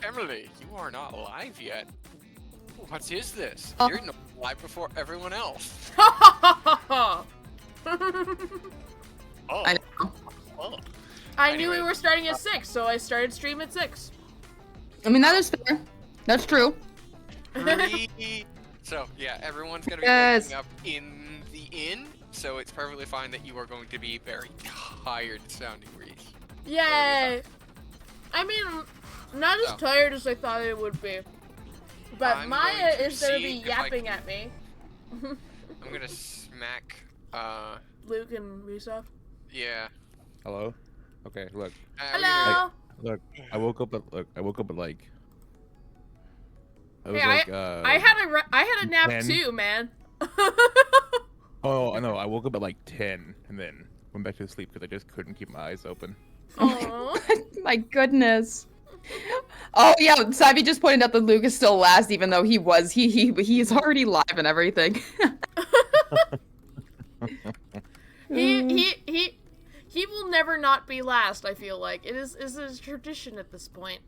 Emily, you are not alive yet. What is this? Oh. You're not alive before everyone else. I Oh. I know. Oh. knew we Anyway. were starting at 6, so I started stream at 6. I mean, that is fair. That's true. So, yeah, everyone's going to be Yes. waking up in the inn, so it's perfectly fine that you are going to be very tired sounding, Reese. Yay! I mean, not as So. tired as I thought it would be. But I'm Maya going to is going to see be if I yapping can- at me. I'm going to smack, Luke and Resoft. yeah. Hello? Okay, look. Hello! Look, I woke up at like it was Hey, like I had a nap 10? too, man. Oh, I know. I woke up at like 10 and then went back to sleep because I just couldn't keep my eyes open. Aww. My goodness. Oh yeah, Savi just pointed out that Luke is still last, even though he is already live and everything. He will never not be last, I feel like. It is a tradition at this point.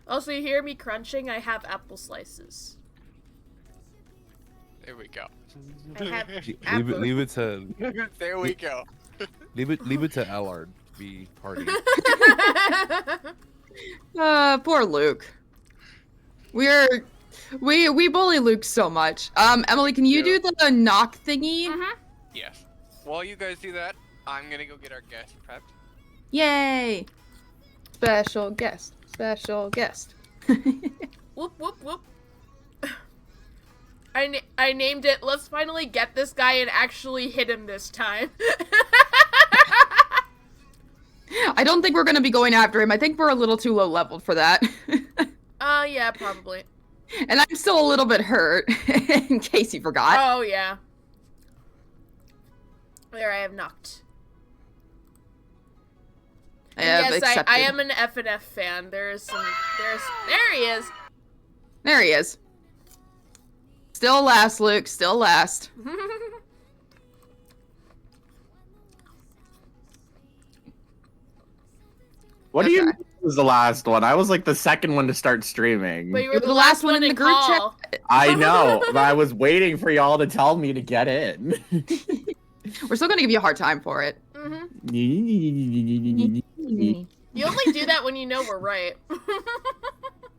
Also, you hear me crunching? I have apple slices. There we go. I have Leave it to There we go. leave it to Allard to be party. Poor Luke. We bully Luke so much. Emily, can you do the knock thingy? Yes. While you guys do that, I'm gonna go get our guest prepped. Yay! Special guest. Special guest. Whoop, whoop, whoop. I named it, let's finally get this guy and actually hit him this time. I don't think we're gonna be going after him. I think we're a little too low leveled for that. Yeah, probably. And I'm still a little bit hurt, in case you forgot. Oh, yeah. There, I have knocked. I have Yes, accepted. I am an FNF fan. There he is. There he is. Still last, Luke. Still last. What do you Okay. mean was the last one? I was like the second one to start streaming. But you were You're the last one in the group chat. chat. I know, but I was waiting for y'all to tell me to get in. We're still gonna give you a hard time for it. You only do that when you know we're right.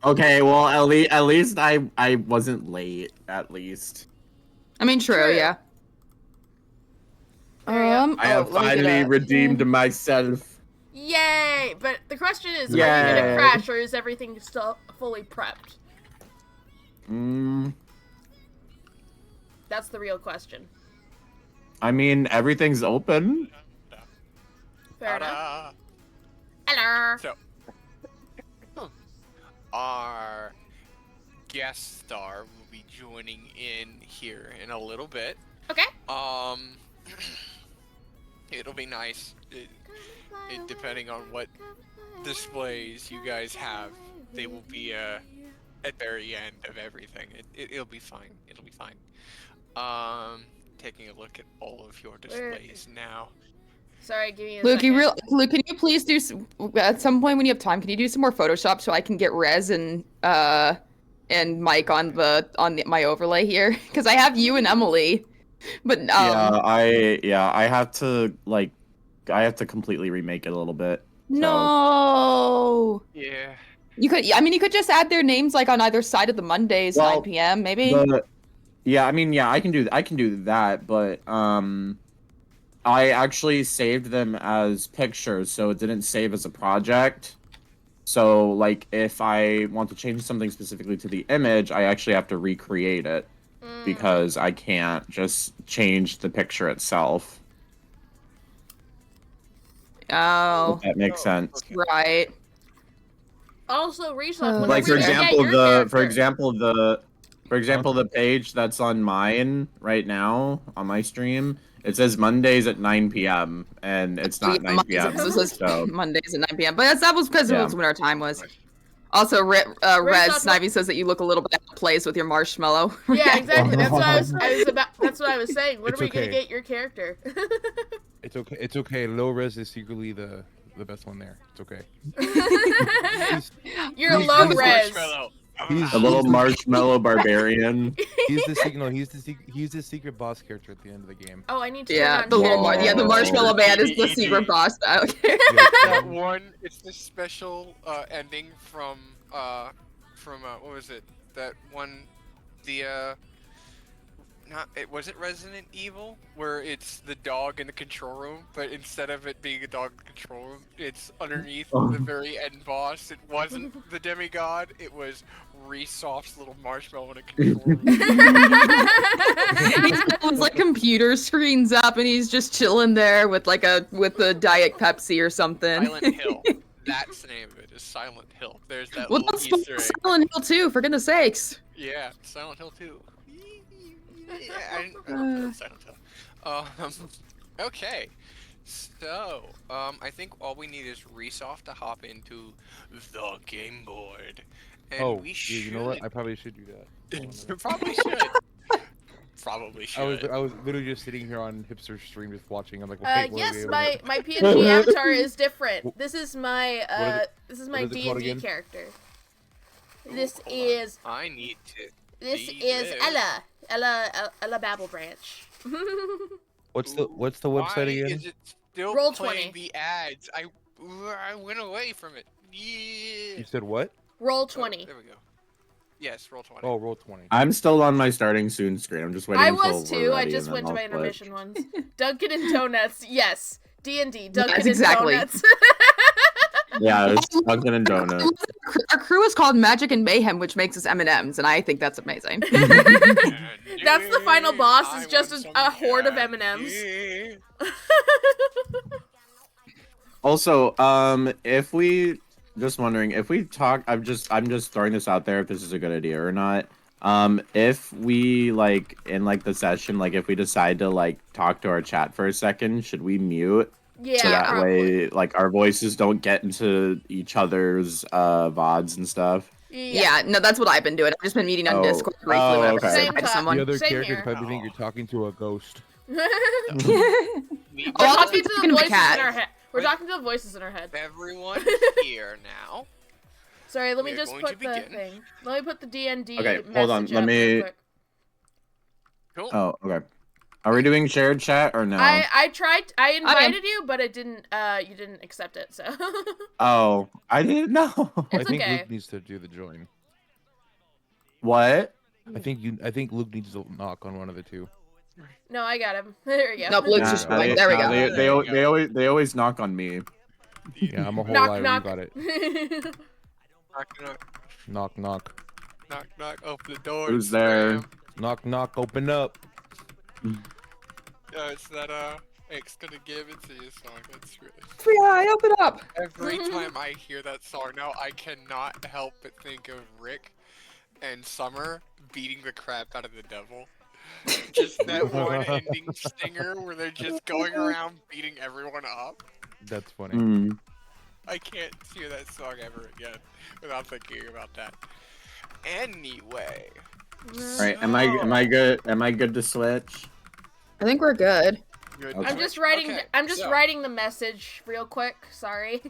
Okay, well at least I wasn't late. At least I mean, true, yeah. There you go. I have let me get finally a- redeemed myself. Yay! But the question is, are you Yay. gonna crash or is everything still fully prepped? That's the real question. I mean, everything's open. Fair enough. Ta-da! Hello. So, our guest star will be joining in here in a little bit. Okay. It'll be nice. Depending on what displays you guys have, they will be at the very end of everything. It'll be fine. It'll be fine. Taking a look at all of your displays now. Sorry, give me a Luke, second. Luke, can you please do at some point when you have time? Can you do some more Photoshop so I can get Rez and Mike on my overlay here? Because I have you and Emily, but I have to completely remake it a little bit. No. Yeah. You could. I mean, you could just add their names like on either side of the Mondays, Well, 9 p.m. Maybe. I can do that, but I actually saved them as pictures, so it didn't save as a project. So, like, if I want to change something specifically to the image, I actually have to recreate it because I can't just change the picture itself. Oh, If that makes sense. Okay. right. Also, Resoft, Like, for whenever you get example, your the page that's on mine right now on my stream, it says Mondays at 9 p.m. and it's not 9 p.m. Mondays, it says So Mondays at 9 p.m. But that was because it Yeah. was when our time was. Also, Rez Resoft- Snivy says that you look a little bit out of place with your marshmallow. Yeah, exactly. That's what that's what I was saying. When It's are we gonna okay. get your character? It's okay. It's okay. Low res is secretly the best one there. It's okay. You're he's- low he's- res. Marshmallow. He's a little marshmallow barbarian. he's the secret boss character at the end of the game. Oh, I need to. Yeah, turn the on little chat. yeah, the marshmallow man is the ED. secret boss. Okay. That one, it's the special ending from what was it? That one, was it Resident Evil, where it's the dog in the control room, but instead of it being a dog in the control room, it's underneath the very end boss. It wasn't the demigod, it was Resoft's little marshmallow in a control room. He's got his like computer screens up, and he's just chilling there with like a Diet Pepsi or something. Silent Hill. That's the name of it, is Silent Hill. There's that Well, little let's Easter egg. Silent Hill too, for goodness sakes. Yeah, Silent Hill 2. Yeah, I didn't Silent Hill. Okay. So, I think all we need is Resoft to hop into the game board. And we should... you know what? I probably should do that. You probably should. Probably should. I was literally just sitting here on Hipster stream just watching. I'm like, okay, Yes, my PNG avatar is different. This is my what is it called D&D again? character. This is I need to... this see is this. Ella Babblebranch. What's the website Why again? is it still Roll playing 20. the ads? I went away from it. Yeah. You said what? Roll Oh, 20. there we go. Yes, roll 20. Oh, roll 20. I'm still on my starting soon screen. I'm just waiting I until was we're too. I ready, just and went then to my I'll switch. intermission ones. Dunkin' and Donuts. Yes. D&D. Dunkin' Yes, and exactly. Donuts. Yeah, it's Dunkin' and Donuts. Our crew is called Magic and Mayhem, which makes us M&Ms, and I think that's amazing. That's the final boss, is just a horde of M&Ms. Also, if we just wondering if we talk, I'm just throwing this out there if this is a good idea or not. If we like in like the session, like if we decide to like talk to our chat for a second, should we mute? Yeah, So that probably. way, like our voices don't get into each other's VODs and stuff. Yeah, no, that's what I've been doing. I've just been meeting on Oh. Discord briefly Oh, whenever okay. I say Same hi to time. someone. The other Same characters here. probably think you're talking to a ghost. We're Oh, I'll talking just to be the talking to voices Cat. in our head. We're talking to the voices in our head. Everyone here now. Sorry, let me We're just going put to the begin. thing. Let me put the D&D Okay, message hold on, up let me- real quick. Cool. Oh, okay. Are we doing shared chat or no? I tried. I invited you, but it didn't. You didn't accept it. So. Oh, I didn't know. I It's think okay. Luke needs to do the join. What? I think Luke needs to knock on one of the two. No, I got him. There we go. Nope, Luke's Nah, just Nah, like, there we go. They always knock on me. Yeah, I'm a whole Knock liar. knock. You got it. Knock, knock, Knock, knock. knock, knock. Open the door. Who's there? Knock, knock. Open up. It's that It's gonna give it to you song. That's really. Yeah, open up. Every time I hear that song now, I cannot help but think of Rick and Summer beating the crap out of the devil. Just that one ending stinger where they're just going around beating everyone up. That's funny. Hmm. I can't hear that song ever again without thinking about that. Anyway. Right? Am I good? Am I good to switch? I think we're good. Good. Okay. I'm just writing. Okay, I'm just so, writing the message real quick. Sorry.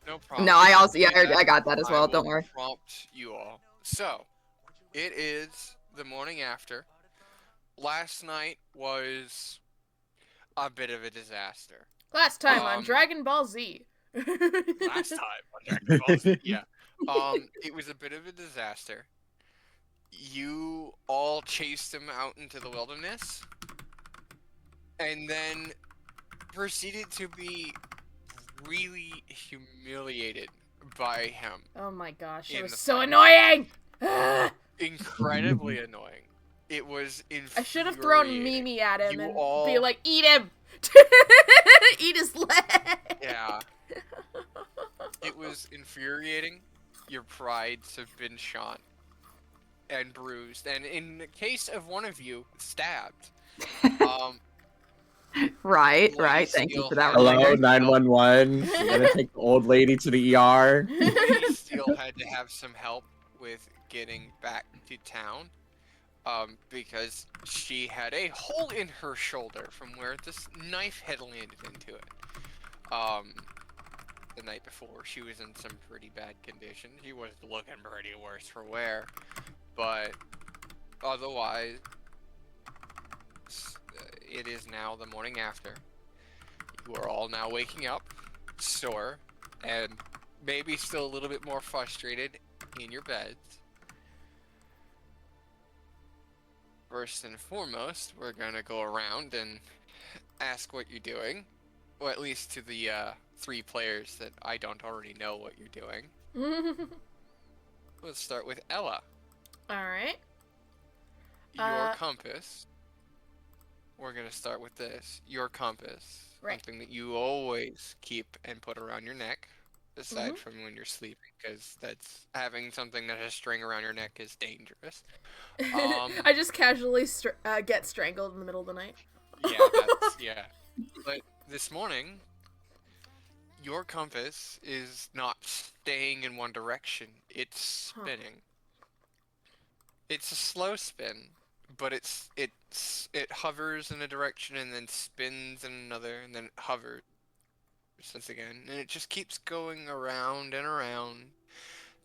No problem. No, I also, yeah, And I got that as I well, will don't worry. Prompt you all. So, it is the morning after. Last night was a bit of a disaster. Last time on Um, Dragon Ball Z. Last time on Dragon Ball Z, yeah. It was a bit of a disaster. You all chased him out into the wilderness, and then proceeded to be really humiliated by him. Oh my gosh, it In was the so fight. annoying! Incredibly annoying. It was infuriating. I should have thrown Mimi at him You and all- be like, eat him! Eat his leg! Yeah. It was infuriating. Your prides have been shot and bruised, and in the case of one of you, stabbed. Right. Lady Thank you Steele for that had- Hello, reminder. 911. You gotta take the old lady to the ER. Lady Steele had to have some help with getting back to town, because she had a hole in her shoulder from where this knife had landed into it. The night before, she was in some pretty bad condition. She was looking pretty worse for wear, but otherwise, it is now the morning after. You are all now waking up, sore, and maybe still a little bit more frustrated in your beds. First and foremost, we're gonna go around and ask what you're doing. Or at least to the 3 players that I don't already know what you're doing. Let's start with Ella. Alright. Your compass. We're gonna start with this. Your compass. Right. Something that you always keep and put around your neck. Aside from when you're sleeping, because that's having something that has string around your neck is dangerous. I just casually get strangled in the middle of the night. Yeah. But this morning, your compass is not staying in one direction. It's spinning. It's a slow spin, but it hovers in a direction and then spins in another, and then it hovers once again, and it just keeps going around and around,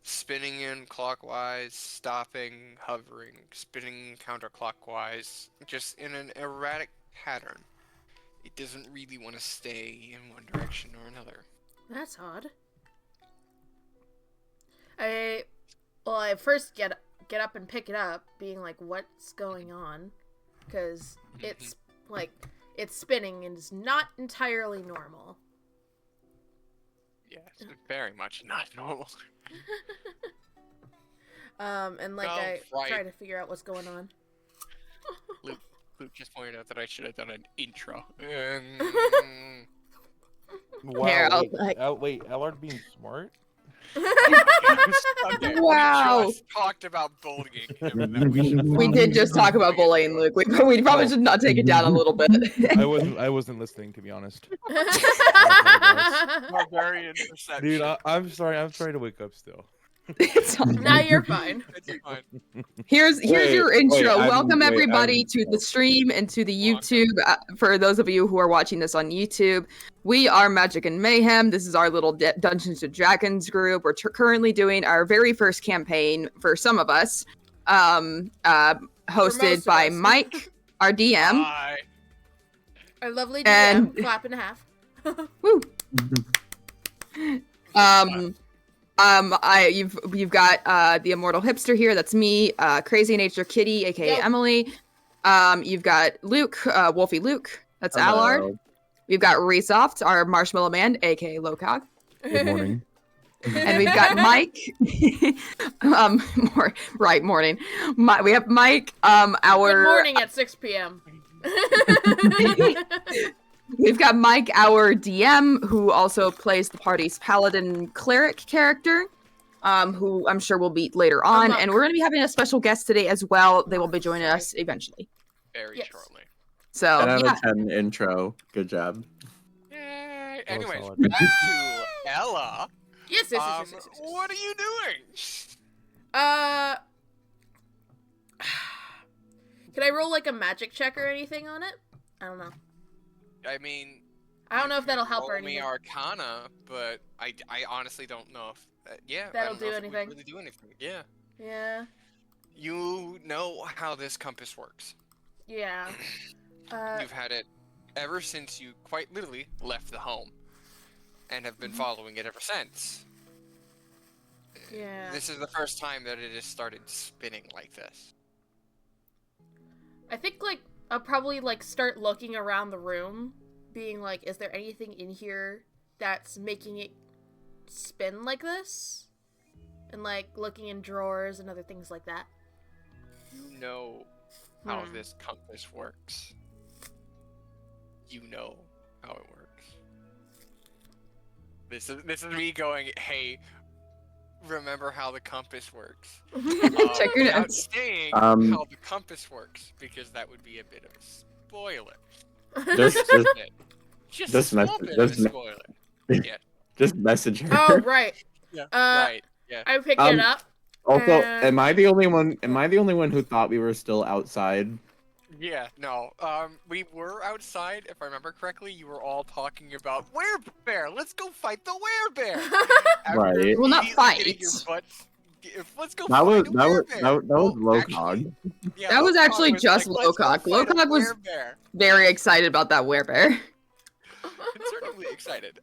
spinning in clockwise, stopping, hovering, spinning counterclockwise, just in an erratic pattern. It doesn't really want to stay in one direction or another. That's odd. I first get up and pick it up, being like, what's going on? Because it's like, it's spinning and it's not entirely normal. Yeah, it's very much not normal. And like, Oh, I right. try to figure out what's going on. Luke just pointed out that I should have done an intro. Wow. Here, Wait, Allard being smart? Okay, Wow. We just talked about bullying him, and then we should We did just talk about bullying, Luke. We probably should not take it down a little bit. I wasn't listening, to be honest. Barbarian perception. Dude, I'm sorry. I'm trying to wake up still. It's all Now you're fine. It's fine. Here's your intro. Welcome wait, everybody to the stream and to the YouTube. For those of you who are watching this on YouTube, we are Magic and Mayhem. This is our little Dungeons and Dragons group. We're currently doing our very first campaign for some of us, hosted by of us. Mike, our DM. Bye. Our lovely DM, And- clap and a half. Woo. You've got the Immortal Hipster here. That's me. CrazyNaturekitty, aka Yo. Emily. You've got Luke, Wolfie Luke. That's Hello. Allard. We've got Resoft, our Marshmallow Man, aka Lo-Kag. Good morning. And we've got Mike. Morning. We have Mike. Our Good morning at 6 p.m. We've got Mike, our DM, who also plays the party's paladin cleric character, who I'm sure will be later on. Monk. And we're going to be having a special guest today as well. They will be joining us eventually. Very Yes. shortly. So, 10 out yeah. of 10 intro. Good job. Yay. Oh, Anyways, solid. back to Ella. Yes. What are you doing? Can I roll like a magic check or anything on it? I don't know. I mean, I don't know if that'll help or roll me anything. Arcana, but I honestly don't know if I That'll don't do know if it would anything. really do anything. Yeah. Yeah. You know how this compass works. Yeah. You've had it ever since you quite literally left the home, and have been following it ever since. Yeah. This is the first time that it has started spinning like this. I think like I'll probably like start looking around the room, being like, is there anything in here that's making it spin like this, and like looking in drawers and other things like that. You know how this compass works. You know how it works. This is me going, hey, remember how the compass works. Check your Without notes. saying how the compass works, because that would be a bit of a spoiler. Just a small bit of a spoiler. Yeah. Just message her. Oh, right. Yeah. Right. Yeah. I picked it up. Also, and- am I the only one who thought we were still outside? Yeah, no. We were outside, if I remember correctly. You were all talking about werebear. Let's go fight the werebear. Right. Well, not immediately getting fight. your butts- Let's go That fight was a werebear. that was Lo-Kag. Yeah, That was Lo-Kag actually was just like, "Let's go Lo-Kag. fight a Lo-Kag was- werebear." Very excited about that werebear. Certainly excited.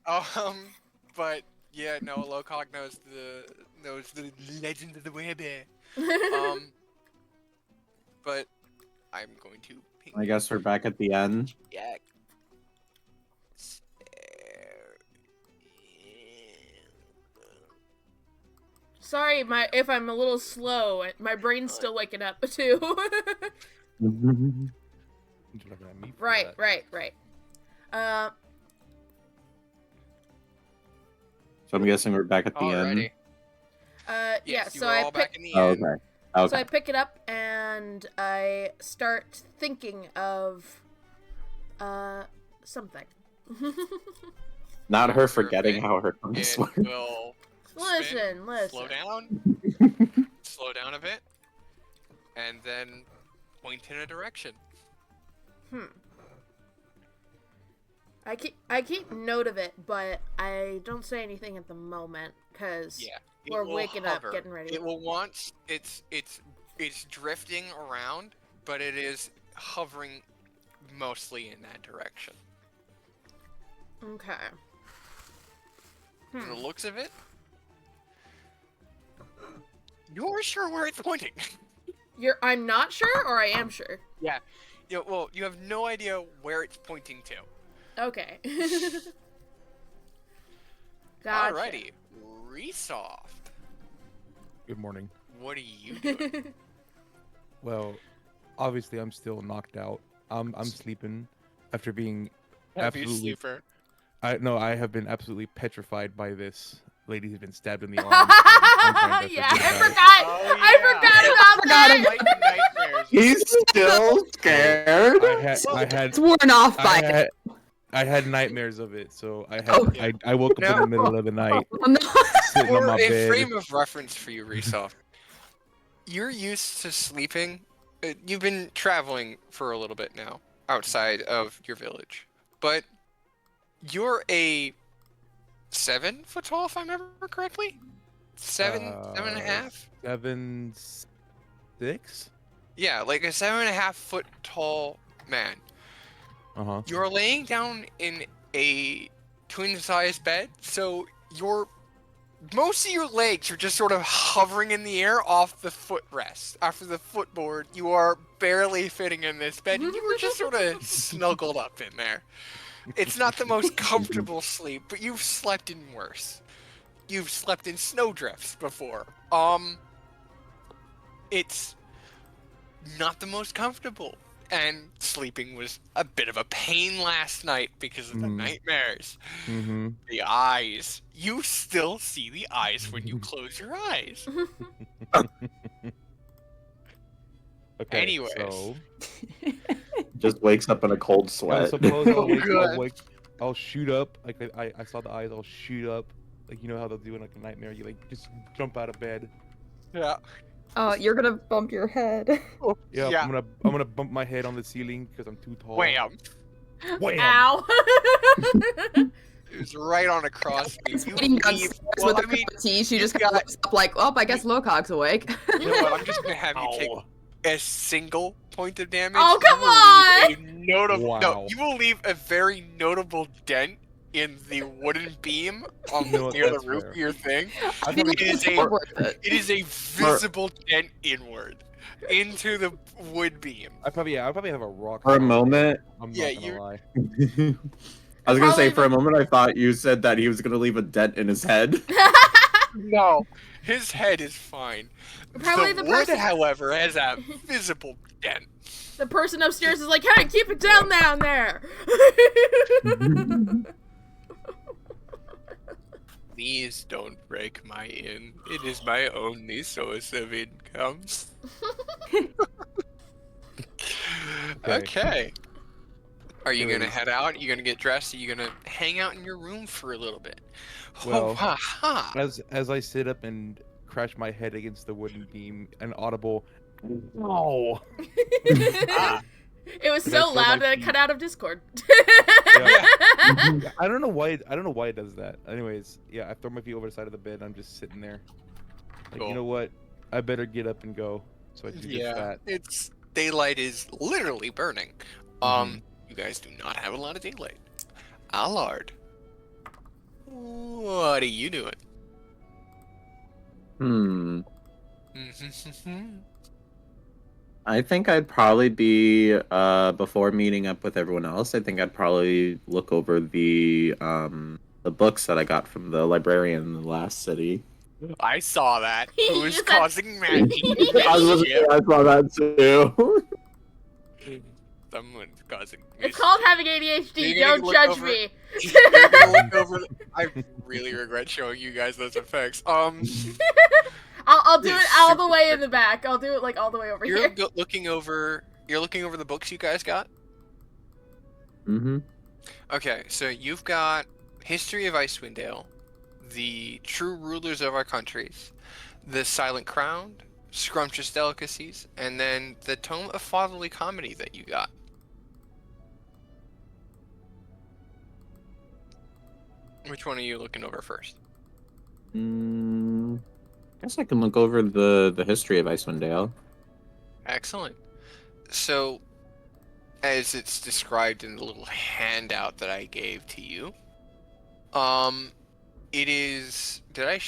But yeah, no, Lo-Kag knows the legend of the werebear. But I'm going to ping I guess we're back at the end. Jack. Sorry, if I'm a little slow. My brain's still waking up too. Right. So I'm guessing we're back at the end. Alrighty. Yeah. Yes, you So were I all pick. back in the Oh, end. okay. So Okay. I pick it up and I start thinking of something. Not her Sure, forgetting okay. how her compass It works. will Listen. slow down a bit, and then point in a direction. I keep note of it, but I don't say anything at the moment because Yeah, it we're will waking hover. up, getting ready. It will want it's drifting around, but it is hovering mostly in that direction. Okay. From the looks of it, you're sure where it's pointing. I'm not sure, or I am sure. Yeah. Well, you have no idea where it's pointing to. Okay. Gotcha. Alrighty, Resoft. Good morning. What are you doing? Well, obviously I'm still knocked out. I'm sleeping after being Heavy absolutely. sleeper. I have been absolutely petrified by this lady who's been stabbed in the arm. I'm trying to Yeah, forget I about it. forgot. Oh, I forgot about that. Like nightmares. He's still scared. I had It's worn off by it. I had nightmares of it, so I had Oh. I woke up in the middle of the night, sitting on For my a bed. frame of reference for you, Resoft, you're used to sleeping. You've been traveling for a little bit now, outside of your village, but you're a 7 foot tall, if I remember correctly. 7 and a half. 7'6". Yeah, like a 7.5 foot tall man. Uh-huh. You're laying down in a twin-sized bed, so most of your legs are just sort of hovering in the air off the footrest. After the footboard, you are barely fitting in this bed, and you were just sort of snuggled up in there. It's not the most comfortable sleep, but you've slept in worse. You've slept in snowdrifts before. It's not the most comfortable. And sleeping was a bit of a pain last night because of the nightmares. Mm-hmm. The eyes. You still see the eyes when you close your eyes. Okay. Anyways. So Just wakes up in a cold I sweat. suppose good. I'll shoot up. Like I saw the eyes. I'll shoot up. Like you know how they'll do in like a nightmare. You like just jump out of bed. Yeah. You're gonna bump your head. Yeah. Yeah. I'm gonna bump my head on the ceiling because I'm too tall. Wham. Wham! Ow. It was right on across me. It's You eating leave. downstairs Well, with I a mean, cup of tea. She you just kind of got- wakes up like, oh, I guess Lo-Kag's awake. you know what? I'm just gonna have you take a single point of damage. Oh, You come will leave a notable. Wow. No, you will leave a very notable dent in the wooden beam on You know what, near the that's roof fair. of your thing. I mean, It is it's a- worth it. It is a visible dent inward into the wood beam. I probably have a rock. For a hard. moment, I'm Yeah, not gonna you- lie. I was gonna say, Probably for a moment, I thought you said that he was gonna leave a dent in his head. No, his head is fine. Probably the the wood, person- however, has a visible dent. The person upstairs is like, hey, keep it down there. Please don't break my inn. It is my only source of income. Okay. Are you gonna head out? Are you gonna get dressed? Are you gonna hang out in your room for a little bit? Well, ha ha! As I sit up and crash my head against the wooden beam, an audible "No." Ah. It was Did I so throw loud my that it feet? cut out of Discord. I don't know why. I don't know why it does that. Anyways, yeah, I throw my feet over the side of the bed. I'm just sitting there. Like, Cool. you know what? I better get up and go so I can do just Yeah, that. it's daylight is literally burning. You guys do not have a lot of daylight. Allard, what are you doing? I think I'd probably be before meeting up with everyone else. I think I'd probably look over the books that I got from the librarian in the last city. I saw that. You Who's said- causing magic? I saw that too. Someone's causing. It's called having ADHD. You're gonna Don't look judge over- me. You're gonna look over. I really regret showing you guys those effects. I'll do it all the way in the back. I'll do it like all the way over You're here. looking over. You're looking over the books you guys got. Mm-hmm. Okay, so you've got History of Icewind Dale, the True Rulers of Our Countries, the Silent Crown, Scrumptious Delicacies, and then the Tome of Fatherly Comedy that you got. Which one are you looking over first? Guess I can look over the history of Icewind Dale. Excellent. So, as it's described in the little handout that I gave to you, it is. Did I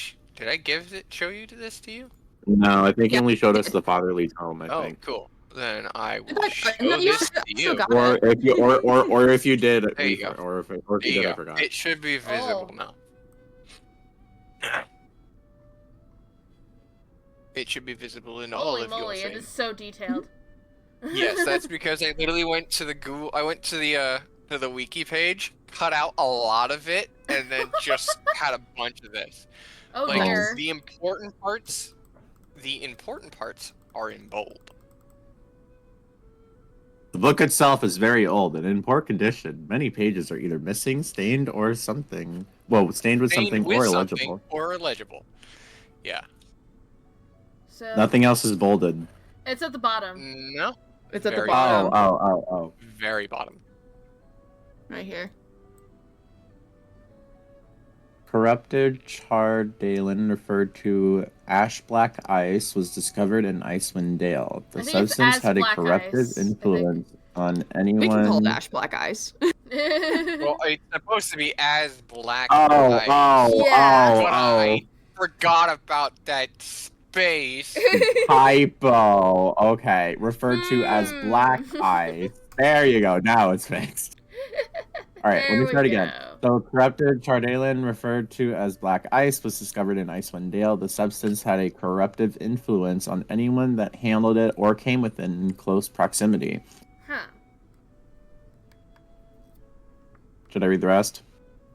show you this to you? No, I think he Yeah. only showed us the fatherly tome. I Oh, think. cool. Then I will I- show no, you this to also you. got Or it. if you or if you did, There you go. or if There you you did, I go. forgot. It should be visible Oh. now. It should be visible in all Holy of your moly, it things. is so detailed. Yes, that's because I literally went to the Google. I went to the wiki page, cut out a lot of it, and then just had a bunch of this. Oh Like dear. the important parts are in bold. The book itself is very old and in poor condition. Many pages are either missing, stained, or something. Well, stained with Stained something with or something illegible. or illegible. Yeah. So Nothing else is bolded. it's at the bottom. No. It's at the Very bottom, Oh. Very bottom. right here. Corrupted charred Dalen, referred to ash black ice, was discovered in Icewind Dale. The I think it's substance as had a black corruptive ice, I think. influence on anyone. We can call it ash black eyes. Well, it's supposed to be as black Oh, ice. Yeah. But I forgot about that space. Typo. Okay, referred to as Hmm. black ice. There you go. Now it's fixed. All right, let There me we start again. go. So, corrupted Chardalin, referred to as black ice, was discovered in Icewind Dale. The substance had a corruptive influence on anyone that handled it or came within close proximity. Huh. Should I read the rest?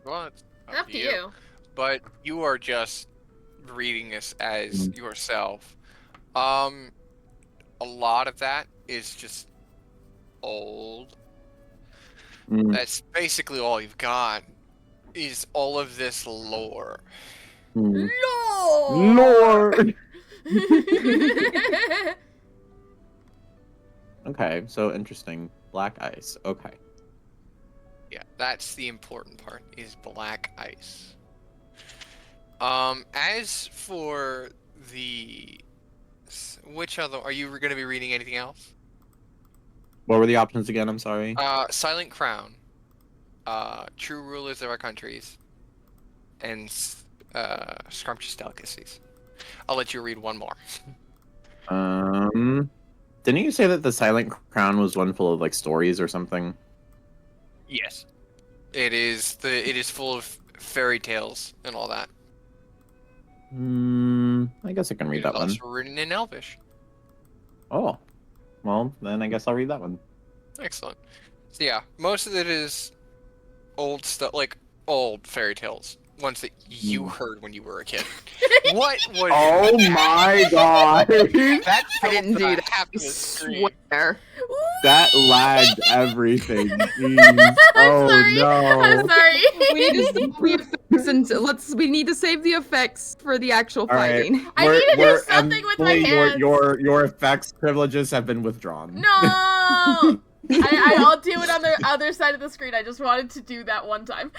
Well, it's Up to you. But you are just reading this as yourself. A lot of that is just old. Mm, That's basically all you've got. Is all of this lore. mm. Lord. Okay, so interesting. Black ice. Okay. Yeah, that's the important part. Is black ice. As for the, which other are you going to be reading? Anything else? What were the options again? I'm sorry. Silent Crown, True Rulers of Our Countries, and Scrumptious Delicacies. I'll let you read one more. Didn't you say that the Silent Crown was one full of like stories or something? Yes. It is full of fairy tales and all that. I guess I can read It that is one. also written in Elvish. Oh, well, then I guess I'll read that one. Excellent. So yeah, most of it is old stuff, like old fairy tales, ones that you heard when you were a kid. What was? Oh my god! That I didn't do that. half I of the screen. swear. That lagged everything. Jeez. Oh sorry. no. I'm sorry. We need to save the effects and we need to save the effects for the actual All right. fighting. I need to do something with my Emily, hands. Your effects privileges have been withdrawn. No! I'll do it on the other side of the screen. I just wanted to do that one time.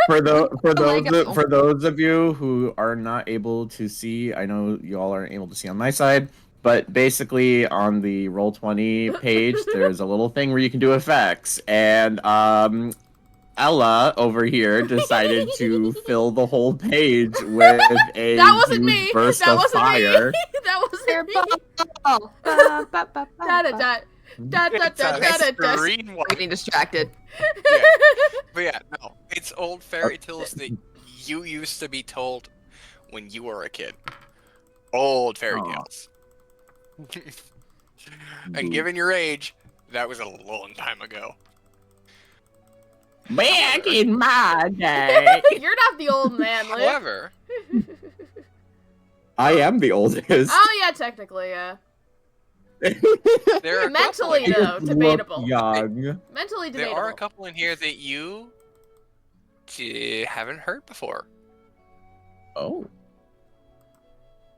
For my God. those of you who are not able to see, I know you all aren't able to see on my side, but basically on the Roll20 page, there's a little thing where you can do effects, and Ella over here decided to fill the whole page with a That wasn't huge me. burst That of wasn't fire. me. That wasn't me. Oh. Da da da. Da da da da da da. Screen one. Getting distracted. Yeah. But yeah, no, it's old fairy tales that you used to be told when you were a kid. Old fairy Aw. tales. And given your age, that was a long time ago. Back in my day. You're not the old man, Luke. However, I am the oldest. Oh yeah, technically, yeah. there are a couple Mentally, in here, though, debatable. Young. Mentally there debatable. are a couple in here that you haven't heard before. Oh.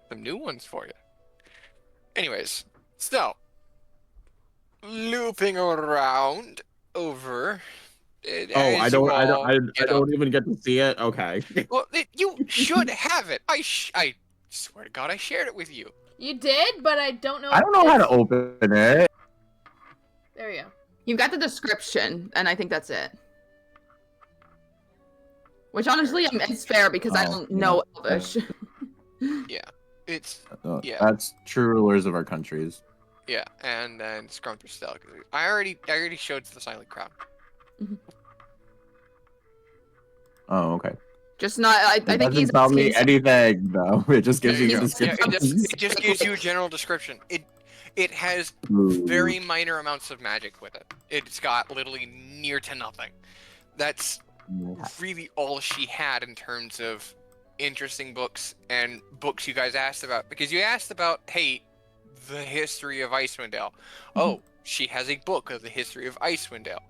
Some new ones for you. Anyways, so looping around over. Oh, I as you don't all get up. even get to see it. Okay. Well, you should have it. I swear to God, I shared it with you. You did, but I don't know. I don't know how to open it. There we go. You've got the description, and I think that's it. Which honestly, it's fair because I don't know Elvish. It's Yeah. That's true rulers of our countries. yeah, and then Scrumper Steele. I already showed the Silent Crowd. Oh, okay. Just not. I think Doesn't he's tell me asking- anything though. It just gives There you you a go. Yeah, description. it just gives you a general description. It has very minor amounts of magic with it. It's got literally near to nothing. That's really all she had in terms of interesting books and books you guys asked about. Because you asked about, hey, the history of Icewind Dale. Oh, she has a book of the history of Icewind Dale.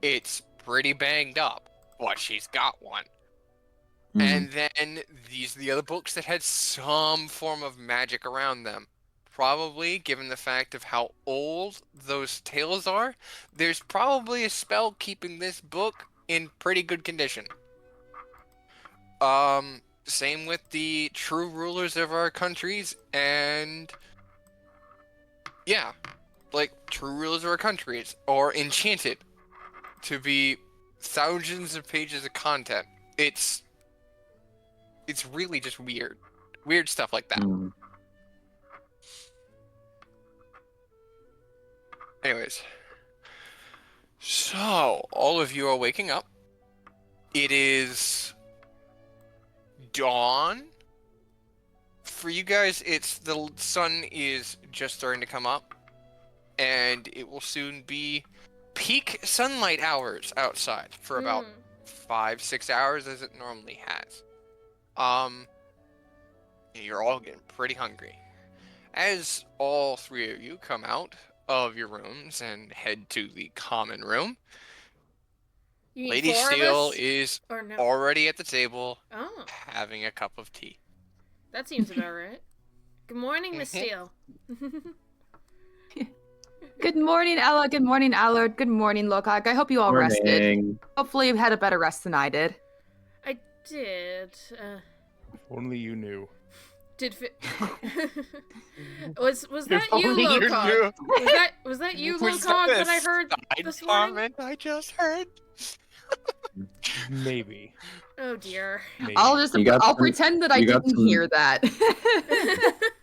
It's pretty banged up, but she's got one. And then these are the other books that had some form of magic around them. Probably, given the fact of how old those tales are, there's probably a spell keeping this book in pretty good condition. Same with the true rulers of our countries, and yeah, like true rulers of our countries, or enchanted to be thousands of pages of content. It's really just weird stuff like that. Anyways, so all of you are waking up. It is dawn. For you guys, the sun is just starting to come up, and it will soon be peak sunlight hours outside for about 5-6 hours as it normally has. You're all getting pretty hungry. As all three of you come out of your rooms and head to the common room, You need Lady 4 of Steele us? is Or no? already at the table Oh, having a cup of tea. that seems about right. Good morning, Miss Steele. Good morning, Ella. Good morning, Allard. Good morning, Lo-Kag. I hope you all rested. Hopefully, you've had a better rest than I did. I did. If only you knew. Was that If you, only you Lo-Kag? knew. Was that you, Was Lo-Kag, that that I heard side this morning? comment I just heard? Maybe. Oh dear. Maybe. I'll pretend that I didn't hear that.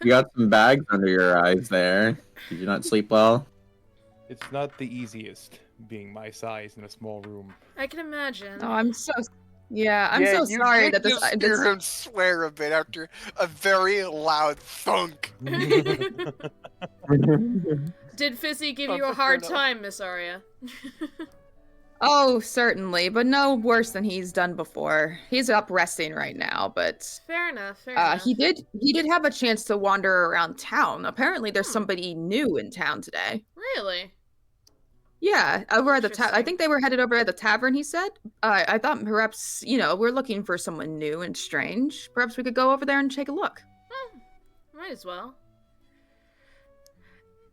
You got some bags under your eyes there. Did you not sleep well? It's not the easiest, being my size in a small room. I can imagine. Oh, I'm so so you sorry did that this. just hear him swear a bit after a very loud thunk. Did Fizzy give Oh, you a fair hard enough. time, Miss Aria? Oh, certainly, but no worse than he's done before. He's up resting right now, but Fair enough. Fair enough. he did have a chance to wander around town. Apparently, there's Hmm. somebody new in town today. Really? Yeah, over at the I Interesting. think they were headed over at the tavern. He said. I thought perhaps we're looking for someone new and strange. Perhaps we could go over there and take a look. Might as well.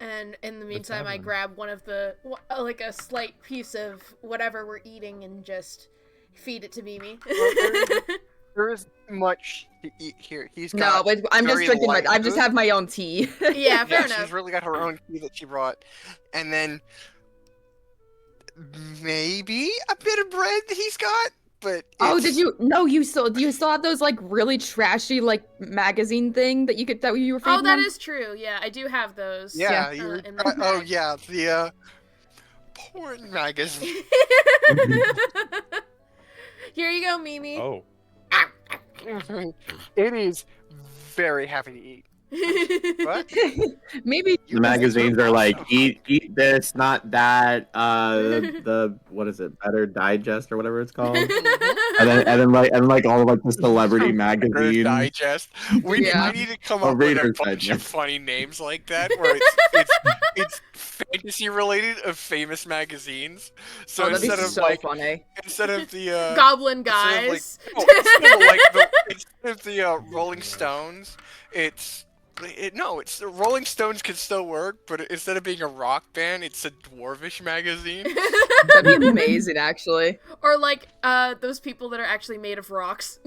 And in the meantime, I tavern. grab one of the like a slight piece of whatever we're eating and just feed it to Mimi. There is much to eat here. He's No, got but I'm just very drinking light I just food. have my own tea. Yeah, fair Yeah, enough. she's really got her own tea that she brought, and then maybe a bit of bread that he's got. But Oh, it's- did you? No, you still have those like really trashy like magazine thing that you were feeding Oh, that them? is true. Yeah, I do have those. Yeah, Yeah. you. In the Oh bag. yeah, the porn magazine. Here you go, Mimi. Oh, It is very happy to eat. What? Maybe The magazines are like, awesome. eat this, not that. The what is it? Better Digest or whatever it's called. And then like all of like the celebrity Reader's magazines. Digest. Yeah. I need to come Oh, up with a Reader's bunch of Digest. funny names like that, where it's fantasy related of famous magazines. So that'd be instead of so like funny. instead of the Goblin instead of, like- guys. no, instead of like instead of the Rolling Stones, it's the Rolling Stones could still work, but instead of being a rock band, it's a dwarvish magazine. That'd be amazing, actually. Or like those people that are actually made of rocks.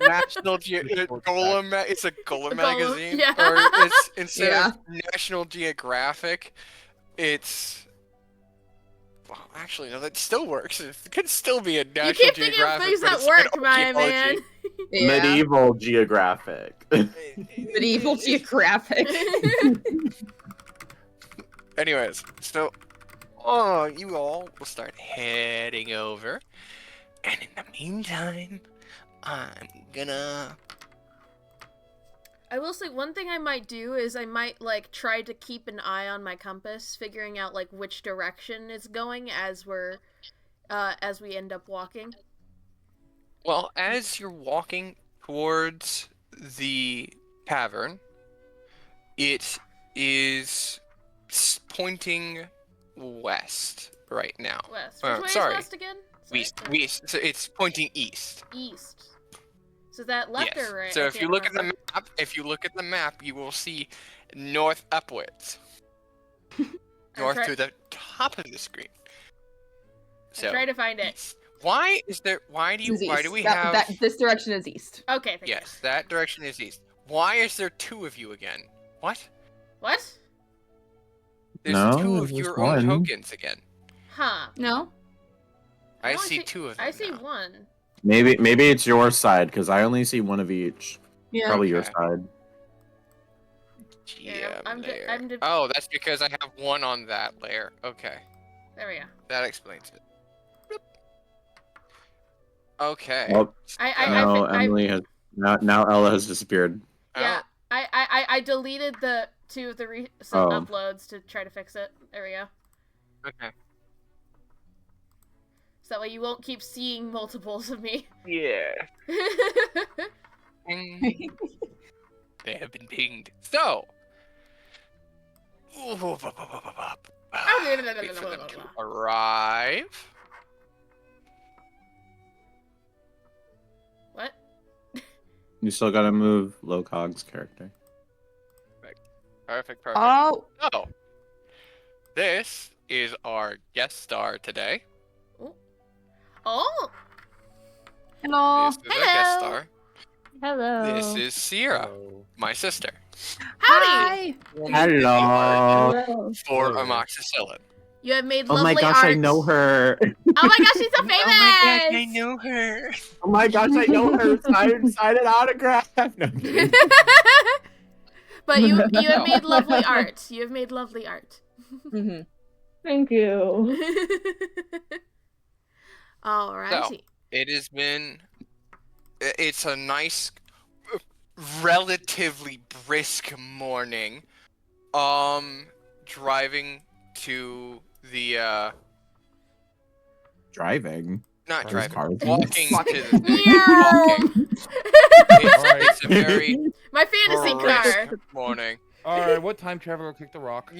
National Golem. It's a Golem Golem, magazine. yeah. Or it's instead Yeah. of National Geographic, it's. Well, actually, no, that still works. It could still be a National You keep thinking of Geographic. things but that it's work, an my man. archaeology. Yeah. Medieval Geographic. Medieval Geographic. Anyways, so you all will start heading over, and in the meantime, I'm gonna. I will say one thing I might do is I might like try to keep an eye on my compass, figuring out like which direction it's going as we end up walking. Well, as you're walking towards the tavern, it is pointing west right now. West. Which way sorry. is west again? East. So it's pointing east. East. So is that left Yes. or right? So I if you can't look at the remember. map, you will see north upwards. North try- to the top of the screen. So Try to find it. east. Why do we have this direction is east. Okay. Thank you. Yes, that direction is east. Why is there two of you again? What? What? There's No, two of there's your own one. tokens again. Huh. No. I only see two of them. I see now. one. Maybe it's your side because I only see one of each. Yeah. Probably your Okay. side. Yeah, I'm layer. I'm Oh, that's because I have one on that layer. Okay, There we go. that explains it. Okay. Oh, I no, Emily has now Ella has disappeared. yeah. Oh, I deleted the two of the recent Oh. uploads to try to fix it. There we go. okay. So that way you won't keep seeing multiples of me. Yeah. They have been pinged. So. Wait for them to arrive. What? You still gotta move Lo-Kag's character. Perfect. Oh, So, this is our guest star today. Oh! hello. This is our guest Hello. star. Hello. This is Sierra, oh. my sister. Howdy! Hello. For Hello. amoxicillin. You have made Oh lovely my gosh, art. I know her. Oh my gosh, she's so famous! know her. Oh my gosh, I know her. Sign an autograph. No, I'm kidding. But you have made lovely art. You have made lovely art. Mhm. Thank you. Alrighty. It has been. It's a nice, relatively brisk morning. Driving to the Driving. not There's driving. cars. Walking Walking. to the thing. Meow. Walking. Alright. It's a very My fantasy car. brisk morning. Alright, what time traveler kicked the rock?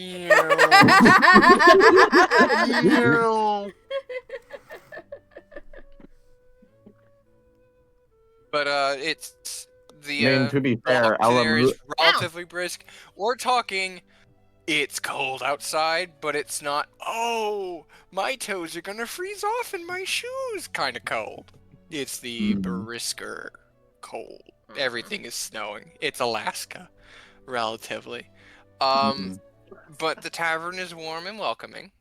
But it's the I mean, to be fair, walk there is Ella, relatively brisk. We're talking. It's cold outside, but it's not. Oh, my toes are gonna freeze off in my shoes. Kind of cold. It's the brisker cold. Everything is snowing. It's Alaska, relatively. But the tavern is warm and welcoming.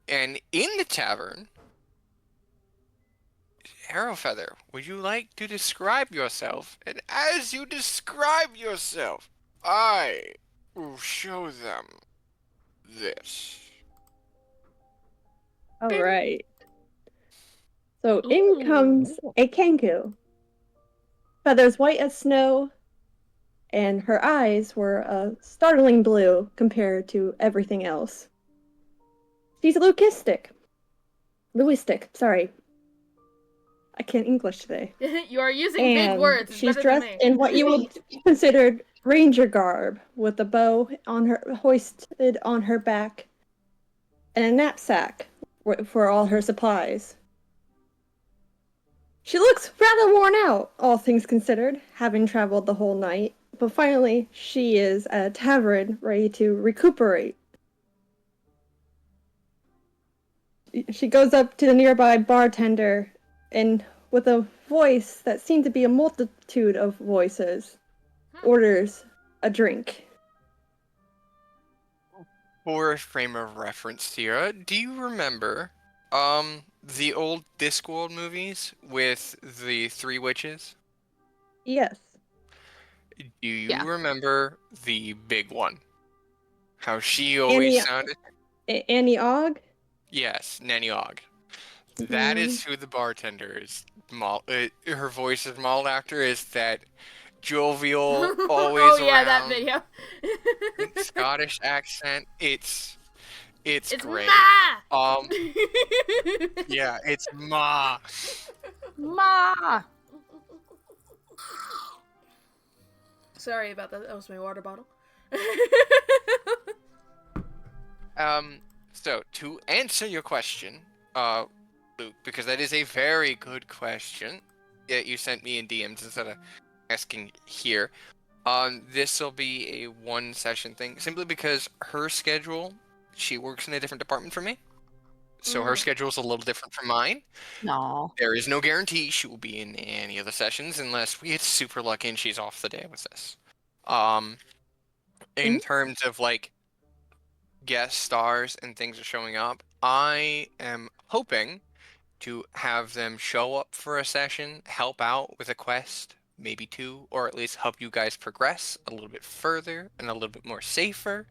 And in the tavern, Arrowfeather, would you like to describe yourself? And as you describe yourself, I will show them this. All right. So in comes a Kenku. Feathers white as snow, and her eyes were a startling blue compared to everything else. She's Lewistic, sorry. I can't English today. You are using And big words. It's she's better than dressed me. in what you would consider ranger garb, with a bow on her hoisted on her back, and a knapsack for all her supplies. She looks rather worn out, all things considered, having traveled the whole night, but finally she is at a tavern ready to recuperate. She goes up to the nearby bartender and, with a voice that seemed to be a multitude of voices, orders a drink. For a frame of reference, Sierra, do you remember the old Discworld movies with the three witches? Yes. Do you Yeah. remember the big one? How she always sounded? Annie Og? Yes, Nanny Og. That is who the bartender is. Her voice as modeled after is that jovial, always Oh yeah, around that video. Scottish accent. It's It's great. Ma! Yeah, it's Ma. Ma. Sorry about that. That was my water bottle. So to answer your question, Luke, because that is a very good question that you sent me in DMs instead of asking here. This will be a one session thing, simply because her schedule, she works in a different department from me. So her schedule is a little different from mine. No. There is no guarantee she will be in any of the sessions unless we get super lucky and she's off the day with us. In terms of like guest stars and things are showing up, I am hoping to have them show up for a session, help out with a quest, maybe two, or at least help you guys progress a little bit further and a little bit more safer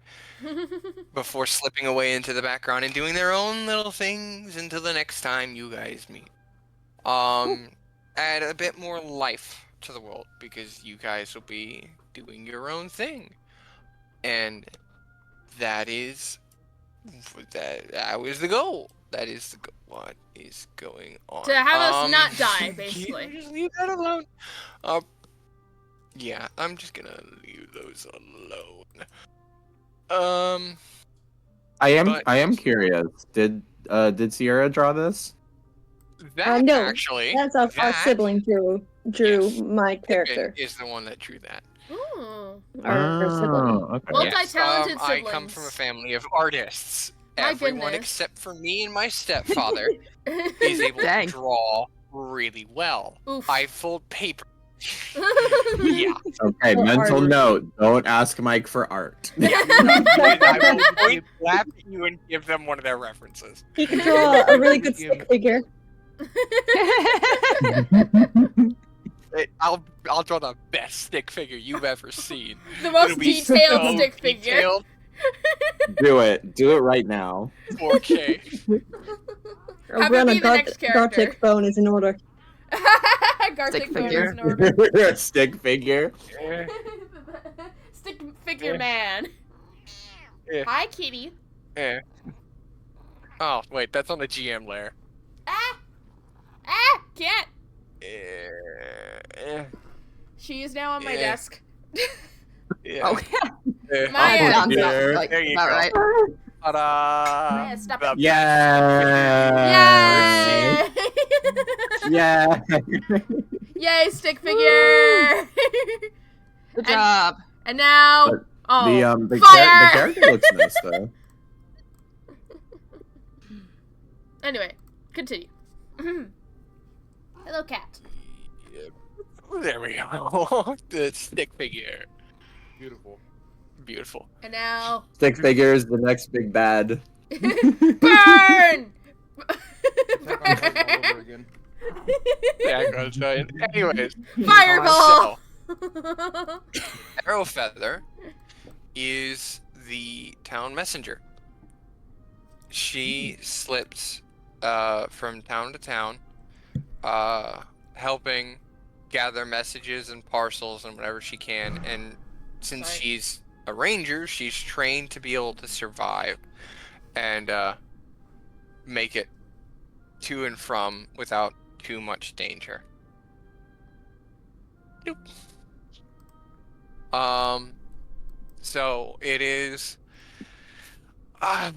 before slipping away into the background and doing their own little things until the next time you guys meet. Add a bit more life to the world because you guys will be doing your own thing. And that was the goal. That is what is going on. To have us not die, basically. Just leave that alone. Yeah, I'm just gonna leave those alone. I am curious. Did Sierra draw this? That No, actually, That's our sibling drew Yes. my character. is the one that drew that. Ooh. Our sibling. Okay. Multi-talented I siblings. come from a family of artists. My Everyone goodness. except for me and my stepfather is able Dang. to draw really well. Oof. I fold paper. Yeah. Okay, Or mental art. note. Don't ask Mike for art. I will point, laugh at you, and give them one of their references. He can draw a really good stick figure. I'll draw the best stick figure you've ever seen. The most It'll be detailed so stick figure. detailed. Do it. Do it right now. 4K. Have it be the next character. Gartic bone is in order. Gartic bone figure. is in order. Stick figure. Stick figure man. Yeah. Hi, kitty. Yeah. Oh, wait, that's on the GM layer. Cat. Yeah. She is now on my Yeah. desk. Yeah. Oh, Yeah. Maya. sounds dear. like There you about go. right. Ta-da! Maya, stop it. Yeah. Yay! Yeah. Yay, stick figure! Good job. And now, The fire! character looks nice though. Anyway, continue. Hello, cat. There we go. The stick figure. Beautiful. Beautiful. And now, Stick figure is the next big bad. burn! Attack on Titan all over again. Yeah, I'm gonna tell you. Anyways. Fireball! So, Arrowfeather is the town messenger. She slips from town to town, helping gather messages and parcels and whatever she can. And since Sorry. she's a ranger, she's trained to be able to survive and make it to and from without too much danger. Doop. So it is ow,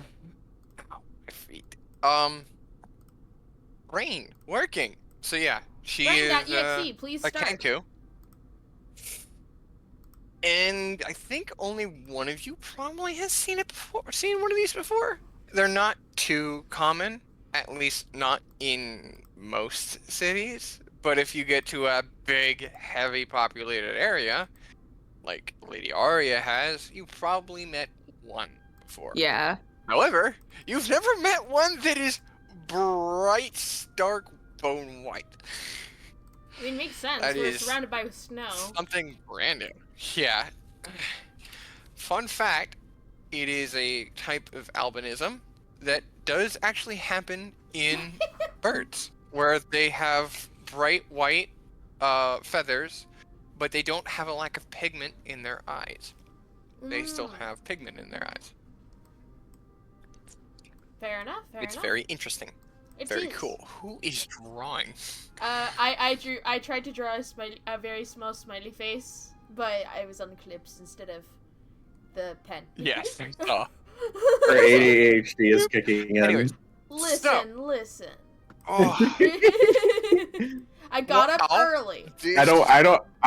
my feet. Rain working. So yeah, she is Rain.exe, please a start. Kenku. And I think only one of you probably has seen it before, seen one of these before. They're not too common, at least not in most cities. But if you get to a big, heavy populated area, like Lady Aria has, you probably met one before. Yeah. However, you've never met one that is bright, stark, bone white. I mean, makes sense. That We're is surrounded by snow. Something brand new. Yeah. Fun fact, it is a type of albinism that does actually happen in birds, where they have bright white feathers, but they don't have a lack of pigment in their eyes. They still have pigment in their eyes. Fair enough. Fair It's enough. very interesting. It Very is. cool. Who is drawing? I tried to draw a very small smiley face, but I was on clips instead of the pen. Yes, I saw. Her ADHD is kicking in. Anyways, Listen. Oh, I got up Well, early. dude. I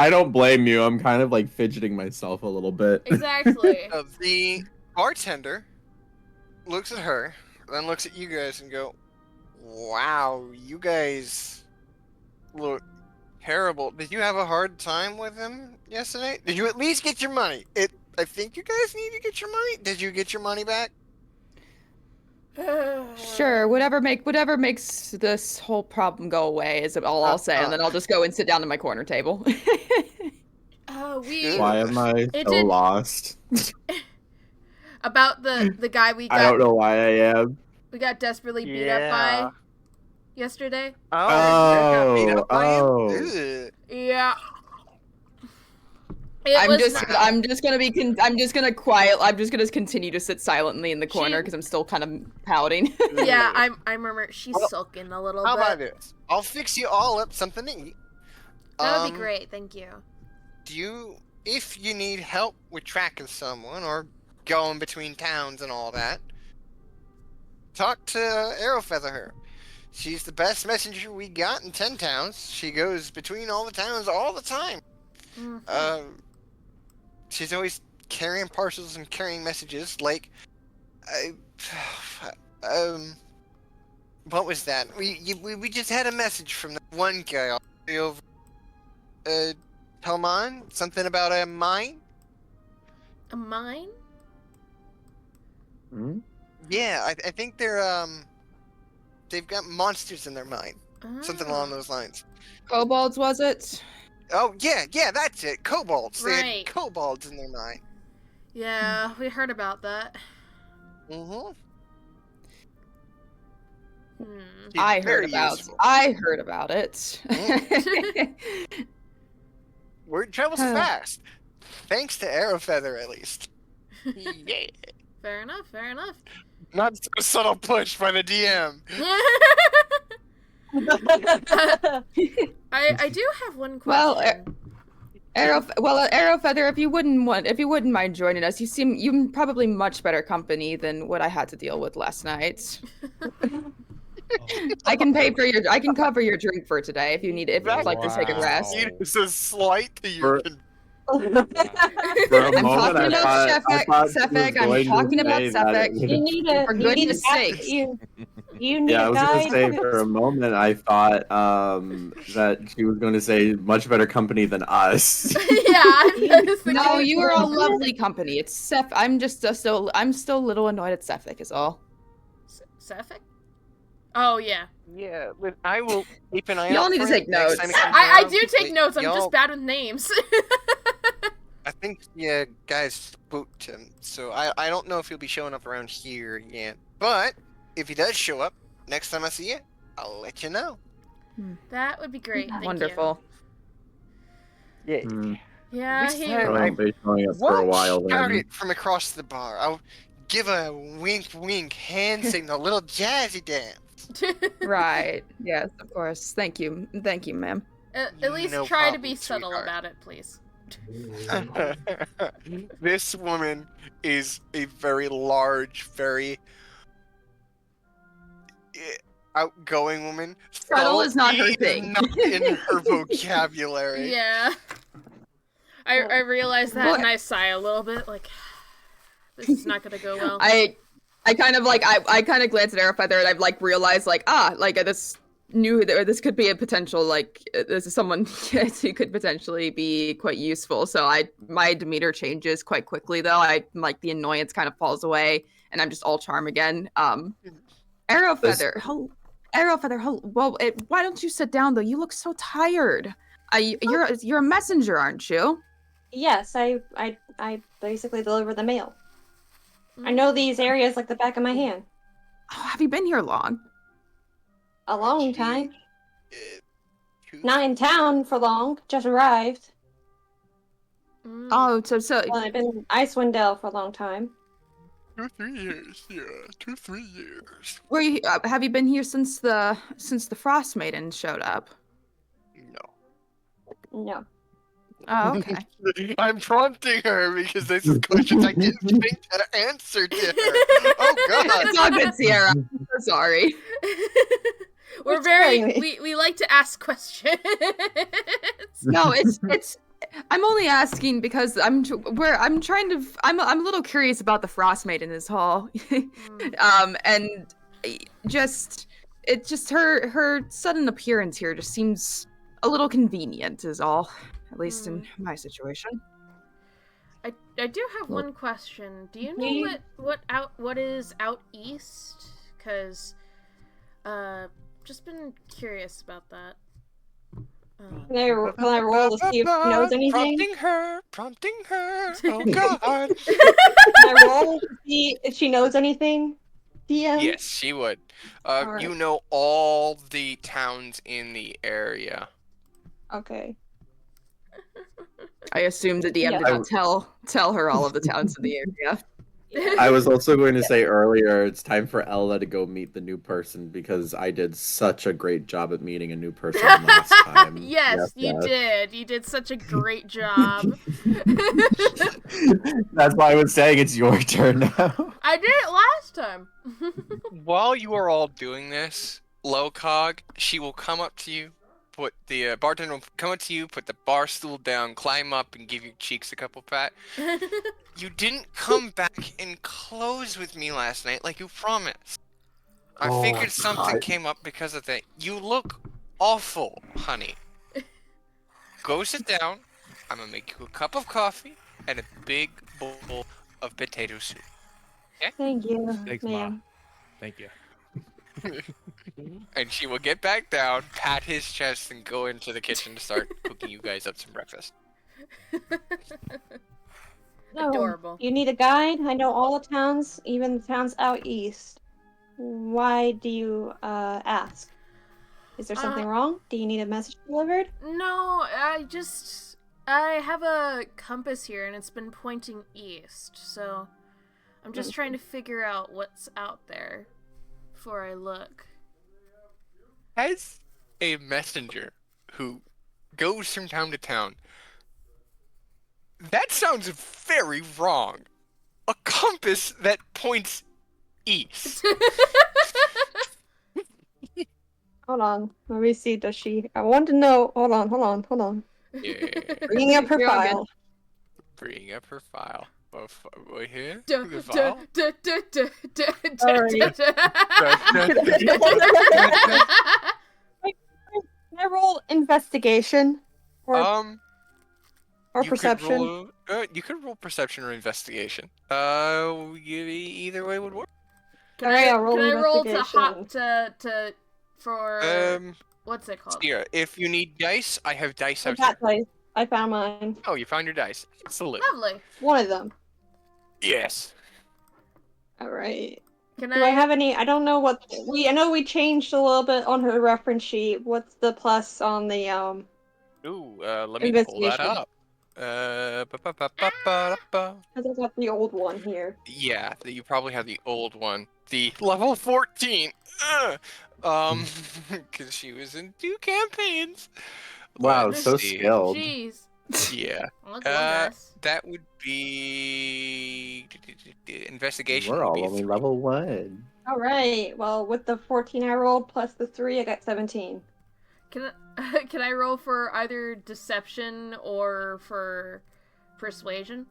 don't blame you. I'm kind of like fidgeting myself a little bit. Exactly. The bartender looks at her, then looks at you guys and go, "Wow, you guys look terrible. Did you have a hard time with him yesterday? Did you at least get your money? I think you guys need to get your money. Did you get your money back?" Sure, whatever makes this whole problem go away is all I'll say, and then I'll just go and sit down at my corner table. Why am I so lost? About the guy we I don't got know why I am. we got desperately beat up by yesterday. Oh. Yeah. I'm just gonna continue to sit silently in the corner because I'm still kind of pouting. Yeah, I remember she's sulking a little How bit. about this? I'll fix you all up something to eat. That would be great, thank you. If you need help with tracking someone or going between towns and all that, talk to Arrowfeather her. She's the best messenger we got in 10 towns. She goes between all the towns all the time. Mm-hmm. She's always carrying parcels and carrying messages. Like, what was that? We just had a message from that one guy all the way over. Telman? Something about a mine? A mine? Hmm? Yeah, I think they've got monsters in their mine. Something along those lines. Kobolds, was it? Oh, yeah, that's it. Kobolds. They Right. had kobolds in their mine. Yeah, we heard about that. Mm-hmm. Hmm. I heard about it. Word travels fast. Thanks to Arrowfeather, at least. Yeah. Fair enough, fair enough. Not so subtle push by the DM. I do have one question. Arrowfeather, if you wouldn't mind joining us, you're probably much better company than what I had to deal with last night. I can cover your drink for today if you'd like to take a rest. It's a slight to you. For a I'm moment, talking about Sefek. I'm talking about Sefek. You need For a goodness sake. sakes. You need Yeah, I a was gonna guide. say for a moment I thought that she was going to say much better company than us. Yeah, I was thinking. No, you are all lovely company. It's Sef. I'm still a little annoyed at Sefik is all. Sefik? Oh, yeah. Yeah, but I will keep an eye out. Y'all need to for take it next notes. time it comes I around, do take but notes, I'm y'all- just bad with names. I think guys spooked him, so I don't know if he'll be showing up around here yet. But if he does show up next time I see you, I'll let you know. That would be great. Thank Wonderful. Yeah. You. Yeah, Next he. time I won't be showing up for a while shout then. it from across the bar. I'll give a wink, wink, hand signal, little jazzy dance. Right. Yes, of course. Thank you, ma'am. At least No try to problem, be subtle sweetheart. about it, please. This woman is a very large, very outgoing woman. Subtle is not her Is thing. Not in her vocabulary. Yeah. I realize that What? and I sigh a little bit, like, this is not gonna go well. I kind of glance at Arrowfeather and I've realized this knew that this could be a potential this is someone who could potentially be quite useful. So my demeanor changes quite quickly though. The annoyance kind of falls away and I'm just all charm again. Arrowfeather, well, why don't you sit down though? You look so tired. You're a messenger, aren't you? Yes, I basically deliver the mail. I know these areas like the back of my hand. Oh, have you been here long? A long time. Two- Not in town for long. Just arrived. Mm. Oh, so Well, I've been in Icewind Dale for a long time. 2-3 years, yeah, 2-3 years. were you have you been here since the Frostmaiden showed up? No. No. Oh, okay. I'm prompting her because this is questions I didn't think to answer to her. Oh god. It's all good, Sierra. I'm so sorry. We're What's wrong with we like to ask questions. No, it's. I'm only asking because I'm a little curious about the Frostmaiden as whole. And her sudden appearance here just seems a little convenient is all, at least in my situation. I do have one question. Do you know what is out east? Cause just been curious about that. Can I roll to see if she knows anything? Prompting her. Oh god. Can I roll to see if she knows anything? DM? Yes, she would. Alright. You know all the towns in the area. Okay. I assume the DM Yeah. did not tell her all of the towns in the area. I was also going to say earlier, it's time for Ella to go meet the new person because I did such a great job at meeting a new person last time. Yes, you did. You did such a great job. That's why I was saying it's your turn now. I did it last time. While you are all doing this, Lo-Kag, she will come up to you, put the bartender will come up to you, put the bar stool down, climb up, and give your cheeks a couple pat. You didn't come back and close with me last night like you promised. I figured something came up because of that. You look awful, honey. Go sit down. I'm gonna make you a cup of coffee and a big bowl of potato soup. Thank you, Thanks, Ma. ma'am. Thank you. And she will get back down, pat his chest, and go into the kitchen to start cooking you guys up some breakfast. No, Adorable. you need a guide? I know all the towns, even the towns out east. Why do you ask? Is there something wrong? Do you need a message delivered? No, I have a compass here and it's been pointing east, so I'm just trying to figure out what's out there before I look. As a messenger who goes from town to town, that sounds very wrong. A compass that points east. Hold on. Let me see. Does she? I want to know. Hold on. Yeah. Bringing up her You're all good. file. Bringing up her file. Right here? Duh, The duh, file? duh, duh, duh, duh, duh, Alright. Can I roll investigation or You could perception? you could roll perception or investigation. Either way would work. Can Alright, I I'll roll can I roll to investigation. for what's it called? Here, if you need dice, I have dice I out here. got dice. I found mine. Oh, you found your dice. Absolutely. Lovely. One of them. Yes. Alright. Can Do I have any? I don't know what I know we changed a little bit on her reference sheet. What's the plus on the Ooh, let me pull that Investigation. up. Ba-ba-ba-ba-ba-ba. Because I got the old one here. Yeah, you probably have the old one. The level 14. Because she was in 2 campaigns. Wow, Let's so see. skilled. Jeez. Yeah. Well, that's That would be investigation. We're would all be only 3. level 1. Alright, well, with the 14 I rolled plus the 3, I got 17. Can I roll for either deception or for persuasion?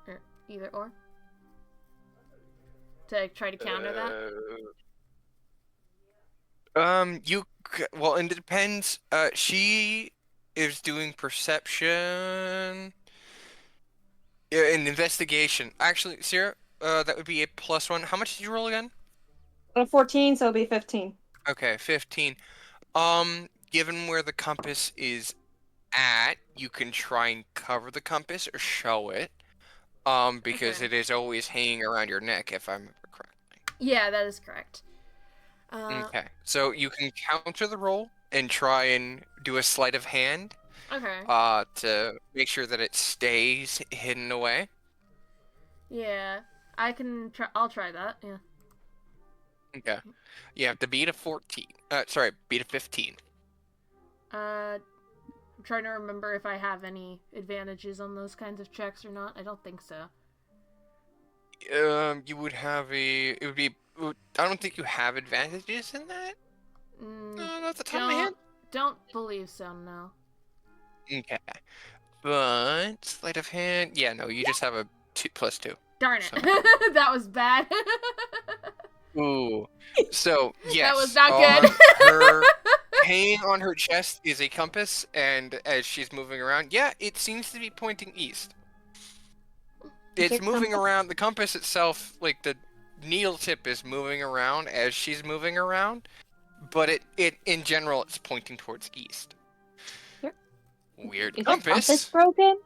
Or either or? To try to counter Well, and it depends. She is doing perception. Yeah, and investigation. Actually, Sarah, that would be a +1. How much did you roll again? A 14, so it'll be 15. Okay, 15. Given where the compass is at, you can try and cover the compass or show it. Because Okay. it is always hanging around your neck, if I remember correctly. that. Yeah, that is correct. Okay, so you can counter the roll and try and do a sleight of hand, Okay. to make sure that it stays hidden away. Yeah, I can try. I'll try that. Yeah. Okay, you have to beat a 14. Beat a 15. I'm trying to remember if I have any advantages on those kinds of checks or not. I don't think so. You would have a. It would be. I don't think you have advantages in that. Not at the top of my head. Don't believe so. No. Okay, but sleight of hand. Yeah, no, you just have a +2. Darn it. So- That was bad. Ooh. So yes. That was not good. Her hanging on her chest is a compass, and as she's moving around, yeah, it seems to be pointing east. It's it moving compass? around. The compass itself, like the needle tip, is moving around as she's moving around, but it in general, it's pointing towards east. Yep. Weird Is compass. the compass broken?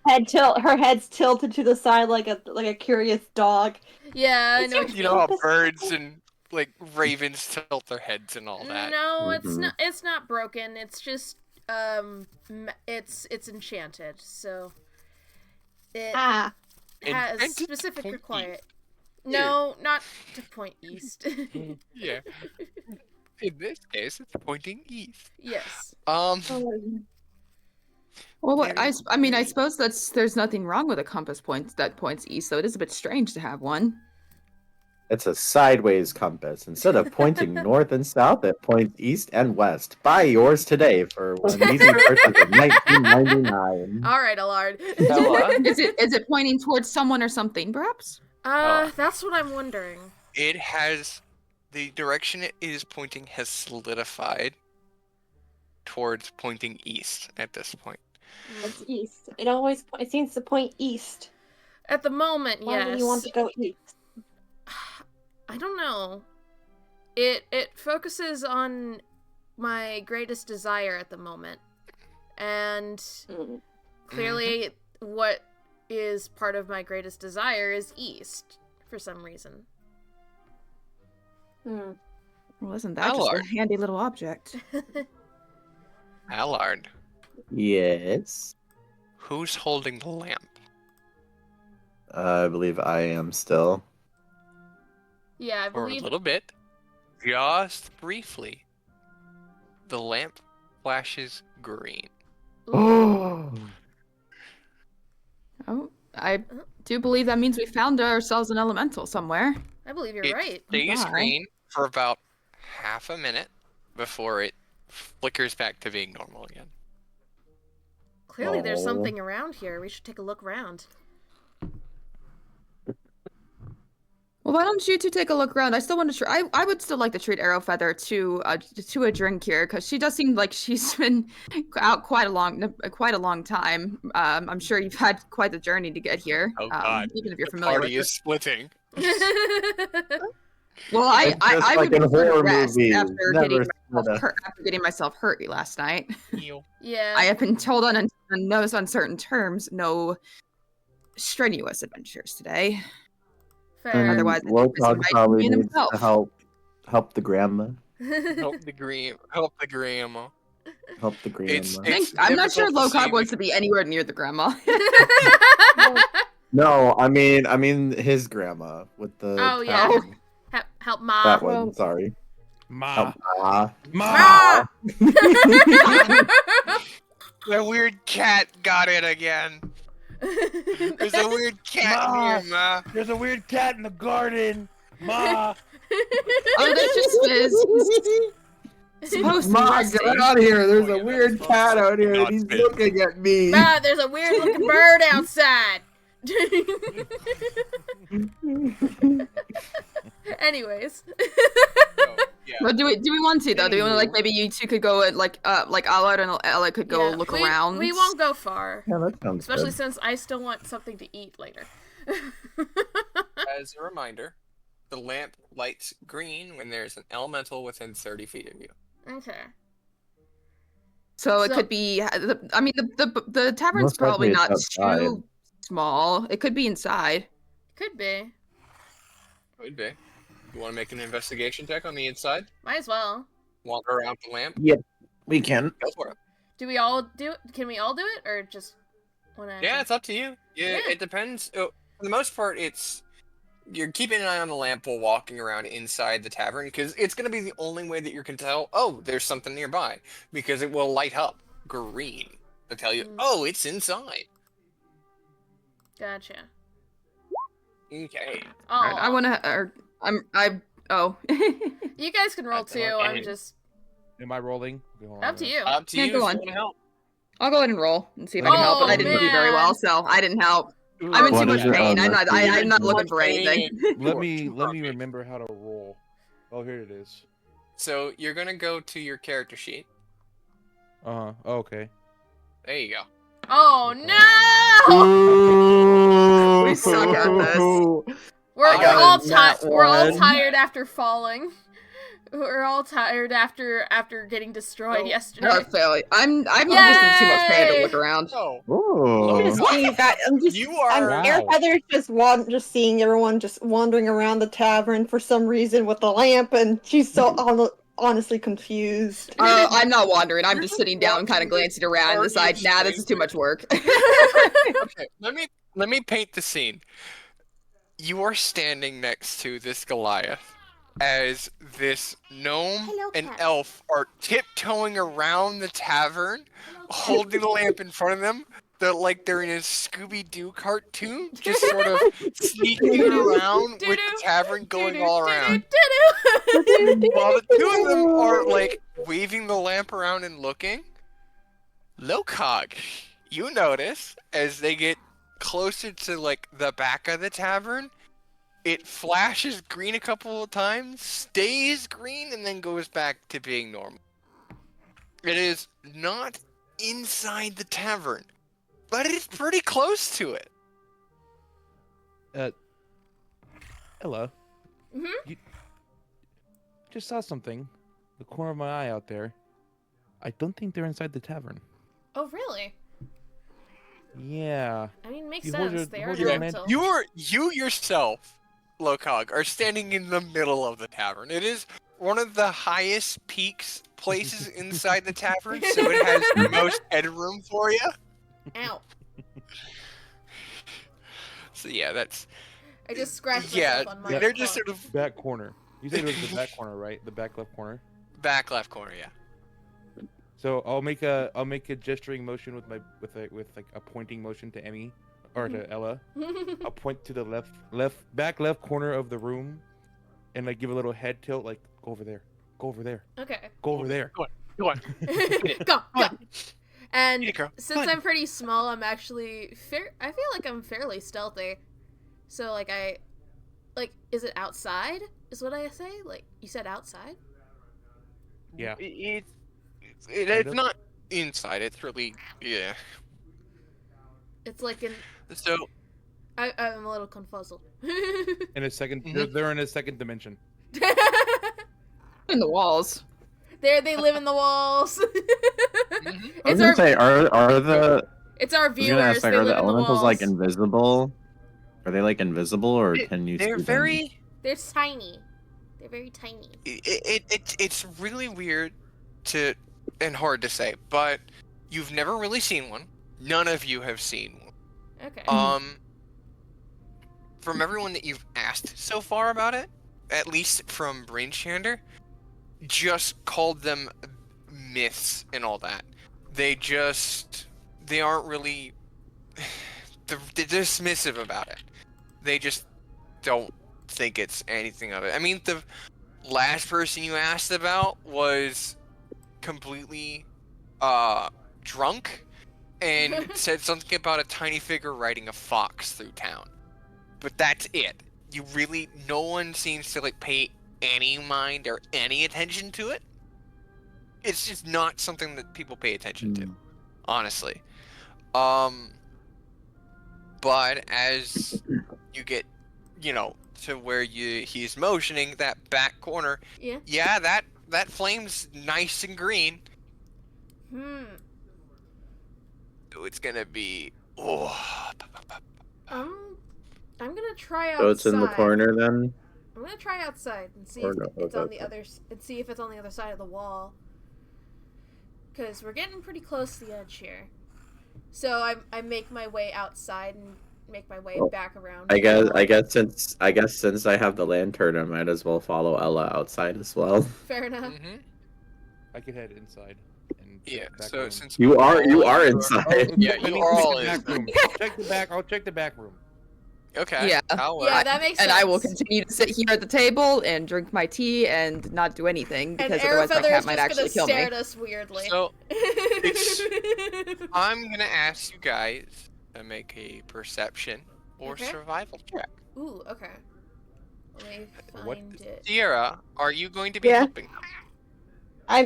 Her head's tilted to the side like a curious dog. Yeah, I It's know. like, you know how birds and like ravens tilt their heads and all that. No, it's Mhm. not. It's not broken. It's just it's enchanted. So it has Enchanted to specific point requirement. east. No, not to point east. Yeah. In this case, it's pointing east. Yes. Oh, Well, what, Very I mean, I weird. suppose there's nothing wrong with a compass that points east, though it is a bit strange to have one. It's a sideways compass. Instead of pointing north and south, it points east and west. Buy yours today for an easy purchase of $19.99. All right, Allard. Ella, Is it pointing towards someone or something, perhaps? That's what I'm wondering. it has the direction it is pointing has solidified towards pointing east at this point. it's east. It seems to point east. At the moment, Why yes. do you want to go east? I don't know. It focuses on my greatest desire at the moment. And clearly what is part of my greatest desire is east for some reason. Well, isn't that Allard. just a handy little object? Allard, Yes. who's holding the lamp? I believe I am still. Yeah, I For a believe. little bit, just briefly, the lamp flashes green. Ooh. Oh, I do believe that means we found ourselves an elemental somewhere. I believe you're It right. stays Bye. green for about half a minute before it flickers back to being normal again. Clearly, there's Oh. something around here. We should take a look around. Well, why don't you two take a look around? I still want to try. I would still like to treat Arrowfeather to a drink here because she does seem like she's been out quite a long time. I'm sure you've had quite the journey to get here. Oh God! Even if you're The familiar with party it. is splitting. Well, It's just I like would in prefer to horror rest movies. after Never getting myself hurt last night. Yeah. I have been told on those uncertain terms, no strenuous adventures today. Fair. Otherwise, I think this Lo-Kag might probably be in needs to himself. help the grandma. Help the grandma. Help the grandma. I'm not sure difficult to Lo-Kag see wants to be anywhere near the grandma. No, I mean his grandma with the. Oh, yeah. towel. Help Ma. That one. Well- Sorry. Ma. Help Ma. Ma! The weird cat got it again. There's a weird cat Ma. in here, Ma. There's a weird cat in the garden. Ma. Oh, that just is supposed to be Ma, resting. get out of here! There's Oh, a yeah, weird that's cat out here, not and he's big. looking at me. Ma, there's a weird looking bird outside. Anyways. Oh, yeah. But do we want to though? Do we want to like maybe you two could go and like Allard and Ella could go Yeah, look we, around? We won't go far. Yeah, that sounds Especially good. since I still want something to eat later. As a reminder, the lamp lights green when there's an elemental within 30 feet of you. Okay. So it So- could be. I mean, the tavern's Most likely probably it's not outside. too small. It could be inside. Could be. Could be. You want to make an investigation check on the inside? Might as well. Wander around the lamp? We can. Go for it. Do we all do it? Can we all do it? Or just one at a Yeah, time? it's up to you. Yeah, Yeah. it depends. For the most part, you're keeping an eye on the lamp while walking around inside the tavern because it's going to be the only way that you can tell, oh, there's something nearby, because it will light up green to tell you, oh, it's inside. Gotcha. Okay. Oh, I want to. Oh. you guys can roll That's too. okay. I'm just Am I rolling? Okay, hold up to you. Up to Yeah, you go if on. you want to help. I'll go ahead and roll and see if I can help. But I didn't do very well, so I didn't help. I'm in What too much is it pain. on I'm not the- looking for anything. Let me remember how to roll. Oh, here it is. So you're going to go to your character sheet. Oh, okay. There you go. Oh no! We suck at this. We're I got all a nat we're all one. tired after falling. We're all tired after getting destroyed Oh, yesterday. Not failure. I'm just in too much pain to Yay! look around. Oh, Ooh. Just seeing that, you are... Wow. Airfeather's just seeing everyone just wandering around the tavern for some reason with the lamp, and she's so honestly confused. I'm not wandering. I'm You're just just sitting down, kind of watching glancing around, and this decide, nah, this is too much work. Okay, let me paint the scene. You are standing next to this Goliath as this gnome and elf are tiptoeing around the tavern, holding the lamp in front of them. They're like they're in a Scooby-Doo cartoon, just sort of sneaking around with the tavern going all around. While the two of them are like waving the lamp around and looking, Lo-Kag, you notice as they get closer to like the back of the tavern, it flashes green a couple of times, stays green, and then goes back to being normal. It is not inside the tavern, but it is pretty close to it. Ella. Mhm. You just saw something. The corner of my eye out there. I don't think they're inside the tavern. Oh really? Yeah. I mean, makes You hold sense. your- They are hold your elemental. You yourself, Lo-Kag, are standing in the middle of the tavern. It is one of the highest peaks places inside the tavern, so it has the most headroom for you. Ow. So yeah, that's I just scratched yeah. myself on my They're just claw. sort of Back corner. You said it was the back corner, right? The back left corner. back left corner. Yeah. So I'll make a gesturing motion with like a pointing motion to Emmy or to Ella. I'll point to the back left corner of the room, and like give a little head tilt, like go over there, go over there, Okay. go over there. Go on. Go. And Get it, girl. since I'm pretty small, I'm actually I feel like I'm fairly stealthy. So like is it outside? Is what I say? Like you said outside? Yeah. It's not inside. It's really yeah. It's like in. So I'm a little confuzzled. In a second, Mhm. they're in a second dimension. In the walls. There they live in the walls. I was It's gonna our say, are the it's our I was viewers. gonna ask, like, They are the live in the elementals walls. like invisible? Are they like invisible, or can you? they're see very. They're tiny. They're very tiny. It's really weird to and hard to say, but you've never really seen one. None of you have seen one. Okay. From everyone that you've asked so far about it, at least from Brainshander, just called them myths and all that. They aren't really they're dismissive about it. They just don't think it's anything of it. I mean, the last person you asked about was completely drunk and said something about a tiny figure riding a fox through town. But that's it. No one seems to like pay any mind or any attention to it. It's just not something that people pay attention to, honestly. But as you get, to where he's motioning that back corner, Yeah. that flame's nice and green. So it's gonna be I'm gonna try outside. So it's in the corner then. I'm gonna try outside and see Or if no, it's on the okay. other and see if it's on the other side of the wall. Cause we're getting pretty close to the edge here. So I make my way outside and make my way Well, back around. I guess since I have the lantern, I might as well follow Ella outside as well. Fair enough. I could head inside. And Yeah. back So room. since You are all inside. Yeah, I you mean, are check all the back in. room. I'll check the back room. Okay. Yeah. Yeah, that makes sense. And I will continue to sit here at the table and drink my tea and not do anything And because otherwise my Airfeather cat is might just actually gonna kill stare me. at us weirdly. So I'm gonna ask you guys to make a perception or Okay. survival check. Ooh, okay. Let me What? find it. Sierra, are you going to be Yeah. helping them? I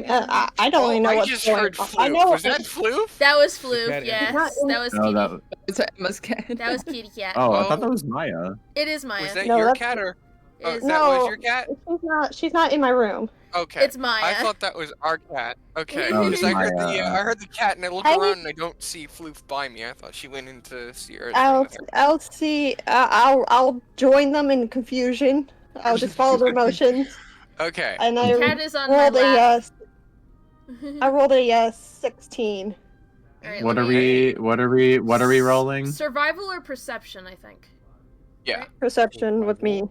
don't really know I what's just going heard on. floof. I know Was that floof? That was Floof, cat is- yes. Not in- That was No, Kitty. that. It's Emma's cat. That was Kitty Cat. Oh, I Oh. thought that was Maya. It is Maya. Was that No, your that's- cat or It is- that was No. your cat? She's not in my room. Okay. It's Maya. I thought that was our cat. Okay. Oh, Because I heard Maya. I heard the cat and I look I around was- and I don't see Floof by me. I thought she went into Sierra's I'll room with her. I'll see. I'll join them in confusion. I'll just follow their motions. Okay. And I Cat is on my rolled lap. I rolled a 16. Alright, What let are me- we rolling? Survival or perception, I think. Yeah. Perception with me.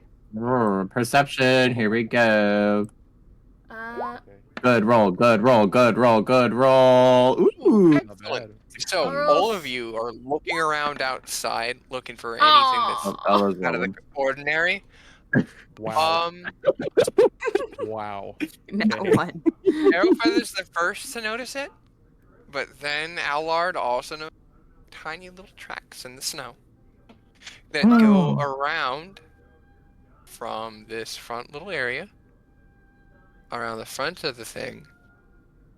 Perception. Here we go. Uh, Okay. Good roll. Good roll. Good roll. Good roll. Ooh. Not Excellent. bad. So Alright. all of you are looking around outside, looking for anything Aw. Ella's that's out of the rolling. ordinary. Wow. Wow. Now Okay. one. Arrowfeather's the first to notice it, but then Allard also noticed tiny little tracks in the snow that go around from this front little area, around the front of the thing,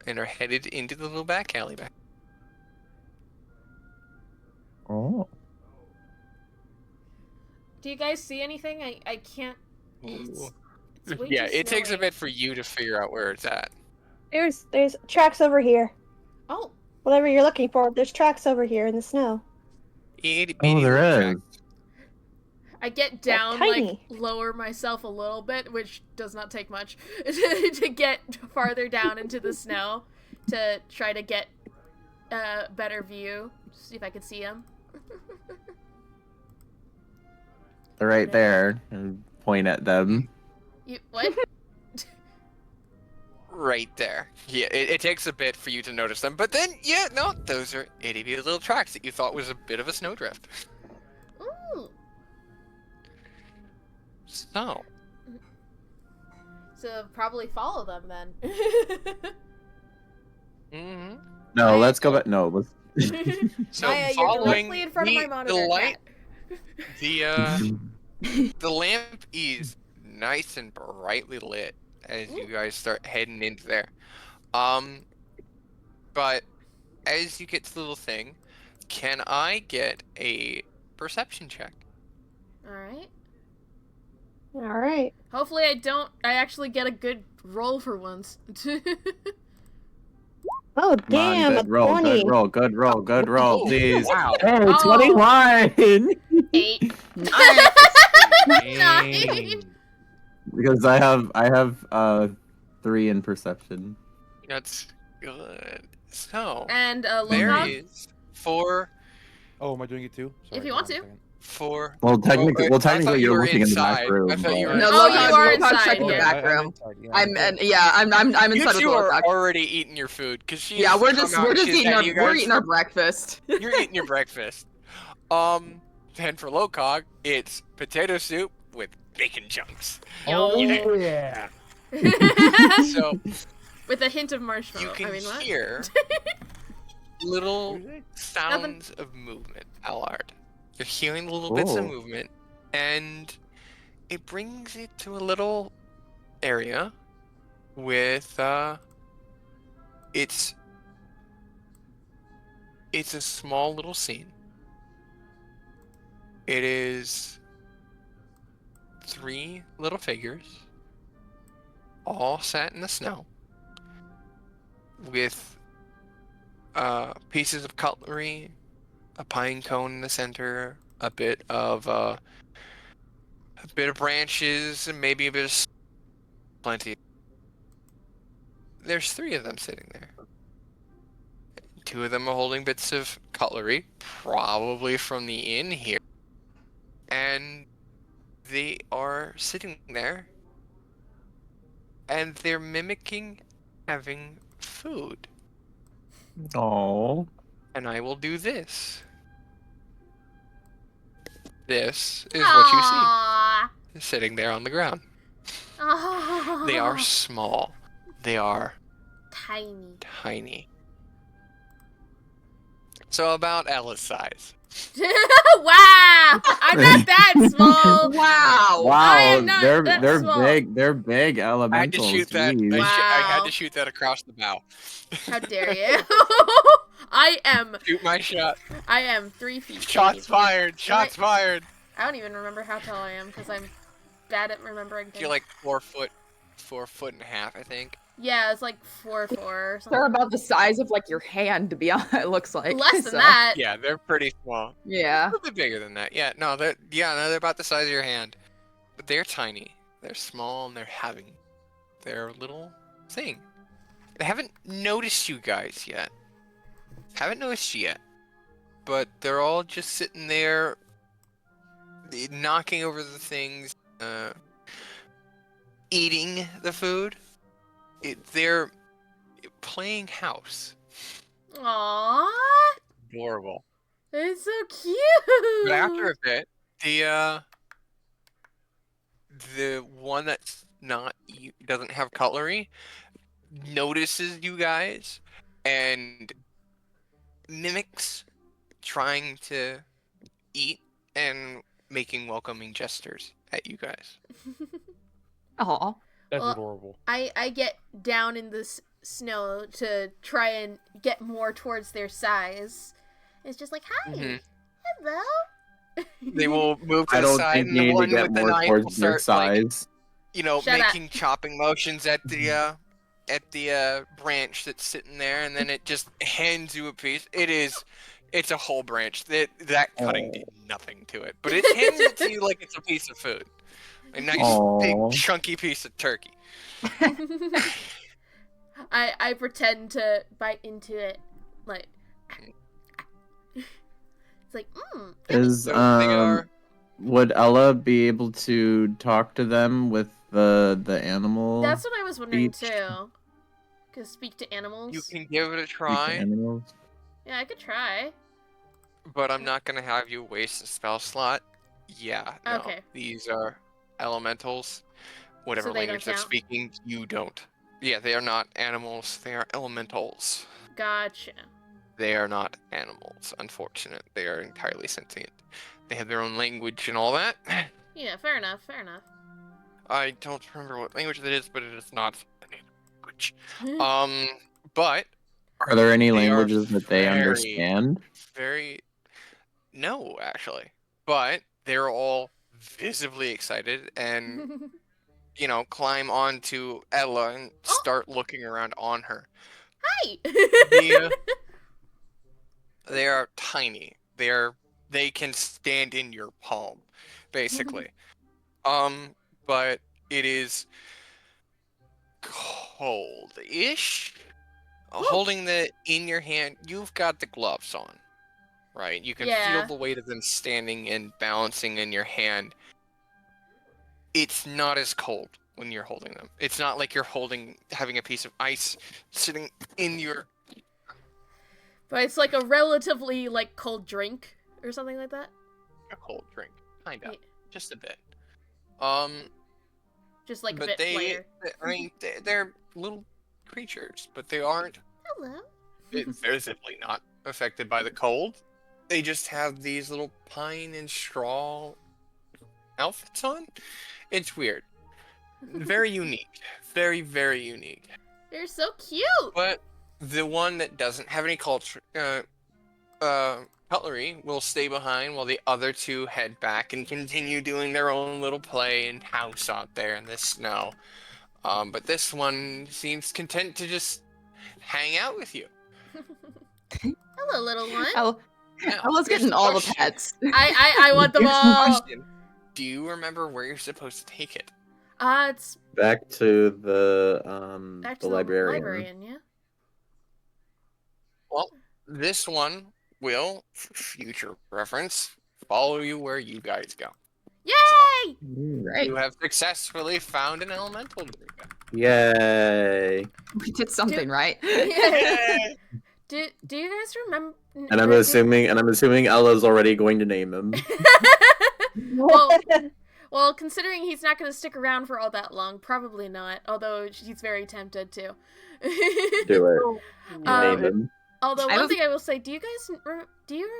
and are headed into the little back alley back. Oh. do you guys see anything? I can't. It's way Yeah, too it takes a snowy. bit for you to figure out where it's at. There's tracks over here. Oh, Whatever you're looking for, there's tracks over here in the snow. itty Oh, bitty there little is. tracks. I get down, tiny. like, lower myself a little bit, which does not take much, to get farther down into the snow to try to get a better view. See if I can see him. They're right there. And point at them. You, what? Right there. Yeah, it takes a bit for you to notice them, but then, yeah, no, those are itty bitty little tracks that you thought was a bit of a snowdrift. Ooh. So probably follow them then. Mm-hmm. No, let's go back. No, let's. So Maya, you're following directly in front of my the monitor. light, Cat. the lamp is nice and brightly lit as you guys start heading into there. But as you get to the little thing, can I get a perception check? Alright. All right. Hopefully I actually get a good roll for once. Oh, Come on, damn, a good roll, 20. good roll, good roll, good roll, Oh, please. wow. Hey, Oh. 21! 8. Nice. 9. Because I have 3 in perception. That's good. So And there Lo-Kag? is four. Oh, am I doing it too? If you hold want on a to. second. Four. Well, technically, I thought you you're were looking in the inside. back room. I thought you but- were No, Oh, Lo-Kag, you are Lo-Kag's inside, checking the yeah. back room. inside, yeah, I'm good. I'm You inside with two are Lo-Kag. already eating your food because she. Yeah, has we're come just out, we're just she's eating had our you we're guys- eating our breakfast. You're eating your breakfast. And for Lo-Kag, it's potato soup with bacon chunks. Oh Yo. yeah. So With a hint of marshmallow. you can I mean, what? hear little sounds of movement, Allard. You're hearing little bits of Oh. movement, and it brings it to a little area with it's a small little scene. It is 3 little figures all sat in the snow with pieces of cutlery, a pine cone in the center, a bit of branches, and maybe a bit of plenty. There's 3 of them sitting there. 2 of them are holding bits of cutlery, probably from the inn here. And they are sitting there, and they're mimicking having food. Oh. And I will do this. This is what you Aww. see, sitting there on the ground. Aww. They are small. They are tiny. tiny. So about Ella's size. Wow! I'm not that small. Wow. Wow, I am not they're that small. big. They're big I had to elementals. shoot that. jeez. I had Wow. to shoot that across the bow. How dare you? I am Shoot my shot. 3 feet. Shots 80. fired. Shots fired. I don't even remember how tall I am because I'm bad at remembering things. You're like 4 foot, 4.5 feet, I think. Yeah, it's like 4'4" or something. They're about the size of like your hand, to be honest. It looks like Less than so, that. Yeah, they're pretty small. Yeah. A little bit bigger than that. Yeah, no, they're about the size of your hand, but they're tiny. They're small and they're having their little thing. They haven't noticed you guys yet. Haven't noticed you yet, but they're all just sitting there, knocking over the things, eating the food. They're playing house. Aww, Adorable. it's so cute. But after a bit, the one that's doesn't have cutlery notices you guys and mimics trying to eat and making welcoming gestures at you guys. Aw. That's Well, adorable. I get down in this snow to try and get more towards their size. It's just like, hi, Mhm. hello. They will move to I the don't side, think and you the need to one get with the more knife will towards their start, like, size. Shut up. making chopping motions at the branch that's sitting there, and then it just hands you a piece. It is It's a whole branch. That cutting did nothing to it, but it hands it to you like it's a piece of food. A nice, big, Aw. chunky piece of turkey. I pretend to bite into it, like it's like Is So they are. would Ella be able to talk to them with the animal? That's what I was wondering speech? too. Cause speak to animals. You can give it a Speak to try, animals? Yeah, I could try. but I'm not gonna have you waste a spell slot. Yeah, no. Okay. These are elementals. Whatever So they don't language they're count? speaking, you don't. Yeah, they are not animals. They are elementals. Gotcha. They are not animals, unfortunate. They are entirely sentient. They have their own language and all that. Yeah, fair enough. Fair enough. I don't remember what language that is, but it is not a native language. But Are there any they are languages that they very, understand? very no, actually. But they're all visibly excited and climb onto Ella and start looking around on her. Hi. They are tiny. They can stand in your palm, basically. But it is cold-ish. Holding the in your hand, you've got the gloves on, right? You can feel Yeah. the weight of them standing and balancing in your hand. It's not as cold when you're holding them. It's not like you're having a piece of ice sitting in your. But it's like a relatively like cold drink or something like that. A cold drink, kind of, Yeah. just a bit. Just like a But bit lighter. I mean, they're little creatures, but they aren't Hello. visibly not affected by the cold. They just have these little pine and straw outfits on. It's weird. Very unique. Very, very unique. They're so cute. But the one that doesn't have any cutlery will stay behind while the other two head back and continue doing their own little play and house out there in the snow. But this one seems content to just hang out with you. Hello, little one. Ella's getting all the pets. I want them Here's the all. question. Do you remember where you're supposed to take it? It's Back to the back the to librarian. the librarian, yeah. Well, this one will, for future reference, follow you where you guys go. Yay! Right. You have successfully found an elemental druid. Yay! We did something right. Yay! Do you guys remember? And I'm assuming Ella's already going to name him. Well, considering he's not going to stick around for all that long, probably not. Although she's very tempted to. Do it. Name him. Although one thing I will say, do you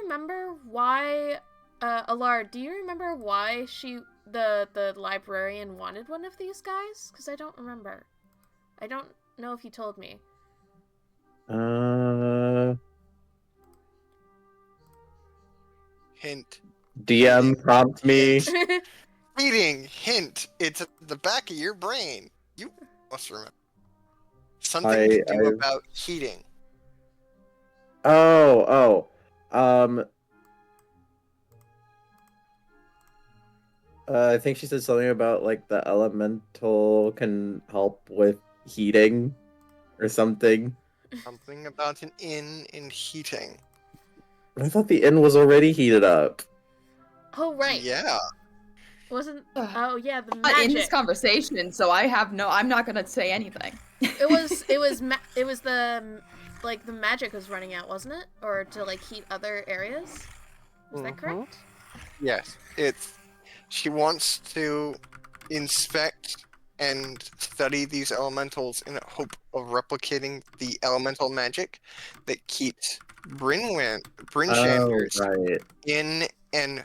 remember why, Allard? Do you remember why the librarian wanted one of these guys? Because I don't remember. I don't know if you told me. Hint. DM prompt me. Reading. Hint. It's at the back of your brain. You must remember. Something to do about heating. I think she said something about like the elemental can help with heating or something. Something about an inn in heating. I thought the inn was already heated up. Oh right. Yeah. Wasn't? Oh yeah, the Not in this magic. conversation, so I'm not gonna say anything. It was the like the magic was running out, wasn't it? Or to like heat other areas? Was that correct? Yes. She wants to inspect and study these elementals in a hope of replicating the elemental magic that keeps Brinchlanders right. in an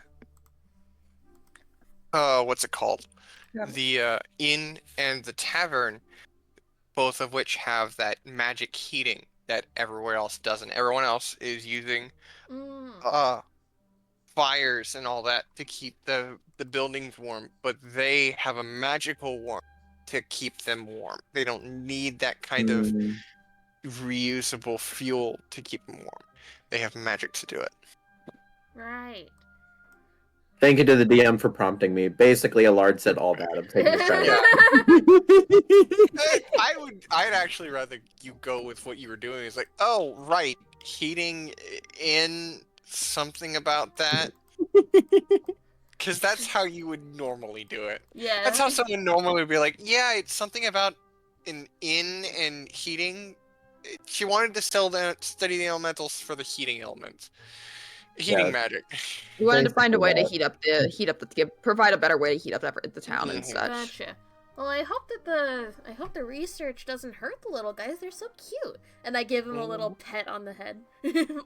what's it called? Yeah. The inn and the tavern, both of which have that magic heating that everywhere else doesn't. Everyone else is using fires and all that to keep the buildings warm, but they have a magical warmth to keep them warm. They don't need that kind of reusable fuel to keep them warm. they have magic to do it. Right. Thank you to the DM for prompting me. Basically, Allard said all that. I'm taking the credit. I'd actually rather you go with what you were doing. It's like, oh right, heating in something about that. Because that's how you would normally do it. Yeah. That's how someone normally would be like, yeah, it's something about an inn and heating. She wanted to study the elementals for the heating elements. Heating magic. We wanted to Thanks find a for way to that. provide a better way to heat up the town and Mhm. such. Gotcha. Well, I hope the research doesn't hurt the little guys. They're so cute. And I give him a little pet on the head,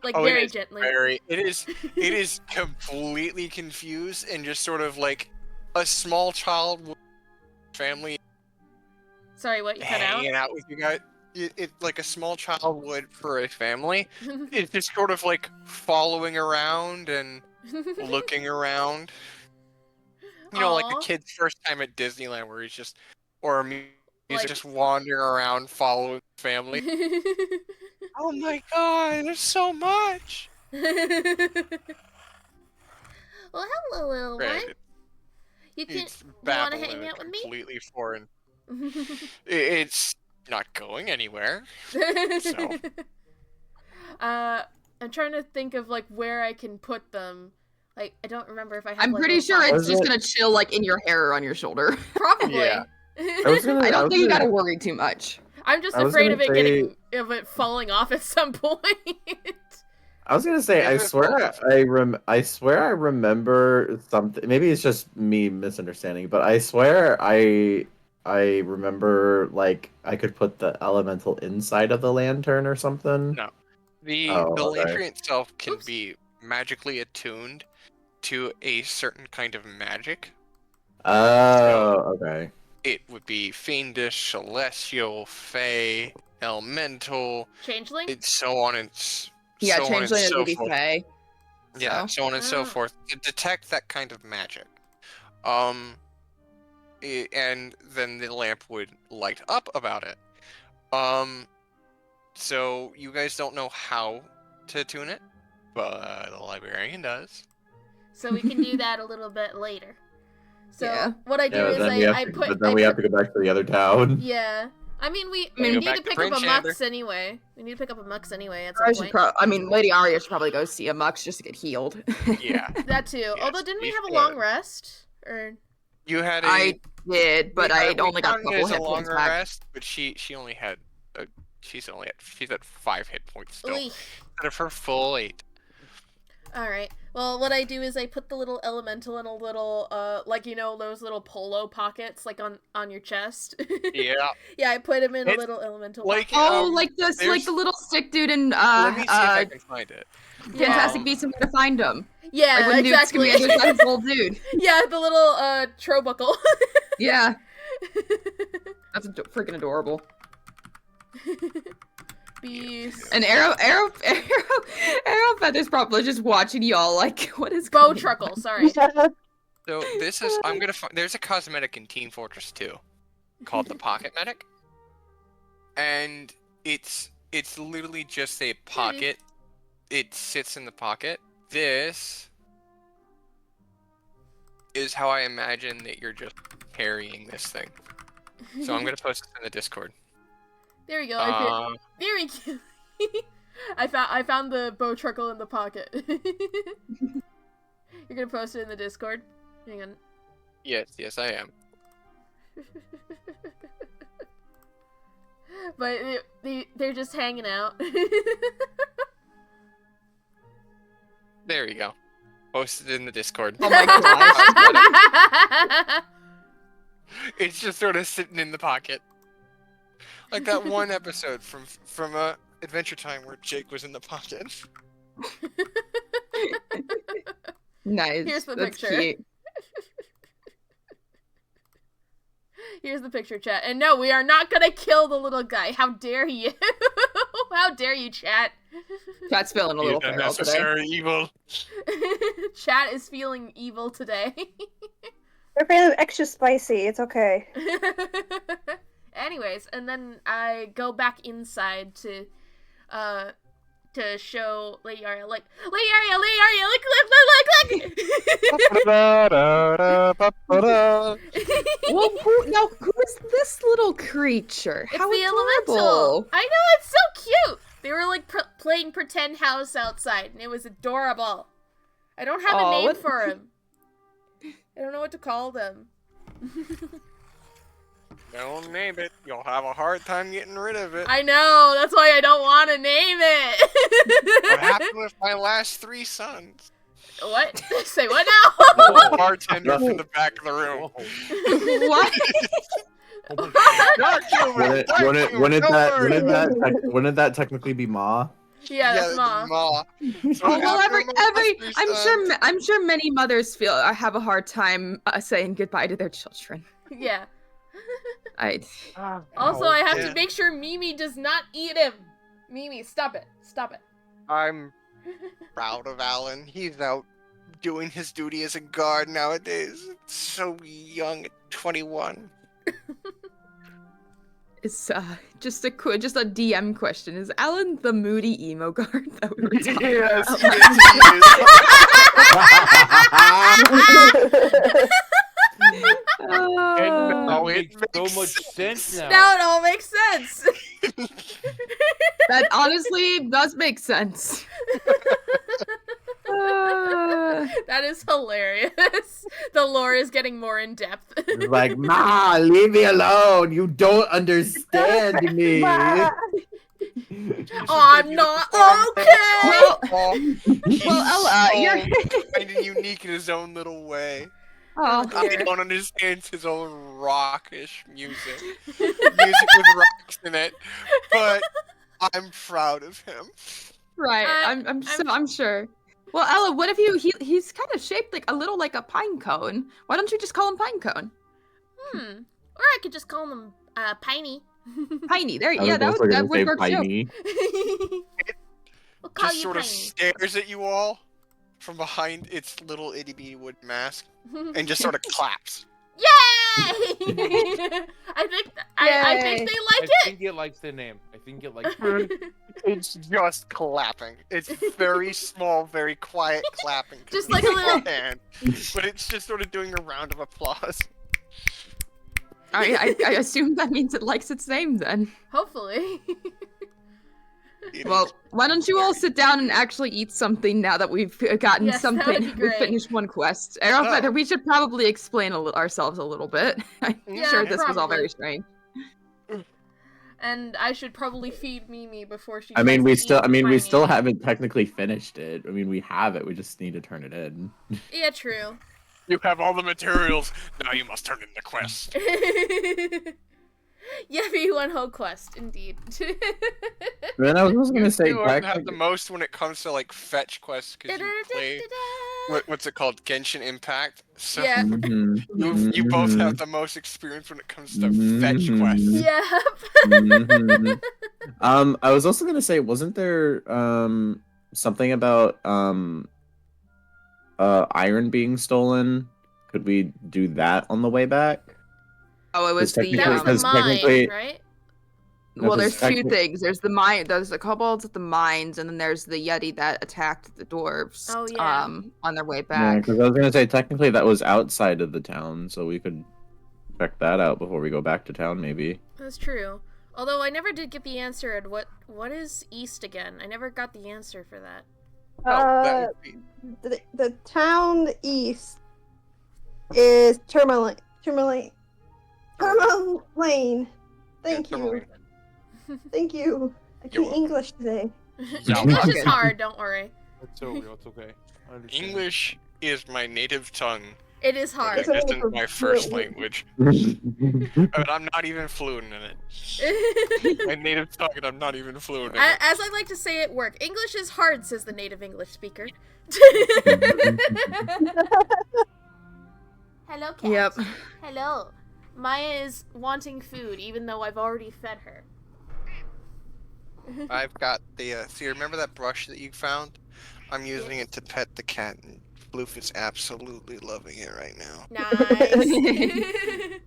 like Oh, very gently. It is completely confused and just sort of like a small child with family Sorry, what you cut out? hanging out with you guys. It like a small child would for a family. It's just sort of like following around and looking around. You know, like Aw. a kid's first time at Disneyland, where he's just, or a Like- just wandering around following the family. Oh my god, there's so much. Well, hello, little one. Granted, You can. it's Do you want to Babylon hang out with me? completely foreign. It's not going anywhere. So. I'm trying to think of like where I can put them. Like, I don't remember if I have. I'm like, pretty a sure box. it's Was just it- gonna chill like in your hair or on your shoulder. Probably. Yeah. I don't think you gotta worry too much. I'm just I was afraid gonna of it falling off at some point. I was gonna say, I Maybe swear it's I swear I remember something. Maybe it's just me misunderstanding, but I swear I remember like I could put the elemental inside of the lantern or something. No. The Oh, okay. lantern itself can Oops. be magically attuned to a certain kind of magic. Oh, okay. It would be fiendish, celestial, fey, elemental, Changeling? it's so on and Yeah, so on and changeling is so gonna be forth. Fae. Yeah, So. so on and so Ah. forth to detect that kind of magic. And then the lamp would light up about it. So you guys don't know how to tune it, but the librarian does. So we can do that a little bit later. So Yeah. what I do Yeah, is then we have I to, put. but then I we have put- to go back to the other town. Yeah. I mean, we I mean, need go back to to pick up a Frenchander. mux anyway. We need to pick up a mux anyway at I some should point. Lady Aria should probably go see a mux just to get healed. Yeah. That too. Yes, Although, didn't we you have a should. long rest? Or You had a. I did, but I only got a couple hit points longer back. rest, but she's only at 5 hit points still Oy. instead of her full 8. All right. Well, what I do is I put the little elemental in a little, like, you know, those little polo pockets, like on your chest. Yeah. Yeah, I put him in a It's little elemental. like- pocket. Oh, Um, like there's- Let me see if I can find it. Fantastic Um, Beasts and Where to Find Them. Yeah, Like when exactly. dude's got his old dude. Yeah, the little trobuckle. Yeah, that's freaking adorable. Beast. And Arrow Feather's probably just watching y'all like, what is Bow going truckle. on? Sorry. So this is there's a cosmetic in Team Fortress 2 called the Pocket Medic, and it's literally just a pocket. It sits in the pocket. This is how I imagine that you're just carrying this thing. So I'm gonna post this in the Discord. There we go. Um, Very cute. I found the bow truckle in the pocket. You're gonna post it in the Discord? Hang on. yes, I am. But they're just hanging out. There you go. Posted in the Discord. Oh my gosh. It's just sort of sitting in the pocket. Like that one episode from Adventure Time where Jake was in the pocket. Nice. Here's the That's picture. cute. Here's the picture, chat. And no, we are not gonna kill the little guy. How dare you? How dare you, chat? Chat's feeling a little He's feral today. unnecessary evil. Chat is feeling evil today. They're feeling extra spicy. It's okay. Anyways, and then I go back inside to to show Lady Aria, like, Lady Aria, look. Well, who is this little creature? It's How the adorable! elemental. I know, it's so cute. They were like playing pretend house outside, and it was adorable. I don't have a name for him. I don't know what to call them. Don't name it. You'll have a hard time getting rid of it. I know. That's why I don't want to name it. What happened with my last 3 sons? What? Say what now? The bartender from the back of the room. What? Wouldn't that technically be Ma? Yeah, that's Ma. Ma. So Oh, well, after my last 3 sons- I'm sure many mothers have a hard time saying goodbye to their children. Yeah. Oh, Also, I have Yeah. to make sure Mimi does not eat him. Mimi, stop it. Stop it. I'm proud of Alan. He's out doing his duty as a guard nowadays. So young at 21. It's just a DM question. Is Alan the moody emo guard that we were talking Yes, about? Oh, it makes so makes much sense now. Now it all makes sense. That honestly does make sense. That is hilarious. The lore is getting more in depth. Like, Ma, leave me alone. You don't understand me. I'm not okay. Well, Ella, you're. kind of unique in his own little way. Oh, I dear. don't understand his own rockish music. Music with rocks in it. But I'm proud of him. right. I'm sure. Well, Ella, what if he's kind of shaped like a little like a pine cone. Why don't you just call him Pinecone? Or I could just call him Piney. Piney. There, I yeah, was that also would gonna work say too. Piney. We'll call Just you sort of Piney. stares at you all from behind its little itty bitty wood mask and just sort of claps. Yay! I think they I like think it likes the name. I think it likes the name. It's just clapping. It's very small, very quiet clapping. 'cause Just it's like a little- hand, but it's just sort of doing a round of applause. I assume that means it likes its name then. Hopefully. Well, why don't you all sit down and actually eat something now that we've gotten Yes, that would something? be We great. finished one quest. Arrowfeather, we should probably explain ourselves a little bit. I'm Yeah, sure this was all probably. very strange. And I should probably feed Mimi before she. I mean, tries we to still. eat I mean, we Piney. still haven't technically finished it. I mean, we have it. We just need to turn it in. Yeah, true. You have all the materials. Now you must turn in the quest. Yeah, one whole quest, indeed. Then I was also gonna say, You have the technically, most when it comes to like fetch quests because you play what's it called, Genshin Impact. So Yeah. you both have the most experience when it comes to fetch quests. Yep. I was also gonna say, wasn't there something about iron being stolen? Could we do that on the way back? Oh, it was Because the. That was Because the mine, technically- right? No, Well, because there's two techni- things. There's the mine. There's the kobolds at the mines, and then there's the yeti that attacked the dwarves. Oh, yeah. On their way Yeah, back. because I was gonna say technically that was outside of the town, so we could check that out before we go back to town, maybe. That's true. Although I never did get the answer at what is east again. I never got the answer for that. That would be The town east is Tourmaline. Thank you. Tourmaline. Thank you. I You're can welcome. English today. English is hard, don't worry. It's so real. It's okay. I understand. English is my native tongue. It is But hard. It's a it little isn't my bit first fluent. language. But I'm not even fluent in it. My native tongue, and I'm not even fluent in it. As I like to say at work, English is hard, says the native English speaker. Hello, cat. Yep. Hello. Maya is wanting food, even though I've already fed her. I've got the. See, remember that brush that you found? I'm using it to pet the cat, and Bloof is absolutely loving it right now. Nice.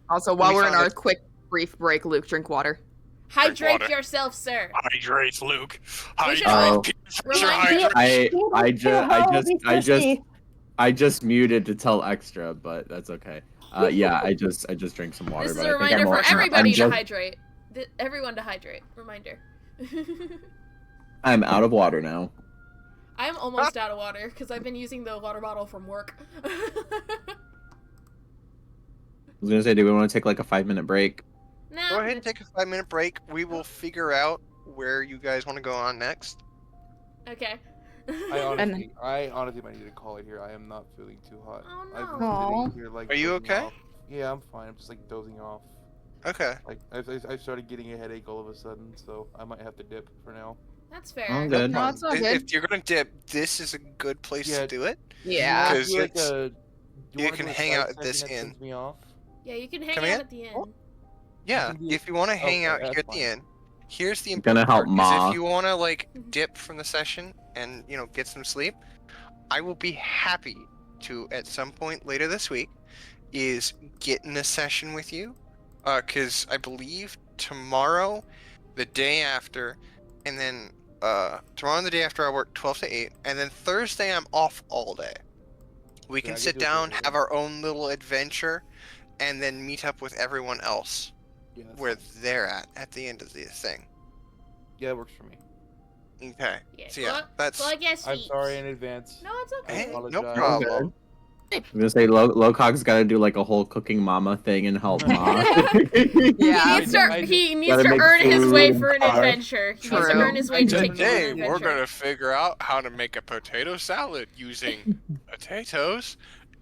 Also, while We we're in found our it. quick, brief break, Luke, drink water. Hydrate water. yourself, sir. Hydrate, Luke. We should Hydrate. all- Hydrate. I just muted to tell extra, but that's okay. Yeah, I just drank some water. This is but a I think reminder for I'm everybody to just- hydrate. Everyone to hydrate. Reminder. I'm out of water now. I'm almost out of water because I've been using the water bottle from work. I was gonna say, do we want to take like a 5-minute break? Nah. Go ahead and take a 5-minute break. We will figure out where you guys want to go on next. Okay. I honestly might need to call it here. I am not feeling too hot. Oh, I've been no. sitting here, like, Are you dozing okay? off. Yeah, I'm fine. I'm just like dozing off. Okay. Like I started getting a headache all of a sudden, so I might have to dip for now. That's fair. I'm good. No, it's all good. If you're gonna dip, this is a good place Yeah. to do it. Yeah. Because Do, like, it's- do you wanna can do a hang side out at this session that inn. sends me off? Yeah, you can hang Come out in? at the end. Yeah, can do- if you want to hang Okay, out that's here at the fine. end, here's the I'm gonna important help part, is Ma. if you want to like dip from the session and get some sleep, I will be happy to at some point later this week is get in a session with you, because I believe tomorrow, the day after, and then tomorrow and the day after I work 12 to 8, and then Thursday I'm off all day. We Yeah, can I sit could do down, Thursday. have our own little adventure, and then meet up with everyone else Yeah, that's where fine. they're at the end of the thing. Yeah, it works for me. Okay. Yeah. So yeah, well, that's. well, I guess I'm sorry in advance. No, it's okay. Hey, no apologize. problem. I'm gonna say Lo-Kag's gotta do like a whole cooking mama thing and help Ma. Yeah. He needs Gotta to make earn his way food, for an carve. adventure. He needs to True. earn his way to take Today an we're adventure. gonna figure out how to make a potato salad using potatoes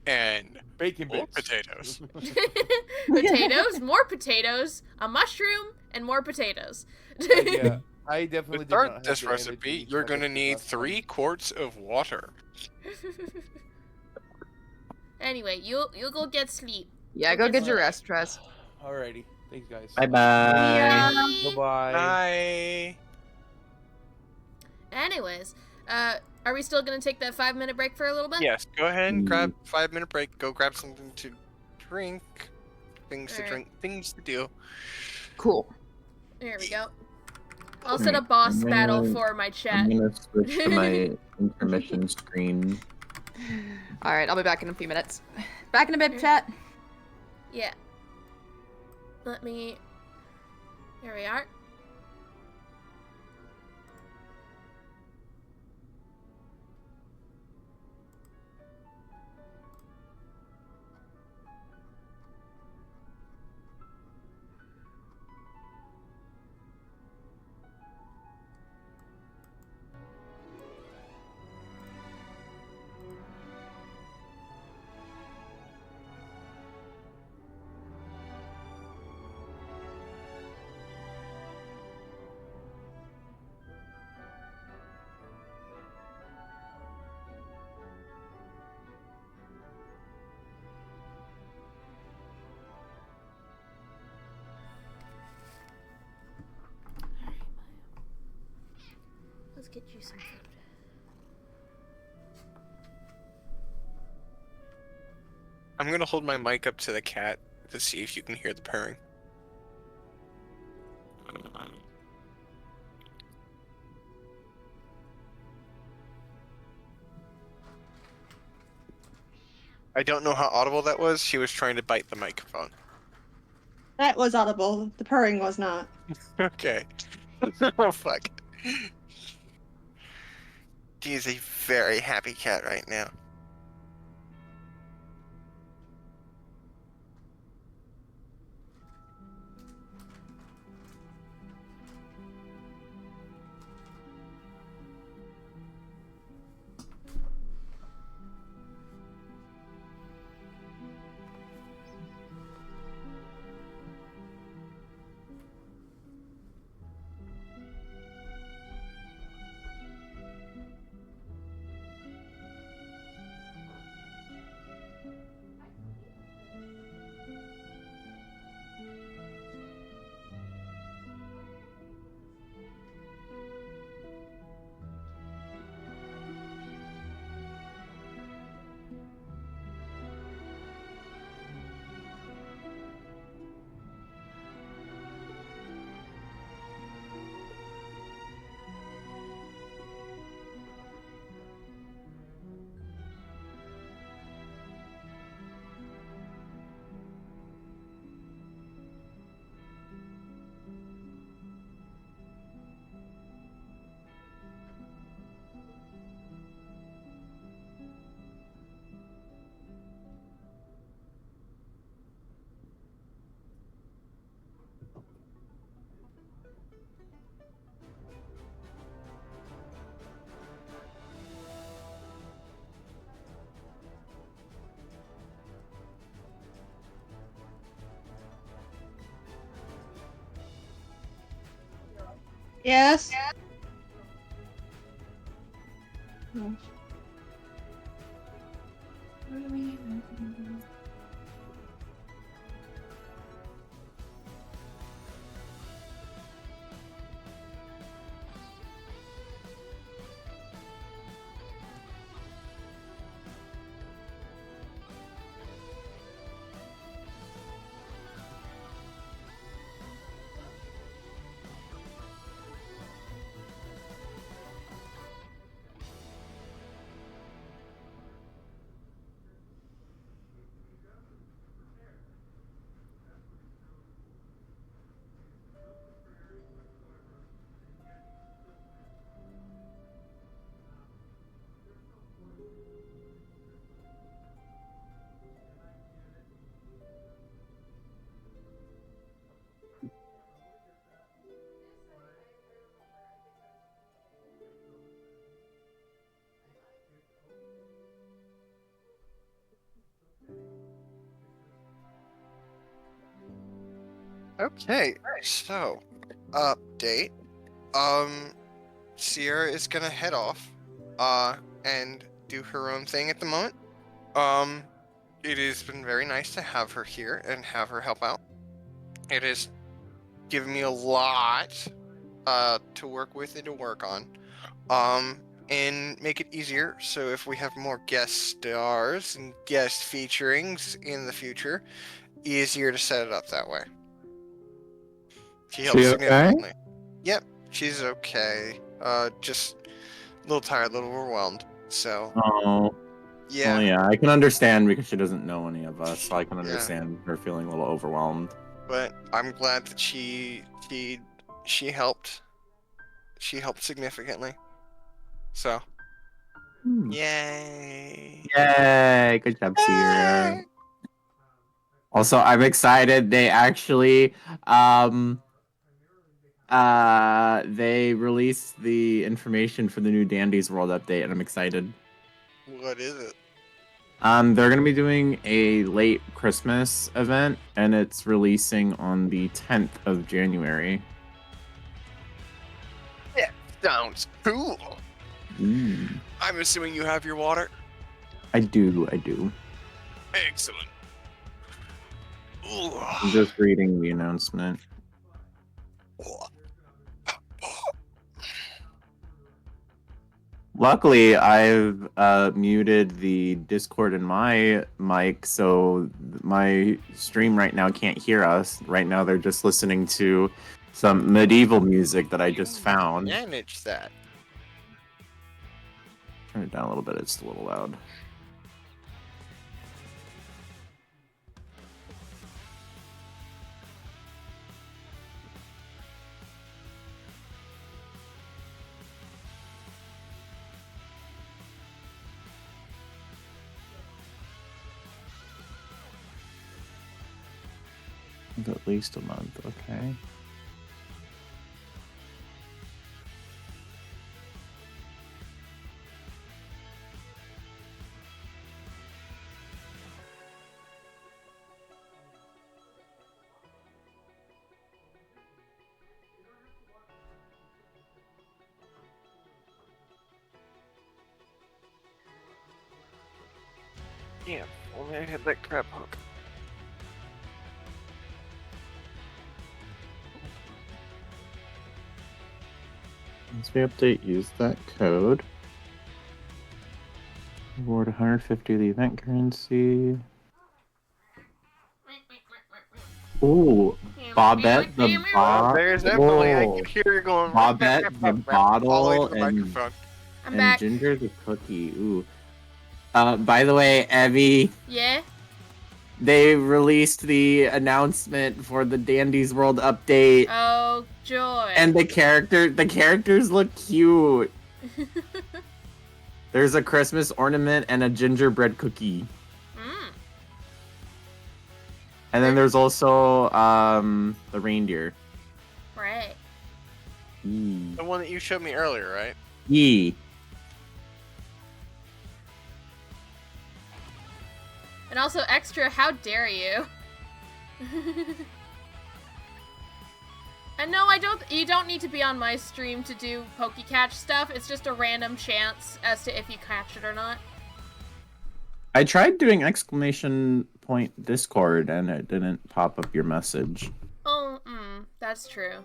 and Bacon more bits. potatoes. Potatoes, more potatoes, a mushroom, and more potatoes. Yeah, I definitely To did not start have this the recipe, energy you're like I gonna did need last time. 3 quarts of water. Anyway, you'll go get sleep. Yeah, go get your rest, Tress. Alrighty, thanks guys. Bye bye. Bye-bye. Bye. Anyways, are we still gonna take that 5-minute break for a little bit? Yes. Go ahead and grab 5-minute break. Go grab something to drink. Things to Alright. drink. Things to do. Cool. There we go. I'll set a boss battle for my chat. I'm gonna switch to my intermission screen. All right, I'll be back in a few minutes. Back in a bit, chat. Yeah. Let me. Here we are. Let's get you some food. I'm gonna hold my mic up to the cat to see if you can hear the purring. I don't know how audible that was. She was trying to bite the microphone. That was audible. The purring was not. Okay. Oh fuck. She is a very happy cat right now. Yes. Okay, so update. Sierra is gonna head off, and do her own thing at the moment. It has been very nice to have her here and have her help out. It has given me a lot, to work with and to work on, and make it easier. So if we have more guest stars and guest featurings in the future, easier to set it up that way. She helps She okay? significantly. Yep, she's okay. Just a little tired, a little overwhelmed. So Oh. yeah. Well, yeah, I can understand because she doesn't know any of us, so I can Yeah. understand her feeling a little overwhelmed. But I'm glad that she helped. She helped significantly. So yay. Yay! Good job, Sierra. Also, I'm excited. They actually, they released the information for the new Dandy's World update, and I'm excited. What is it? They're gonna be doing a late Christmas event, and it's releasing on the 10th of January. Yeah, sounds cool. Mm. I'm assuming you have your water? I do. Excellent. Ooh. I'm just reading the announcement. Luckily, I've muted the Discord in my mic, so my stream right now can't hear us. Right now, they're just listening to some medieval music that I just found. Manage that. Turn it down a little bit, it's a little loud. At least a month, okay. Damn, only I had that crab hook. Once we update, use that code. Reward 150 of the event currency. Ooh, Bobette the There's Emily. I Whoa. can hear you going. Bobette the all the way bottle to the and microphone. I'm back. Ginger the cookie. Ooh. By the way, Evie, Yeah? they released the announcement for the Dandy's World update, Oh, joy. and the characters look cute. There's a Christmas ornament and a gingerbread cookie. And then there's also the reindeer. Right. Yee. The one that you showed me earlier, right? Yee. And also extra, how dare you? And no, I don't. You don't need to be on my stream to do PokeCatch stuff. It's just a random chance as to if you catch it or not. I tried doing ! Discord and it didn't pop up your message. Oh, that's true.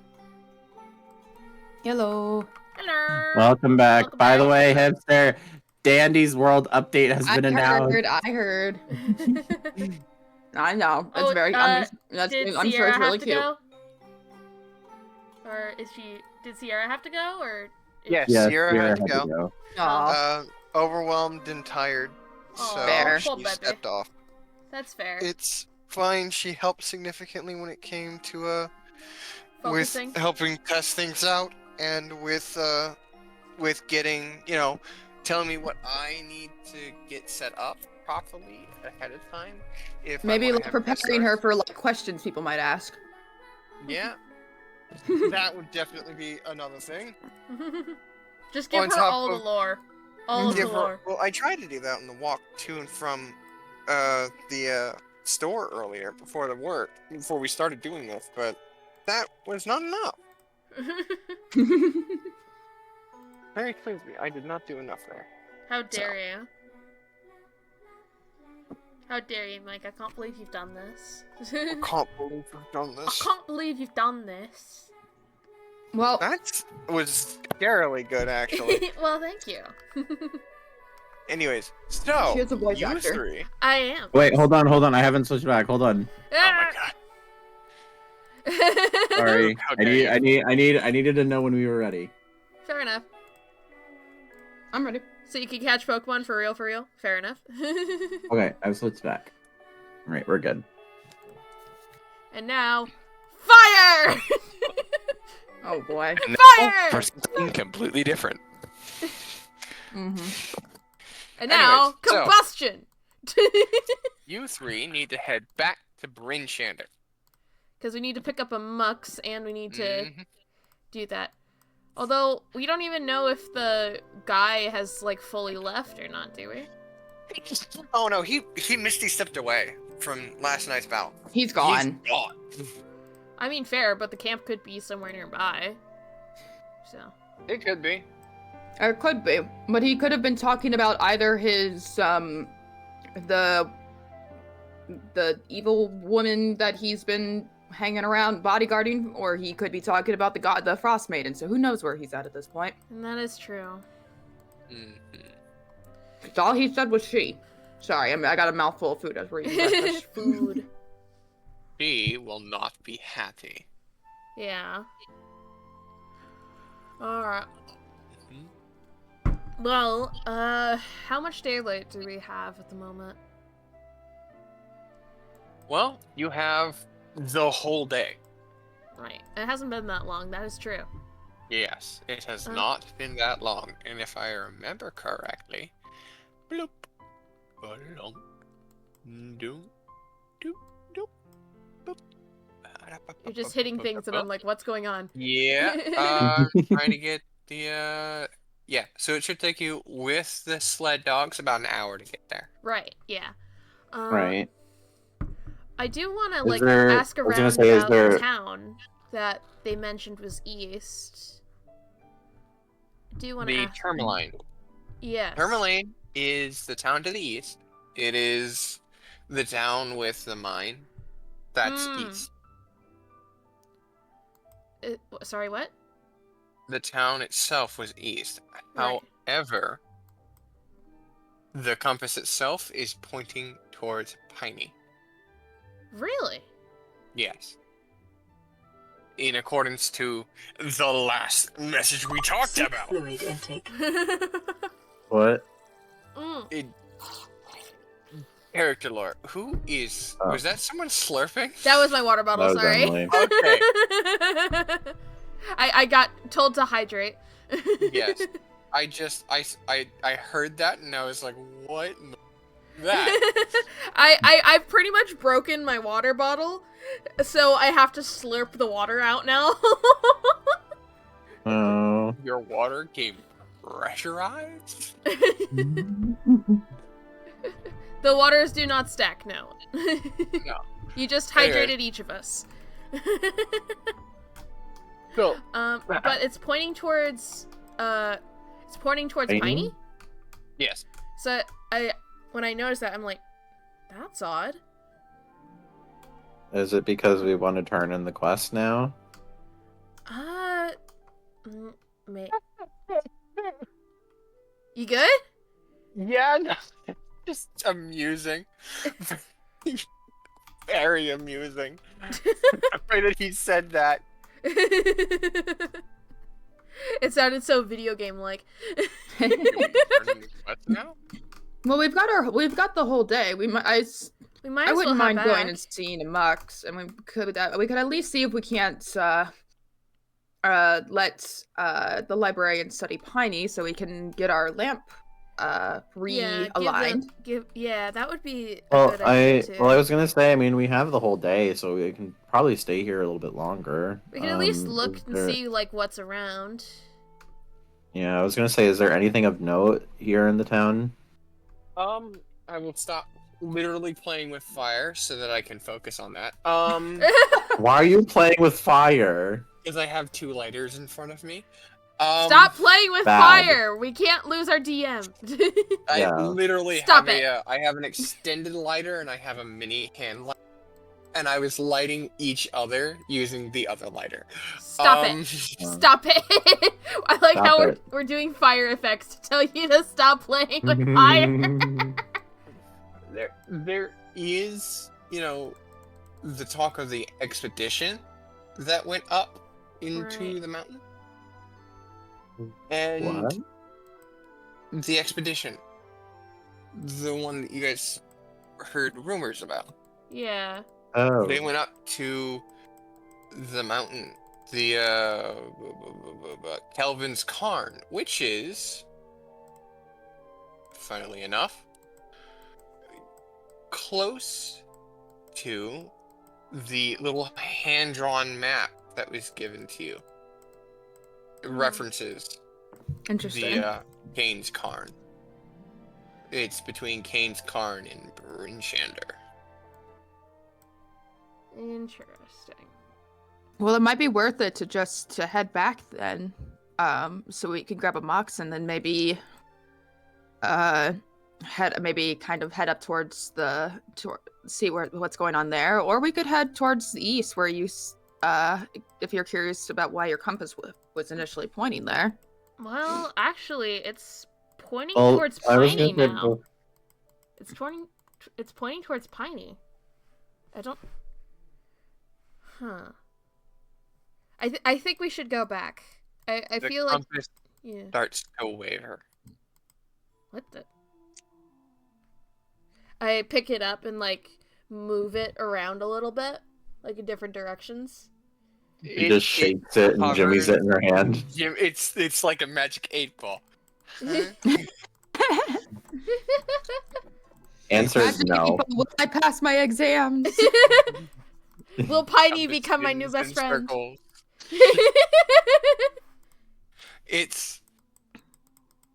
Hello. Hello. Welcome back. Welcome By the back. way, hipster, Dandy's World Update has been announced. I heard. I know. That's Oh, very. Did I'm sure Sierra it's really have to cute. go? Or is she? Did Sierra have to go? Or Yes, Yeah, Sierra had to go. Aw. Overwhelmed and tired, Aw, so Fair. poor she baby. stepped off. That's fair. It's fine. She helped significantly when it came to Focusing. with helping test things out and with getting, telling me what I need to get set up properly ahead of time. If I Maybe wanna like have preparing guest her stars. for like questions people might ask. Yeah, that would definitely be another thing. Just give On her top all the of- lore. All of the Give her, lore. well, I tried to do that on the walk to and from the store earlier before we started doing this, but that was not enough. Very clearly, I did not do enough there. How dare you? How dare you, Mike? I can't believe you've done this. I can't believe I've done I this. can't believe you've done this. Well, That was scarily good, actually. Well, thank you. Anyways, so She is a voice you actor. three. I am. Wait, hold on. I haven't switched back. Hold on. Oh my god. Sorry. How I dare needed to know when we were ready. Fair enough. I'm ready. So you can catch Pokemon for real, for real? Fair enough. Okay, I've switched back. All right, we're good. And now, fire! Oh boy. And Fire! for something completely different. Mm-hmm. And now, Anyways, so- combustion! You three need to head back to Bryn Shander. Because we need to pick up a Mux, and we need to Mhm. do that. Although, we don't even know if the guy has, like, fully left or not, do we? Oh no, he Misty stepped away from last night's battle. He's gone. He's gone. I mean, fair, but the camp could be somewhere nearby. So. It could be. Or it could be, but he could have been talking about either his the evil woman that he's been hanging around bodyguarding, or he could be talking about the Frostmaiden. So who knows where he's at this point? And that is true. Mhm. All he said was she. Sorry, I got a mouthful of food as we're eating breakfast. Food. She will not be happy. Yeah. Alright. Mhm. Well, how much daylight do we have at the moment? Well, you have the whole day. Right. It hasn't been that long, that is true. Yes, it has Uh. not been that long, and if I remember correctly, bloop, ba-dum, doom, doop, doop, boop. You're just hitting things and I'm like, what's going on? Yeah, trying to get the, yeah, so it should take you, with the sled dogs, about an hour to get there. Right, yeah. Right. I do want to, Is like, there- ask I was gonna around say, is about there- the town that they mentioned was east. I do want to The ask... Tourmaline. Yes. Tourmaline is the town to the east. It is the town with the mine. That's east. Sorry, what? The town itself was east. Right. However, the compass itself is pointing towards Piney. Really? Yes. In accordance to the last message we talked about. Fluid intake. What? Character lore. Who is... Was that someone slurping? That was my water bottle, That was sorry. Emily. Okay. I got told to hydrate. Yes. I heard that and I was like, what in the... That? I've pretty much broken my water bottle, so I have to slurp the water out now. Oh. Your water came pressurized? The waters do not stack, no. No. You just Anyway. hydrated each of us. Cool. But it's pointing towards Piney. Yes. So when I noticed that, I'm like, that's odd. Is it because we want to turn in the quest now? You good? Yeah, no. Just amusing. Very amusing. I'm afraid that he said that. It sounded so video game like. What now? Well, we've got the whole day. I might as wouldn't well mind head going back. and seeing a Mux, and we could at least see if we can't let the librarian study Piney so we can get our lamp realigned. Yeah, that would be a Well, good idea too. I was gonna say, I mean, we have the whole day, so we can probably stay here a little bit longer. We can at least look is and there- see like what's around. Yeah, I was gonna say, is there anything of note here in the town? I will stop literally playing with fire so that I can focus on that. Why are you playing with fire? Because I have 2 lighters in front of me. Stop playing with bad. fire. We can't lose our DM. I Yeah. literally Stop have it. I have an extended lighter and I have a mini hand lighter. And I was lighting each other using the other lighter. Stop it. Stop it. I like Stop how it. we're doing fire effects to tell you to stop playing with fire. There is, the talk of the expedition that went up into Right. the mountain. And What? the expedition. The one that you guys heard rumors about. Yeah. Oh. They went up to the mountain, the Kelvin's Cairn, which is, funnily enough, close to the little hand-drawn map that was given to you. It references Interesting. the Kane's Cairn. It's between Kane's Cairn and Brinshander. Interesting. Well, it might be worth it to head back then, so we can grab a Mux and then maybe, head up towards see what's going on there, or we could head towards the east where if you're curious about why your compass was initially pointing there. Well, actually, it's pointing Well, towards I was Piney gonna say, now. It's pointing towards Piney. I don't. Huh. I think we should go back. I The feel like compass yeah. starts to waver. What the? I pick it up and like move it around a little bit, like in different directions. She just shakes it and jimmies it in her hand. It's like a magic 8-ball. Answer is Magic no. people, will I pass my exams? Will Piney Compass become my new spins best in friend? circles. It's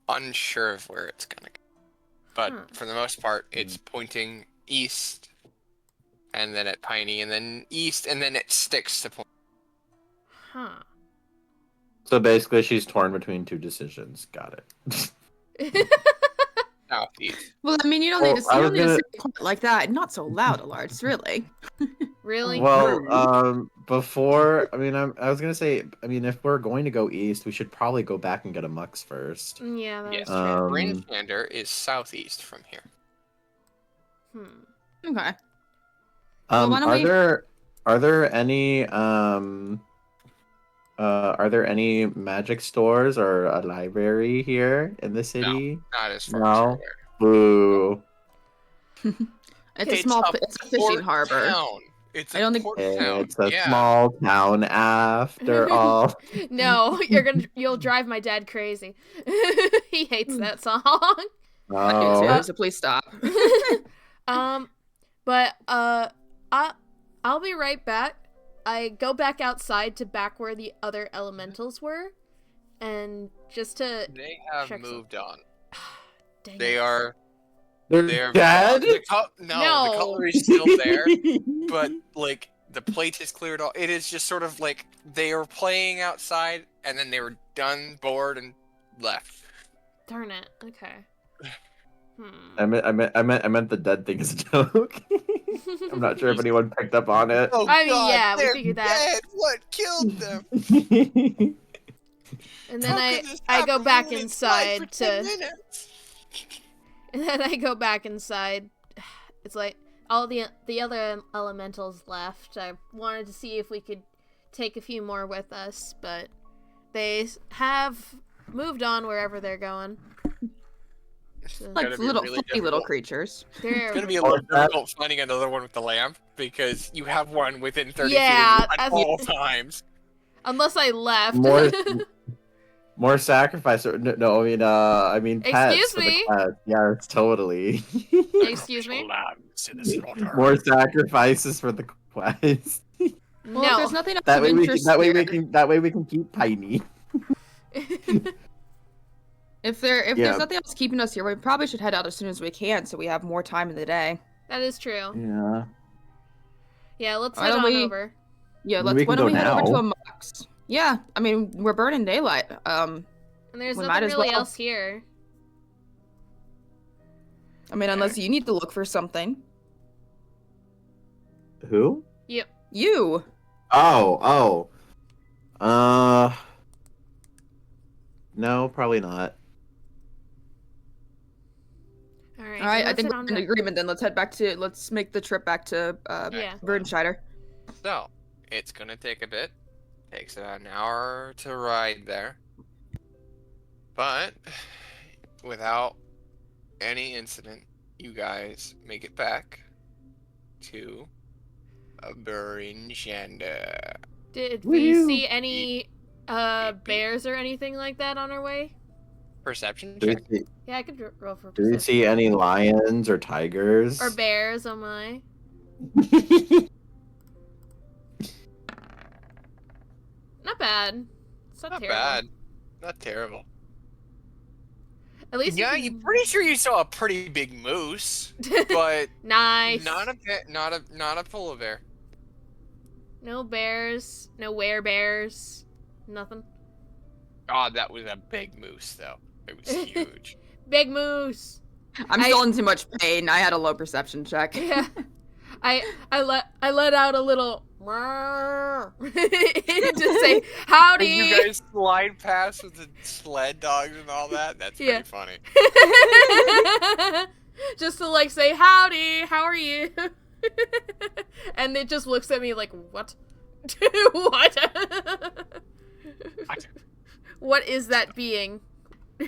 unsure of where it's gonna go, but Huh. for the most part, it's pointing east, and then at Piney, and then east, and then it sticks to point. Huh. So basically, she's torn between 2 decisions. Got it. Southeast. Well, I mean, you don't Well, need to, I you was don't need to gonna- say it like that. Not so loud, Allard, really. Really? Well, before, I mean, I was gonna say, I mean, if we're going to go east, we should probably go back and get a Mux first. Yeah, that is Yes, true. Brinshander is southeast from here. Okay. Well, why don't Are we- there any magic stores or a library here in the city? Not as far No. as you're aware. Boo. It's a small, it's a fishing port harbor. town. It's a I don't think- port town. It's a Yeah. small town after all. No, you'll drive my dad crazy. He hates that song. I do too, Oh. so please stop. But I'll be right back. I go back outside to back where the other elementals were, and just to They have check some- moved on. dang They it. are They're dead. dead? No, No. the cutlery's still there, but like The plate is cleared all. It is just sort of like they were playing outside, and then they were done, bored, and left. Darn it. Okay. I meant the dead thing as a joke. I'm not sure if anyone picked up on it. Oh, I mean, God, yeah, we they're figured that. dead. What killed them? And then How could this I go happen? back We were inside inside for 10 to. minutes. And then I go back inside. It's like all the other elementals left. I wanted to see if we could take a few more with us, but they have moved on wherever they're going. So Like gonna be little really fluffy little difficult. creatures. they're It's gonna be a little difficult finding another one with the lamp because you have one within 30 Yeah, feet of you at all times. unless I left. More sacrifice. No, I mean pets. Excuse for the me? cats. Yes, totally. Excuse me? More sacrifices for the quest. Well, if No. there's nothing else That of way interest here- that way we can keep Piney. If there's Yeah. nothing else keeping us here, we probably should head out as soon as we can, so we have more time in the day. That is true. Yeah. Yeah, let's Why head don't on we- over. Yeah, We can why don't go we head over to now. a Mox? Yeah, I mean we're burning daylight. And there's We might nothing as really well. else here. I mean unless you need to look for something. Who? You. Oh. No, probably not. Alright, All right, I let's think head we're on in to- agreement. Then let's make the trip back to Yeah. Verdenscheider. So, it's gonna take a bit. Takes about an hour to ride there. But, without any incident, you guys make it back to Babblebranch. Did we Woo! see any bears or anything like that on our way? Perception Do we check. see, Yeah, I could roll for do we perception. see any lions or tigers? Or bears, oh my. Not bad. It's not, Not terrible. bad. Not terrible. At least Yeah, you you're pretty sure you saw a pretty big moose, but Nice. not a polar bear. No bears. No werebears. Nothing. God, that was a big moose, though. It was huge. Big moose. I'm still in too much pain. I had a low perception check. Yeah. I let out a little to say howdy. As you guys slide past with the sled dogs and all that, that's pretty Yeah. funny. Just to like say howdy, how are you? And it just looks at me like, what? What? What is that being? So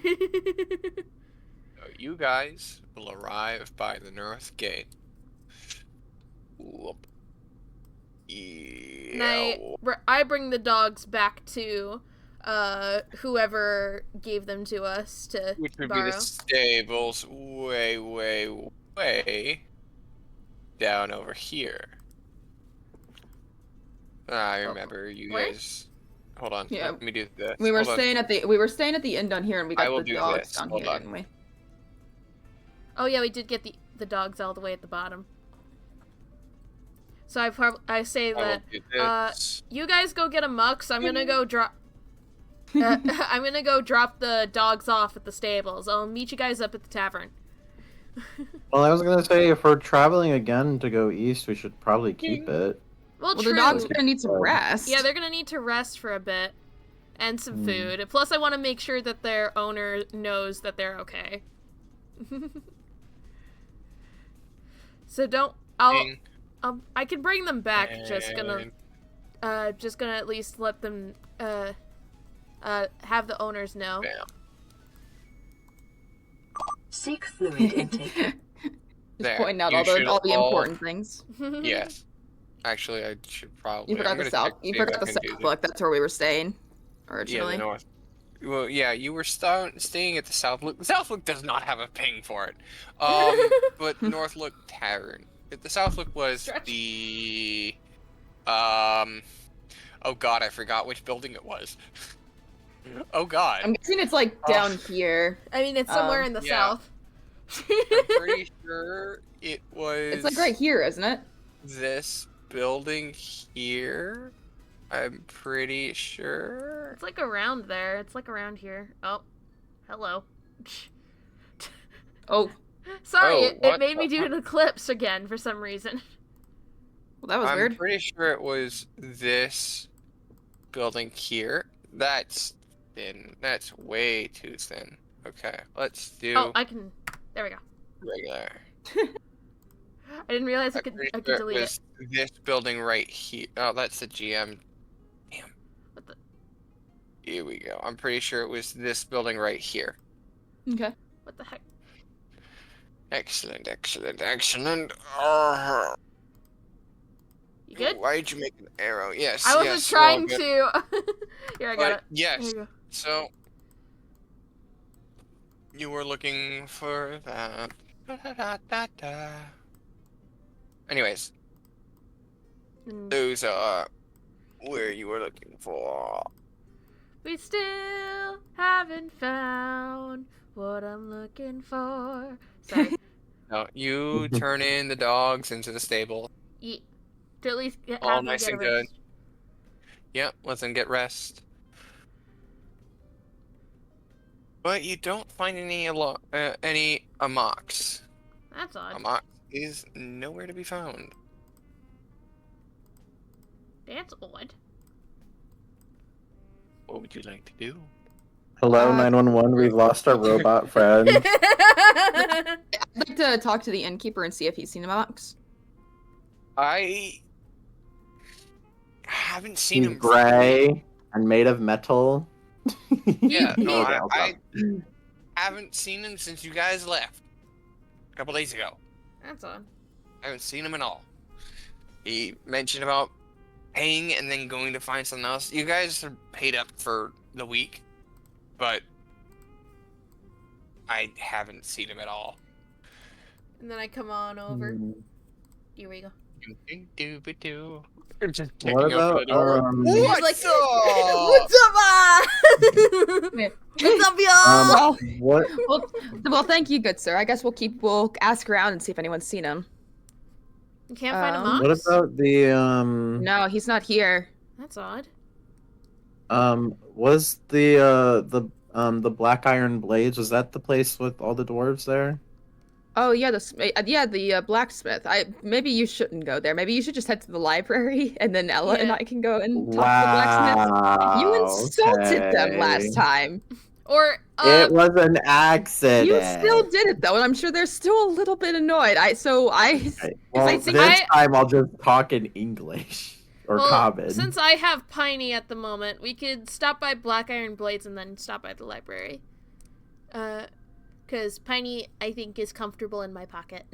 you guys will arrive by the north gate. Whoop. And Yeah. I bring the dogs back to whoever gave them to us to Which would borrow. be the stables way, way, way down over here. I remember you where? guys. Hold on. Yeah. Let me do this. We were Hold on. staying at the inn down here, and we I got will the do dogs this. down Hold here, on. didn't we? Oh yeah, we did get the dogs all the way at the bottom. So I say I will that do this. you guys go get a mux. I'm gonna go drop. I'm gonna go drop the dogs off at the stables. I'll meet you guys up at the tavern. Well, I was gonna say if we're traveling again to go east, we should probably keep it. Well, Well, true. the dogs are gonna need some rest. Yeah, they're gonna need to rest for a bit, and some Hmm. food. Plus, I want to make sure that their owner knows that they're okay. So don't. Ding. I can bring them back. Just And- gonna at least let them have the owners know. Bam. Seek fluid intake. Just There. pointing out You all should the all- important things. Yes. Actually, I should probably. You forgot I'm the gonna south. check You see if forgot I the can do south. this. Look, that's where we were staying Yeah, originally. the north. Well, yeah, you were staying at the South Look. The South Look does not have a ping for it. But North Look Tavern. The South Look was Stretch. the. Oh God, I forgot which building it was. Oh God. I'm guessing it's like down here. I mean, it's somewhere in the yeah. south. I'm pretty sure it was. It's like right here, isn't it? This building here. I'm pretty sure. It's like around there. It's like around here. Oh, hello. Oh, Sorry, Oh, it what made me the- do an eclipse again for some reason. well, that was I'm weird. pretty sure it was this building here. That's thin. That's way too thin. Okay, let's do Oh, I can. There we go. regular. I didn't realize I I'm could pretty delete sure it was this building right here. Oh, that's the GM. Damn. What the? Here we go. I'm pretty sure it was this building right here. Okay. What the heck? Excellent, excellent, excellent. You good? Why'd you make an arrow? Yes. I wasn't yes, we're all trying good. to. Here, I got But it. yes. There you go. So you were looking for that. Da-da-da-da-da. Anyways, Mm. those are where you were looking for. We still haven't found what I'm looking for. Sorry. No, you turn in the dogs into the stable. To at least All have them nice get a and good. rest. Yep, let them get rest. But you don't find any Amox. That's odd. Amox is nowhere to be found. That's odd. What would you like to do? Hello, 911. We've lost our robot friend. I'd like to talk to the innkeeper and see if he's seen a box. I haven't seen He's him. gray and made of metal. Yeah, no, Okay, I haven't seen him since you guys left a couple days ago. That's odd. I haven't seen him at all. He mentioned about paying and then going to find something else. You guys are paid up for the week, but I haven't seen him at all. And then I come on over. Here we go. I'm just What kicking about open the door. He's What's like, up? What's up, What's up, y'all? What? Well, thank you, good sir. I guess we'll ask around and see if anyone's seen him. You can't find a Um, mox? What about the No, he's not here. That's odd. Was the Black Iron Blades? Was that the place with all the dwarves there? Oh yeah, the blacksmith. Maybe you shouldn't go there. Maybe you should just head to the library, and then Ella and Yeah. I can go and talk to the blacksmith. You insulted them okay. last time. Or, It was an accident. You still did it though, and I'm sure they're still a little bit annoyed. Okay. Well, I this think time I'll just talk in English or well, common. since I have Piney at the moment, we could stop by Black Iron Blades and then stop by the library. Because Piney, I think, is comfortable in my pocket.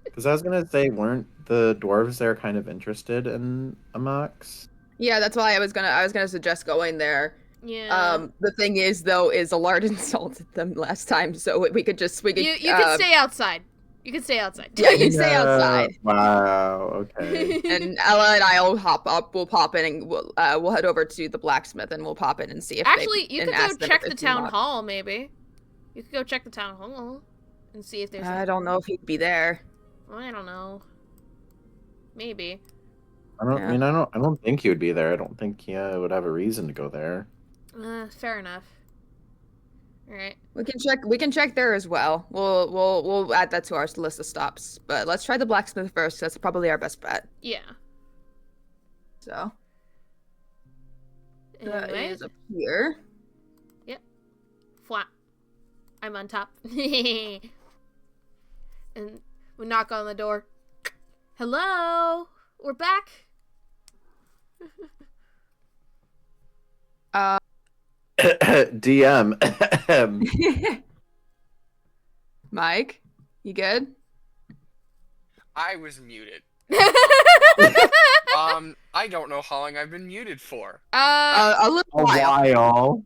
Because I was gonna say, weren't the dwarves there kind of interested in Amox? Yeah, that's why I was gonna suggest going there. Yeah. The thing is though, is Allard insulted them last time, so we could You could stay outside. You could stay outside. Yeah, you stay outside. Wow. Okay. And Ella and I will hop up. We'll pop in and we'll head over to the blacksmith and we'll pop in and see if Actually, you and could go ask them check if the it's town unlocked. hall, maybe. You could go check the town hall and see if there's. I don't know if he'd be there. I don't know. Maybe. I don't. Yeah. I mean, I don't think he would be there. I don't think he would have a reason to go there. Fair enough. All right. We can check there as well. We'll add that to our list of stops. But let's try the blacksmith first. That's probably our best bet. Yeah. So that Anyway, is up here. flat. I'm on top. And we knock on the door. Hello, we're back. DM. Mike, you good? I was muted. I don't know how long I've been muted for. A little A while. while.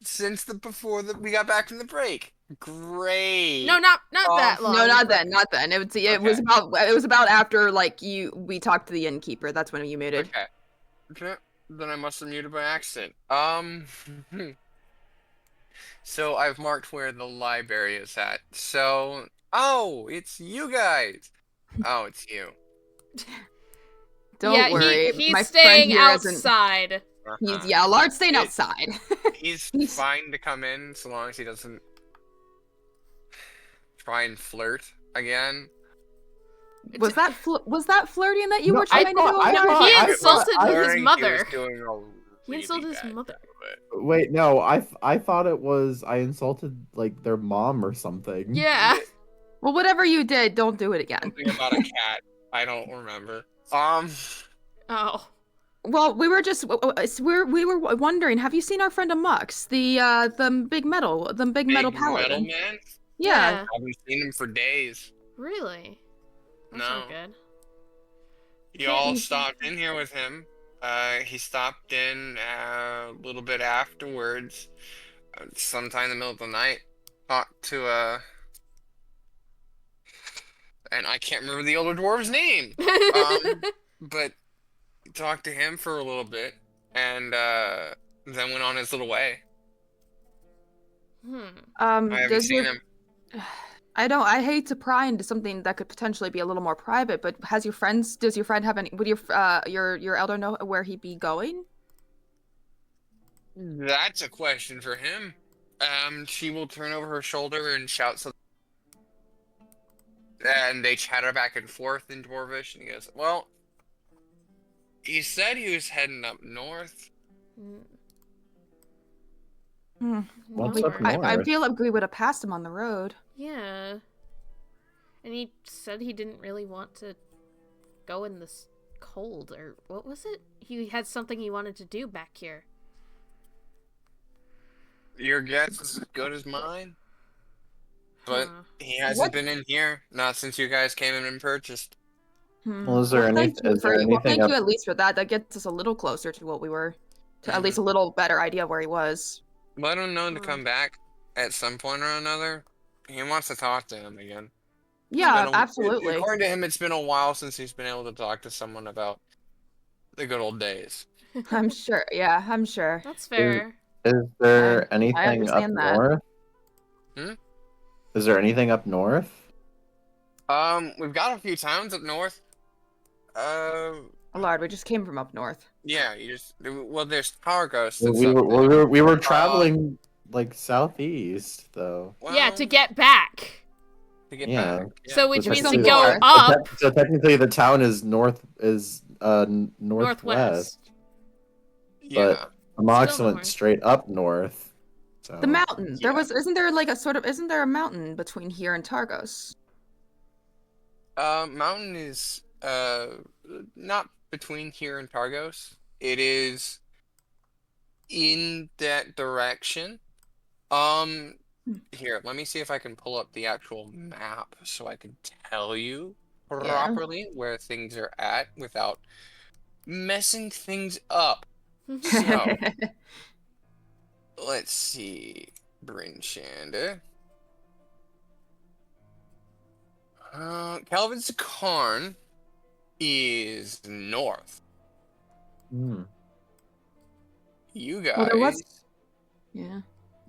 Since before we got back from the break. Great. No, not that long. No, not then. Not then. It was Okay. about after we talked to the innkeeper. That's when you muted. Okay. Then I must have muted by accident. So I've marked where the library is at. So, oh, it's you guys. Oh, it's you. Don't yeah, worry. he's my staying friend here isn't. outside. He's Allard's staying It- outside. He's He's- fine to come in so long as he doesn't try and flirt again. Was that flirting that you No, were I trying to thought- do? I Alard? thought- He I- insulted I- his Flirting, mother. He was doing a He really insulted his bad mother. job of it. Wait, no, I thought it was I insulted like their mom or something. Yeah. Well, whatever you did, don't do it again. Something about a cat. I don't remember. Oh. Well, we were wondering. Have you seen our friend Amux, the big metal paladin? man? Yeah. Haven't seen him for days. Really? That's No. not good. You all stopped in here with him. He stopped in a little bit afterwards, sometime in the middle of the night. Talked to and I can't remember the older dwarf's name. But talked to him for a little bit, and then went on his little way. I haven't Does seen your, him. I hate to pry into something that could potentially be a little more private, but does your friend have any, would your elder know where he'd be going? That's a question for him. She will turn over her shoulder and shout something. And they chatter back and forth in Dwarvish, and he goes, well, he said he was heading up north. What's up I north? feel like we would have passed him on the road. Yeah. And he said he didn't really want to go in this cold, or what was it? He had something he wanted to do back here. Your guess is as good as mine. But Huh. he hasn't What? been in here, not since you guys came in and purchased. Well, is there thank you anything thank up? you at least for that. That gets us a little closer to what we were, to at least a little better idea of where he was. Let him know to come back at some point or another. He wants to talk to him again. Yeah, It's been absolutely. According to him, it's been a while since he's been able to talk to someone about the good old days. I'm sure. Yeah, I'm sure. That's fair. Is there I anything up understand that. north? Hmm? Is there anything up north? We've got a few towns up north. Allard, we just came from up north. Yeah, there's Targos. We were traveling like southeast though. Yeah, to get back. to get Yeah. back. So which So means to technically- go north. up So technically, the town is northwest. northwest. Yeah. Mox Still went north. straight up north. So. The mountain. Yeah. Isn't there a mountain between here and Targos? Mountain is not between here and Targos. It is in that direction. Here, let me see if I can pull up the actual map so I can tell you properly where things are at without messing things up. So, let's see. Brynshanda. Calvin's Karn is north. Hmm. You guys Well, there was- Yeah.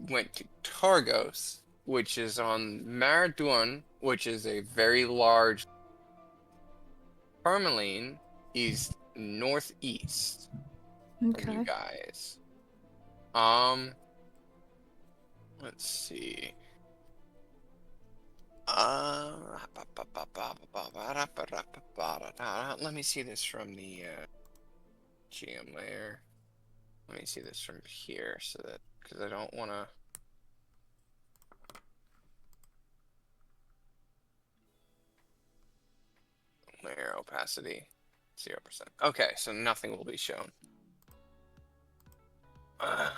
went to Targos, which is on Maraduan, which is a very large. Parmaline is northeast from Okay. you guys. Let's see. Let me see this from the GM layer. Let me see this from here, so that because I don't want to. Layer opacity 0%. Okay, so nothing will be shown. I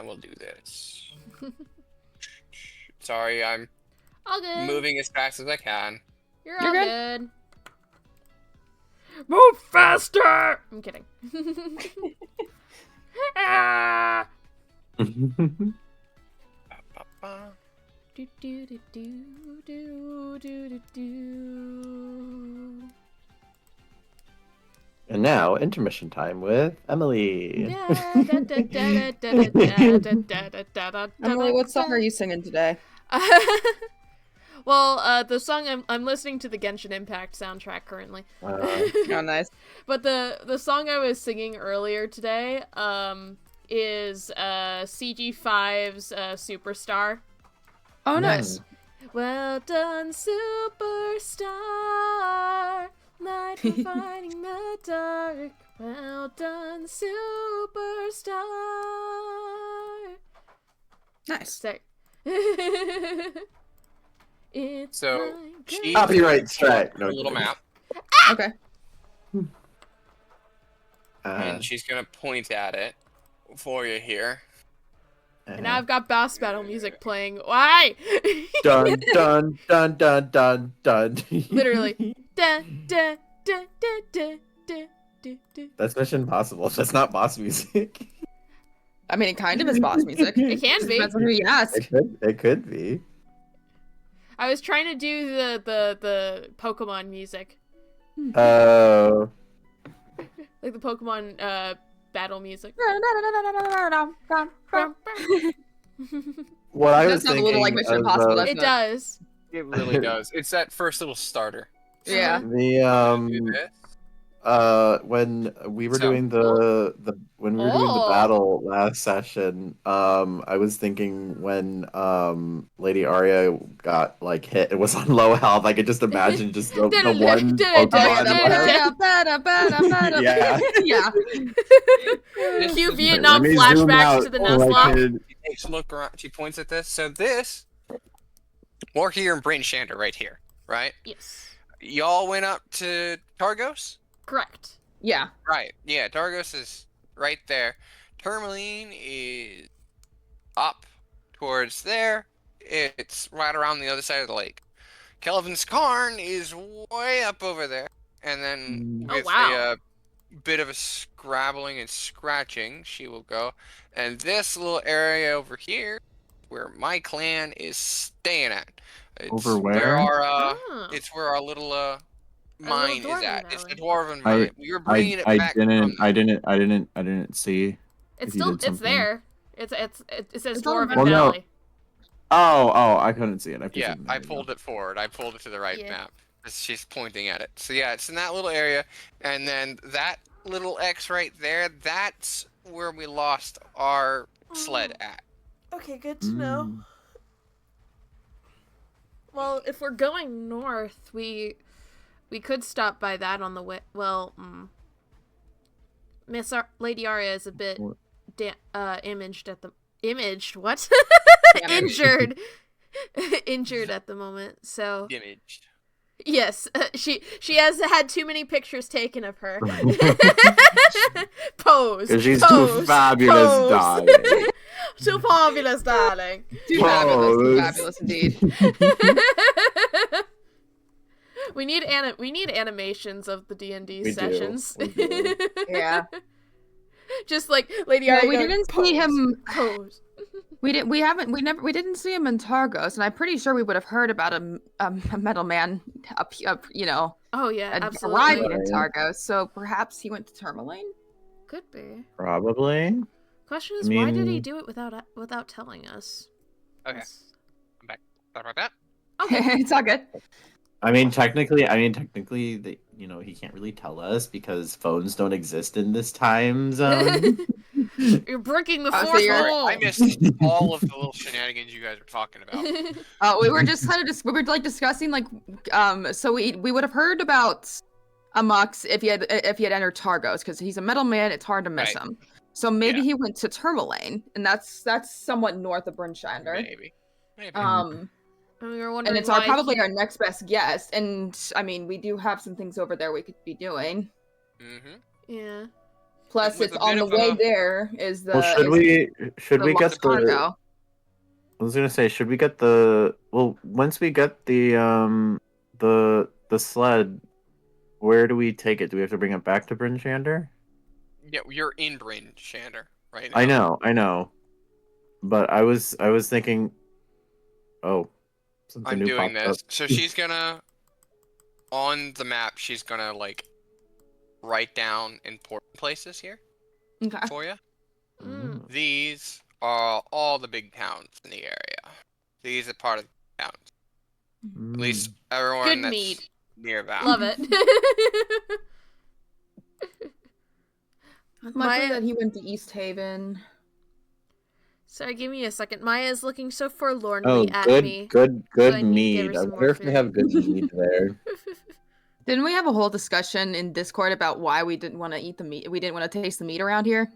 will do this. Sorry, I'm All good. moving as fast as I can. You're You're all good. good. Move faster! I'm kidding. Ah! Do, do, do, do, do, do, do, do. And now intermission time with Emily. Emily, what song are you singing today? Well, the song I'm listening to the Genshin Impact soundtrack currently. Oh, nice. But the song I was singing earlier today is CG5's Superstar. Oh, nice. Well done, Superstar. Light for fighting the dark. Well done, Superstar. Nice. Sorry. It's So, my she- Copyright strike. a little map, Okay. and she's gonna point at it for you here. And now I've got boss battle music playing. Why? dun dun dun dun dun dun. Literally. Da, da, da, da, da, da, da, da. That's Mission Impossible. That's not boss music. I mean, it kind of is boss music. It can be. Depends on who you ask. It could be. I was trying to do the Pokemon music. Oh. Like the Pokemon battle music. What I That was sounds a thinking little like Mission of, Impossible, doesn't It does. It really does. It's that first little starter. Yeah. Do the this. when we were So- doing the when we were doing the Oh. battle last session, I was thinking when Lady Aria got like hit, it was on low health. I could just imagine just the one Pokemon. Yeah. Yeah. Cue Vietnam Let me zoom flashbacks out to the so I Nuzlocke. could- She takes a look around. She points at this. So this, we're here in Bryn Shander right here, right? Yes. Y'all went up to Targos? Correct. Yeah. Right. Yeah, Targos is right there. Tourmaline is up towards there. It's right around the other side of the lake. Kelvin's Karn is way up over there. And then Oh, with wow. a bit of a scrabbling and scratching, she will go. And this little area over here, where my clan is staying at. It's Over where? Oh. It's where our little mine is dwarven at. It's the valley. dwarven mine. We were bringing it back from I didn't see. It's if you still did it's something. there. It says It's on Dwarven Well, no. Valley. Oh, I couldn't see it. Yeah, I pulled it forward. I pulled it to the right Yeah. map. She's pointing at it. So yeah, it's in that little area, and then that little X right there, that's where we lost our sled at. Okay, good to know. Well, if we're going north, we could stop by that on the way. Well, Lady Aria is a bit imaged at the what? Injured. Injured at the moment. So Imaged. yes, she has had too many pictures taken of her. Pose. Because she's pose, too fabulous, pose. darling. Too fabulous, darling. Too fabulous. Too Pose. fabulous indeed. We need animations of the D&D We do, sessions. we do. Yeah. Just like Lady Well, Aria. we going, didn't pose, see him. Pose. We didn't see him in Targos, and I'm pretty sure we would have heard about a metal man up, Oh yeah, absolutely. arriving in Right. Targos. So perhaps he went to Tourmaline. Could be. Probably. Question is, I why did he mean- do it without telling us? Okay. That's- Sorry about that. It's all good. I mean, technically, he can't really tell us because phones don't exist in this time zone. You're breaking the Oh, so fourth you're- wall. I missed all of the little shenanigans you guys were talking about. We were just we were like discussing so we would have heard about Amux if he had entered Targos because he's a metal man. It's hard to miss Right. him. So maybe Yeah. he went to Tourmaline, and that's somewhat north of Bryn Shander. Maybe. And And we were wondering it's why probably he- our next best guess. And I mean, we do have some things over there we could be doing. Mm-hmm. Yeah. Plus, With it's a on bit the of way a- there is the. Well, should we get the? cargo. I was gonna say, should we get once we get the sled, where do we take it? Do we have to bring it back to Bryn Shander? Yeah, you're in Bryn Shander right now. I know. But I was thinking, something I'm new doing popped this. up. So she's gonna, on the map, she's gonna write down important places here Okay. for you. Mm. These are all the big towns in the area. These are part of the towns. At least everyone Good that's mead. near Val. Love it. Unlikely Maya- that he went to East Haven. Sorry, give me a second. Maya is looking so Oh, forlornly at me. good so I need to give mead. her I some wonder more if they have good mead there. Didn't we have a whole discussion in Discord about why we didn't want to eat the meat? We didn't want to taste the meat around here.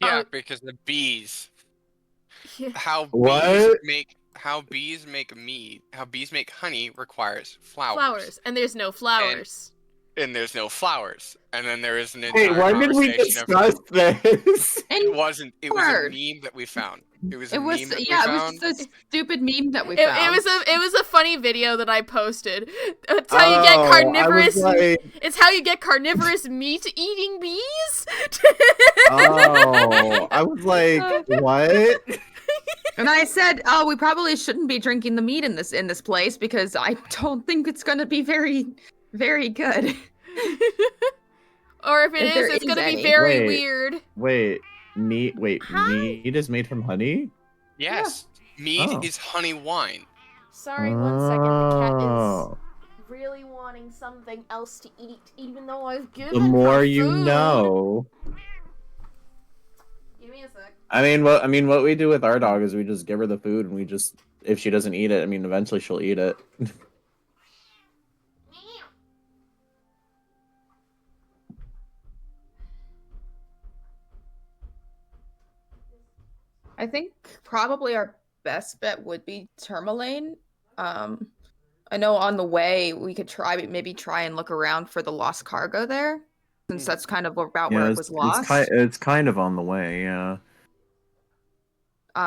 Yeah, because the bees. Yeah. How What? bees make mead, how bees make honey requires flowers. Flowers. And there's no flowers. And there's no flowers. And then there is an Hey, entire why did we conversation discuss this? It wasn't. It was a Word. meme that we found. It was a It was meme that we yeah, it found. was just a stupid meme that we It found. was a funny video that I posted. It's how you get carnivorous. It's how you get carnivorous meat eating bees. I was like, what? And I said, "Oh, we probably shouldn't be drinking the meat in this place because I don't think it's going to be very, very good." Or if it If there is, it's is gonna be any. very Wait. weird. Wait, meat Hi. is made from honey? Yes, mead Oh. is honey wine. Sorry, 1 second. The cat is Oh. really wanting something else to eat, even though I've given The more her you food. know. Give me a sec. I mean, what we do with our dog is we just give her the food, and we just, if she doesn't eat it, I mean, eventually she'll eat it. I think probably our best bet would be Tourmaline. I know on the way we could maybe try and look around for the lost cargo there, since that's kind of about where it was lost. It's kind of on the way, yeah.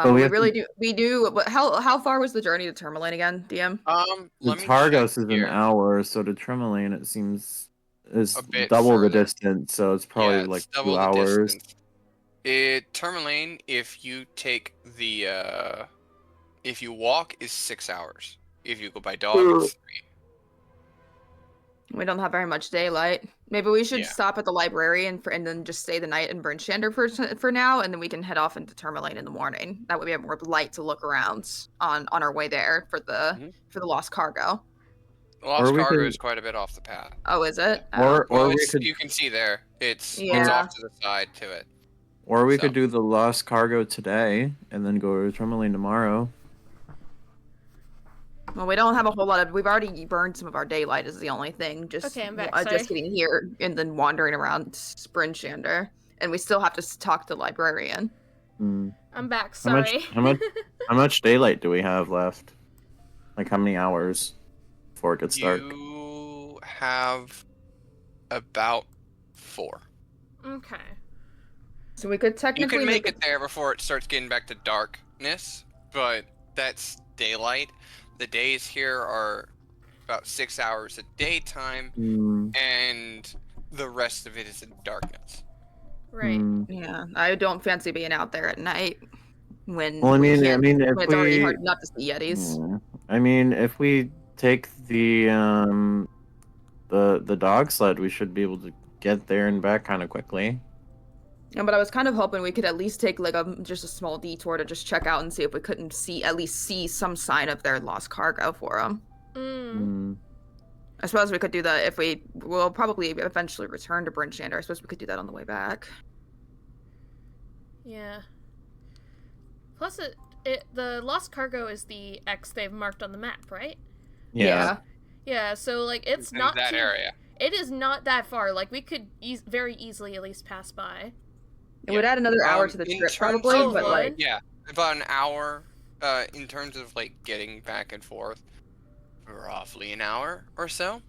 We we have really do. We do. But how far was the journey to Tourmaline again, DM? Let me Targos check is here. an hour, so to Tremoline it seems is A bit double the further. distance, so it's probably Yeah, like it's double 2 the hours. distance. Tourmaline, if you take the if you walk, is 6 hours. If you go by dog, it's 3. We don't have very much daylight. Maybe we should Yeah. stop at the library and then just stay the night in Burnchander for now, and then we can head off into Tourmaline in the morning. That way we have more light to look around on our way there for the lost cargo. Lost we cargo could- is quite a bit off the path. Oh, is it? Or Well, we could you can see there. It's Yeah. off to the side to it. we so. could do the lost cargo today and then go to Tremoline tomorrow. Well, we don't have a whole lot of. We've already burned some of our daylight. Is the only thing. Just Okay, I'm back, just sorry. getting here and then wandering around Burnchander, and we still have to talk to the librarian. Hmm. I'm back. How much- Sorry. How much daylight do we have left? Like how many hours before it gets dark? You have about 4. Okay. So we could You technically can make it there before it starts getting back to darkness, but that's daylight. The days here are about 6 hours a daytime, Hmm. and the rest of it is in darkness. Right. Hmm. Yeah, I don't fancy being out there at night when. Well, I we mean, can't- if when it's already we, hard enough to see Yetis. Yeah. I mean, if we take the dog sled, we should be able to get there and back kind of quickly. Yeah, but I was kind of hoping we could at least take like just a small detour to just check out and see if we couldn't at least see some sign of their lost cargo for them. Mm. I suppose we could do that if we'll probably eventually return to Brinchander. I suppose we could do that on the way back. Yeah. Plus, the lost cargo is the X they've marked on the map, right? Yeah. Yeah. So like, it's in not that too. area. It is not that far. Like, we could very easily at least pass by. It would add another hour to the in trip terms probably, of, but like Yeah, about an hour. In terms of like getting back and forth, roughly an hour or so.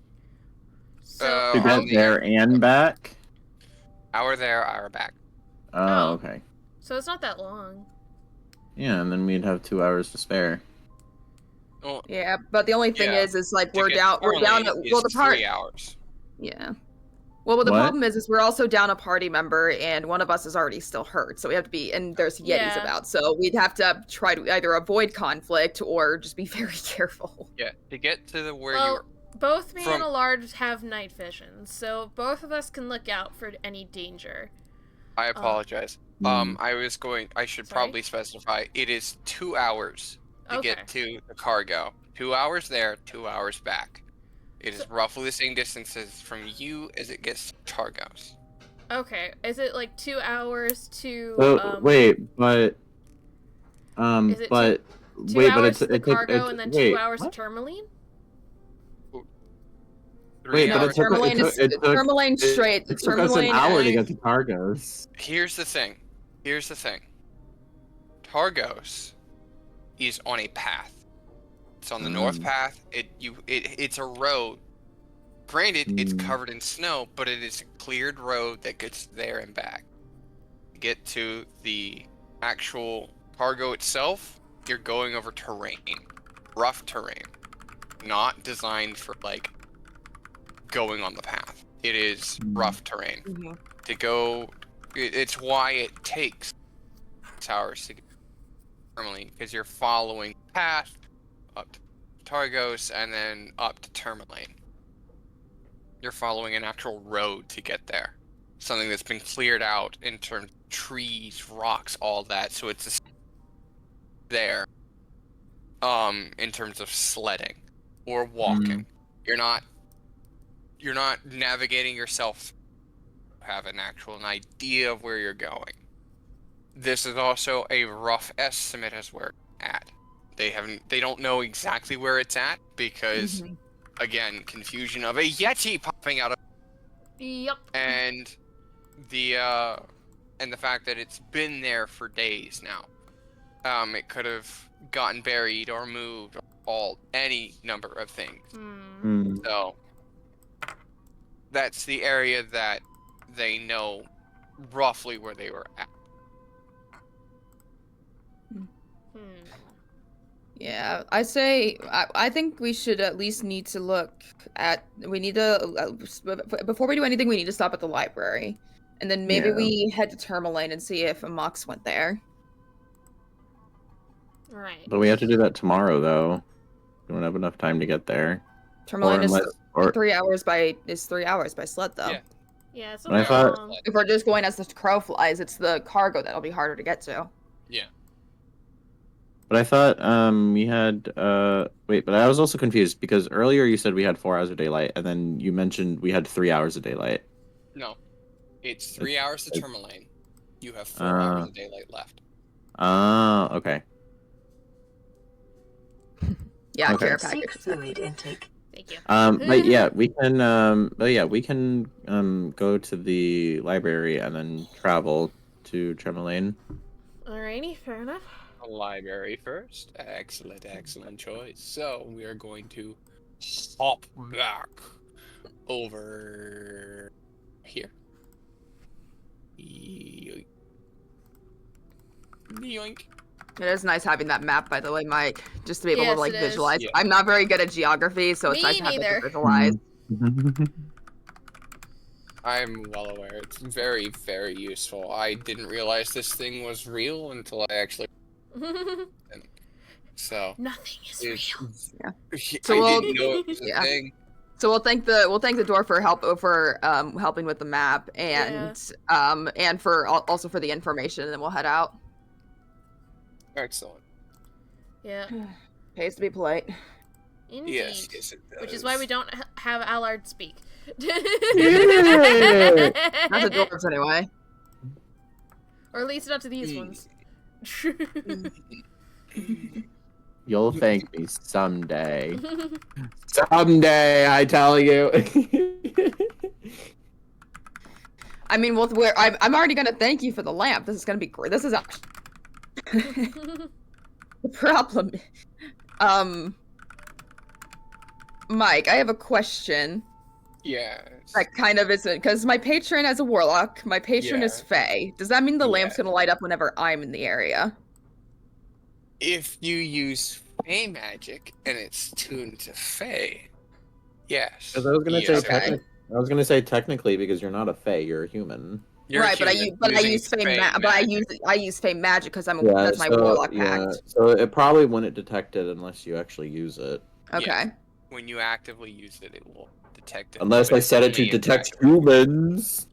So To on get the there and back. Hour there, hour back. Oh, okay. So it's not that long. Yeah, and then we'd have 2 hours to spare. Well, yeah, but the only thing Yeah, is like to we're get down Tourmaline at is well the part 3 hours. yeah. Well, the What? problem is we're also down a party member, and one of us is already still hurt, so we have to be, and there's Yetis Yeah. about, so we'd have to try to either avoid conflict or just be very careful. Yeah, to get to where Well, you're. both me From- and Allard have night vision, so both of us can look out for any danger. I apologize. I should Sorry? probably specify. It is 2 hours to Okay. get to the cargo. 2 hours there, 2 hours back. It is roughly the same distances from you as it gets to Targos. Okay, is it like 2 hours to? Wait, but Is it but two wait, hours but it's to the cargo and then 2 wait, hours what? to Tourmaline? 3 Wait, but hours. Tourmaline straight. It took us an Tourmaline hour to and- get to Targos. Here's the thing. Targos is on a path. It's on the north path. It's a road. Granted, it's covered in snow, but it is a cleared road that gets there and back. To get to the actual cargo itself, you're going over terrain. Rough terrain. Not designed for, like, going on the path. It is rough terrain. To go... It's why it takes 6 hours to get Tourmaline, because you're following the path up to Targos and then up to Tourmaline. You're following an actual road to get there. Something that's been cleared out in terms of trees, rocks, all that, so it's there. In terms of sledding or walking. You're not navigating yourself. You have an idea of where you're going. This is also a rough estimate as where it's at. They don't know exactly where it's at because again, confusion of a Yeti popping out of Yep. and the fact that it's been there for days now. It could have gotten buried or moved or any number of things. So that's the area that they know roughly where they were at. Yeah, I think we should at least need to look at. We need to before we do anything. We need to stop at the library, and then maybe we head to Tourmaline and see if a Mox went there. Right. But we have to do that tomorrow, though. We don't have enough time to get there. Tourmaline is 3 hours by sled, though. Yeah, it's And I not thought- long. If we're just going as the crow flies, it's the cargo that'll be harder to get to. Yeah. But I thought we had wait, but I was also confused because earlier you said we had 4 hours of daylight, and then you mentioned we had 3 hours of daylight. No. It's 3 hours to Tourmaline. You have 4 Uh, hours of daylight left. Okay. Yeah, Okay. care Seek package. fluid intake. Thank you. But yeah, we can we can go to the library and then travel to Tremolane. Alrighty, fair enough. Library first. Excellent choice. So we are going to hop back over here. Yoink. It is nice having that map, by the way, Mike, just to be able Yes, to like it is. visualize. Yeah. I'm not very good at geography, so it's Me nice to have it neither. to visualize. I'm well aware. It's very, very useful. I didn't realize this thing was real until I actually. So. Nothing is It's, real. So I we'll- didn't know it was a yeah. thing. So we'll thank the dwarf for helping with the map and for also for the information, and then we'll head out. Excellent. Yeah. Pays to be polite. Indeed. Yes, it does. Which is why we don't have Allard speak. Not the dwarves anyway. Or at least not to these ones. You'll thank me someday. Someday, I tell you. I mean, I'm already gonna thank you for the lamp. This is gonna be great. This is the problem. Mike, I have a question. Yes. That kind of isn't, because my patron as a warlock, my patron is Fae. Does that mean the lamp's gonna light up whenever I'm in the area? If you use Fey magic and it's tuned to Fey, yes. 'Cause I was gonna Yes, say okay. I was gonna say technically because you're not a fae, you're a human. You're Right, but I human use using Fae magic. I use Fae magic because that's my warlock pact. So it probably wouldn't detect it unless you actually use it. Okay. Yes. When you actively use it, it will detect it. Unless but I it's set it to only detect impact- humans.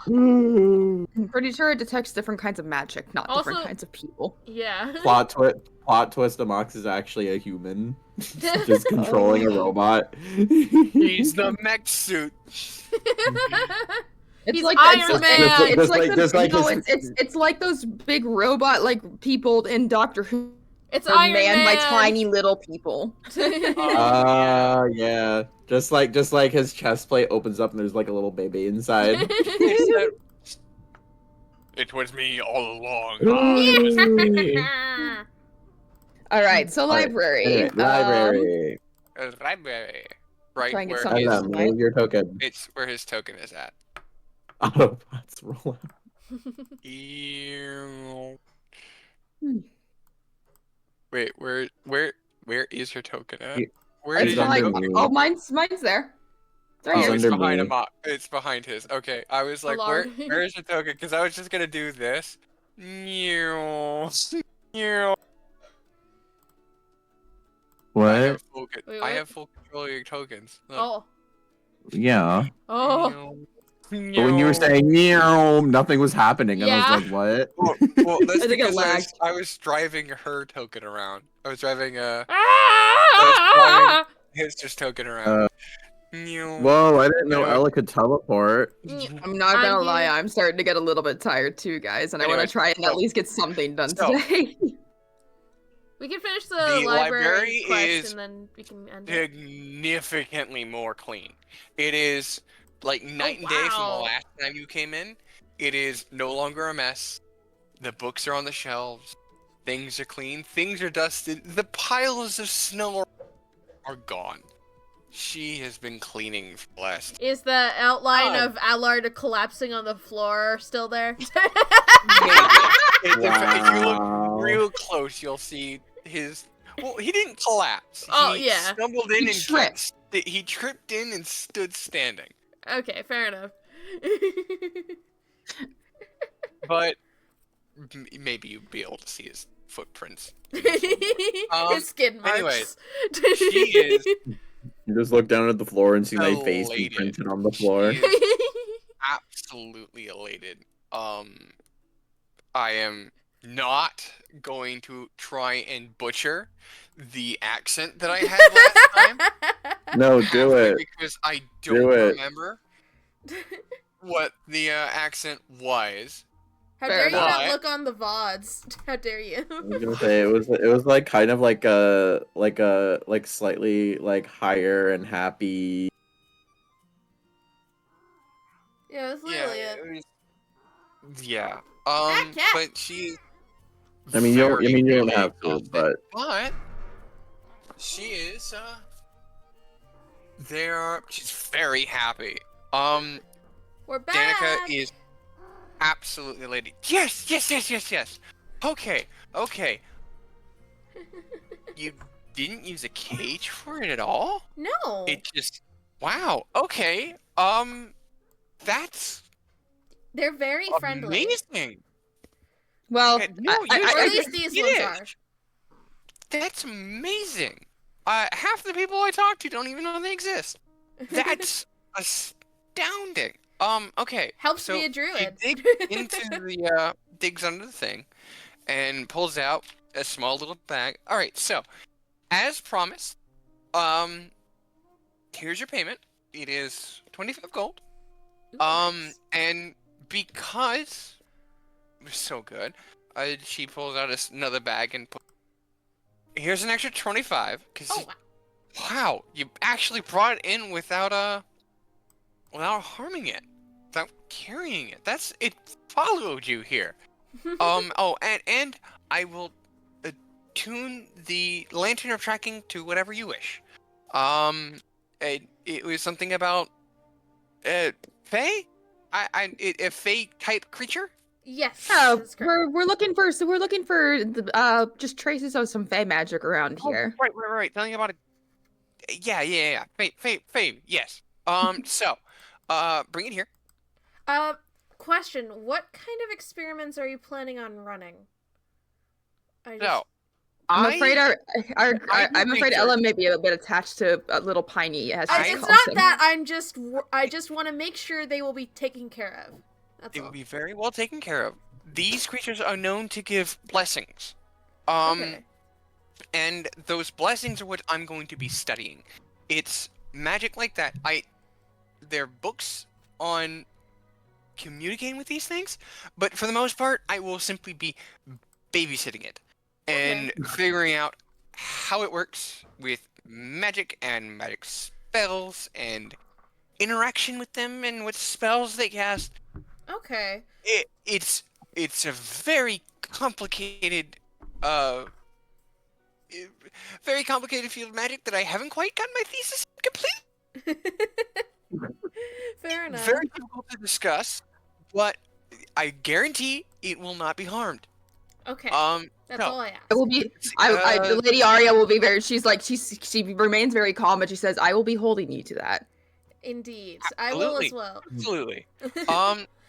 I'm pretty sure it detects different kinds of magic, not different Also- kinds of people. Yeah. Plot twist, Amox is actually a human. Just controlling a robot. He's the mech suit. It's He's like Iron Man. It's like just the, like no, his- it's like those big robot like people in Doctor Who It's are Iron manned by Man. tiny little people. Yeah. Just like his chest plate opens up and there's like a little baby inside. It was me all along. All right, so Alright, library. Anyway, library. Library. Right Try and get where some- his, Ella, move your token. it's where his token is at. Autobots roll out. Ew. Hmm. Wait, where is your token at? You- Where It's is your under token? me. Oh, mine's there. It's right Oh, here. it's under behind me. him. It's behind his. Okay, I was like, Allard. where is your token? Because I was just gonna do this. Meow. Meow. I What? have full, Wait, I what? have full control of your tokens. Look. Oh. Yeah. Oh. But when you were saying meow, nothing was happening, and Yeah. I was like, what? Well, that's I think it because lagged. I was driving her token around. I was driving Ah! his just token Uh, around. Meow. Whoa, I didn't know Yeah. Ella could teleport. I'm not gonna I'm lie, here. I'm starting to get a little bit tired too, guys, and I want Anyway, to try and at so- least get something done so- today. We can finish the, The library library quest is and then we can end it. Significantly more clean. It is like night and day from the wow. last time you came in. It is no longer a mess. The books are on the shelves. Things are clean. Things are dusted. The piles of snow are gone. She has been cleaning for the last. Is the outline Oh. of Allard collapsing on the floor still there? If you look Wow. real close, you'll see his. Well, he didn't collapse. Oh, He yeah. stumbled in He and tripped. He tripped in and stood standing. Okay, fair enough. But maybe you'd be able to see his footprints. His skin marks. anyway, She is You just look down at the floor and see my face be elated. printed on the floor. She is absolutely elated. I am not going to try and butcher the accent that I had last time. No, do Halfway it. Because I Do don't it. remember what the accent was. How Fair dare you enough. not look on the VODs? How dare you? I was gonna say it was like kind of like a slightly like higher and happy. Yeah, it's Yeah, literally it. it was, yeah. cat. But she. I mean, you don't have to, but but she is. She's very happy. We're back. Danica is absolutely elated. Yes. Okay. You didn't use a cage for it at all? No. It just. Wow. Okay. That's They're very friendly. amazing. Well, Okay, no, I- you- Or I- at least these ones are. That's amazing. Half the people I talk to don't even know they exist. That's astounding. Okay. Helps so be a druid. She digs into the digs under the thing, and pulls out a small little bag. All right. So, as promised, here's your payment. It is 25 gold. Ooh, nice. And because it was so good, she pulls out another bag and here's an extra 25. Cause Oh, wow. wow, you actually brought it in without harming it, without carrying it. It followed you here. Oh, and I will tune the lantern of tracking to whatever you wish. It was something about Fae? A Fae type creature? Yes. Oh, that's correct. we're looking for the, just traces of some Fey magic around here. Oh, right. Telling about it. Yeah. Fae, yes. So, bring it here. Question: what kind of experiments are you planning on running? So, I'm afraid I I'm afraid research. Ella may be a bit attached to a little Piney, as she It's calls not him. that. I just want to make sure they will be taken care of. That's It all. will be very well taken care of. These creatures are known to give blessings. Okay. And those blessings are what I'm going to be studying. It's magic like that. There are books on communicating with these things, but for the most part, I will simply be babysitting it and figuring out how it works with magic and magic spells and interaction with them and what spells they cast. Okay. It's a very complicated uh very complicated field of magic that I haven't quite gotten my thesis complete. Fair enough. Very difficult to discuss, but I guarantee it will not be harmed. Okay. That's so, all I ask. I will be. The Lady Aria will be very. She's like she remains very calm, but she says, "I will be holding you to that." Indeed, I will as well. Absolutely.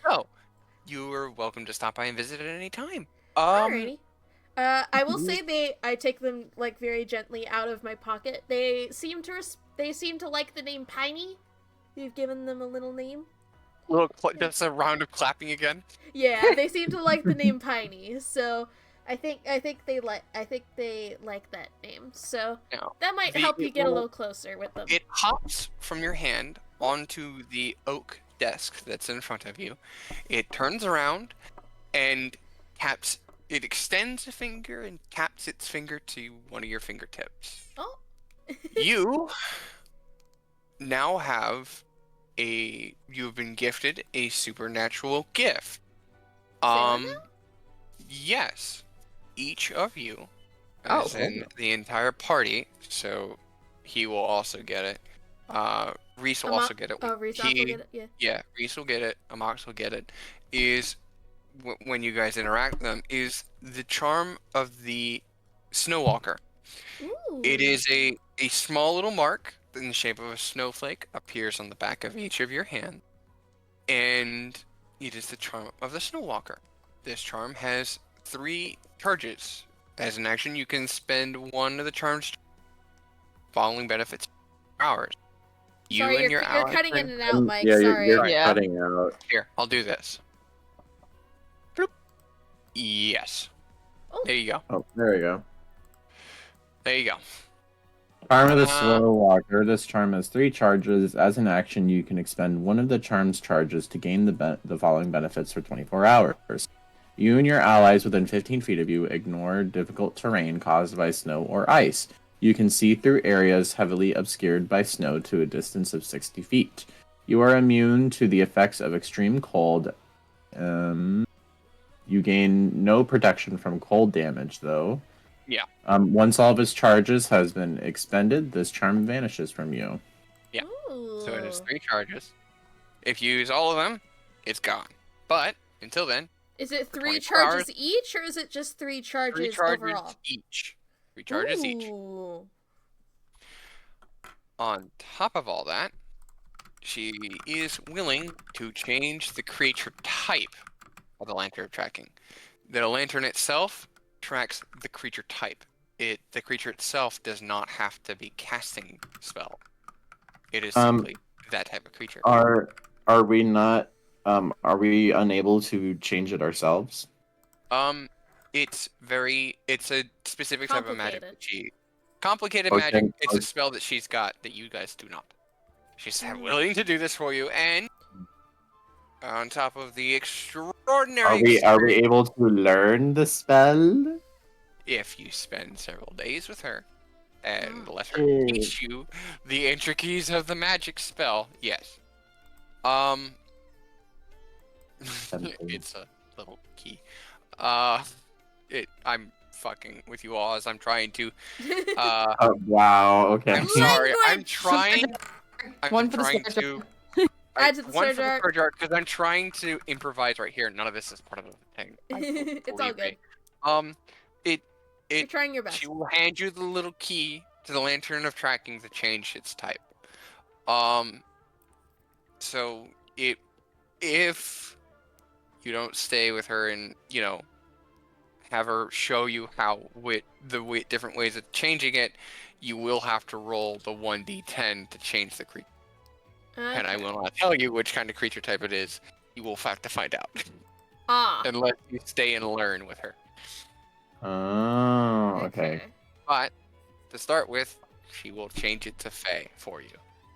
So you are welcome to stop by and visit at any time. Alrighty. I will say I take them like very gently out of my pocket. They seem to like the name Piney. You've given them a little name. Just a round of clapping again. Yeah, they seem to like the name Piney. So I think they like that name. So that might help you get a little closer with them. It hops from your hand onto the oak desk that's in front of you. It turns around and taps. It extends a finger and taps its finger to one of your fingertips. Oh. You now have you've been gifted a supernatural gift. Yes. Each of you, as in the entire party, so he will also get it. Reese will also get it. Oh, Reese will get it, yeah. Yeah, Reese will get it, Amox will get it. Is when you guys interact with them, is the charm of the Snowwalker. Ooh. It is a small little mark in the shape of a snowflake appears on the back of each of your hands, and it is the charm of the Snowwalker. This charm has 3 charges. As an action, you can spend one of the charms following benefits hours. Sorry, and you're allies cutting in and out, Mike. Yeah, Sorry. you're cutting out. Here, I'll do this. Bloop. Yes. Oh. There you go. Oh, there we go. There you go. Charm of the Slow Walker. This charm has 3 charges. As an action, you can expend one of the charm's charges to gain the following benefits for 24 hours. You and your allies within 15 feet of you ignore difficult terrain caused by snow or ice. You can see through areas heavily obscured by snow to a distance of 60 feet. You are immune to the effects of extreme cold. You gain no protection from cold damage, though. Yeah. Once all of his charges has been expended, this charm vanishes from you. Yeah. Ooh. So it has 3 charges. If you use all of them, it's gone. But until then, is it 3 24 charges hours. each, or is it just 3 charges, 3 charges overall? each. 3 charges each. Ooh. On top of all that, she is willing to change the creature type of the lantern tracking. The lantern itself tracks the creature type. The creature itself does not have to be casting spell. It is simply that type of creature. Are we not? Are we unable to change it ourselves? It's a specific type of magic that complicated Okay. magic. It's a spell that she's got that you guys do not. She's willing to do this for you, and on top of the extraordinary. Are we able to learn the spell? If you spend several days with her and let her teach you the intricacies of the magic spell, yes. It's a little key. I'm fucking with you all as I'm trying to. Wow. Okay. I'm sorry. I'm trying. One for the trying star to. Add to the one star for the jar. star jar because I'm trying to improvise right here. None of this is part of the thing. It's all good. You're trying your best. She will hand you the little key to the lantern of tracking to change its type. So if you don't stay with her and have her show you how different ways of changing it, you will have to roll the 1d10 to change the creature. And I will not tell you which kind of creature type it is You will have to find out. Ah. Unless you stay and learn with her. Oh, okay. But to start with, she will change it to Fae for you.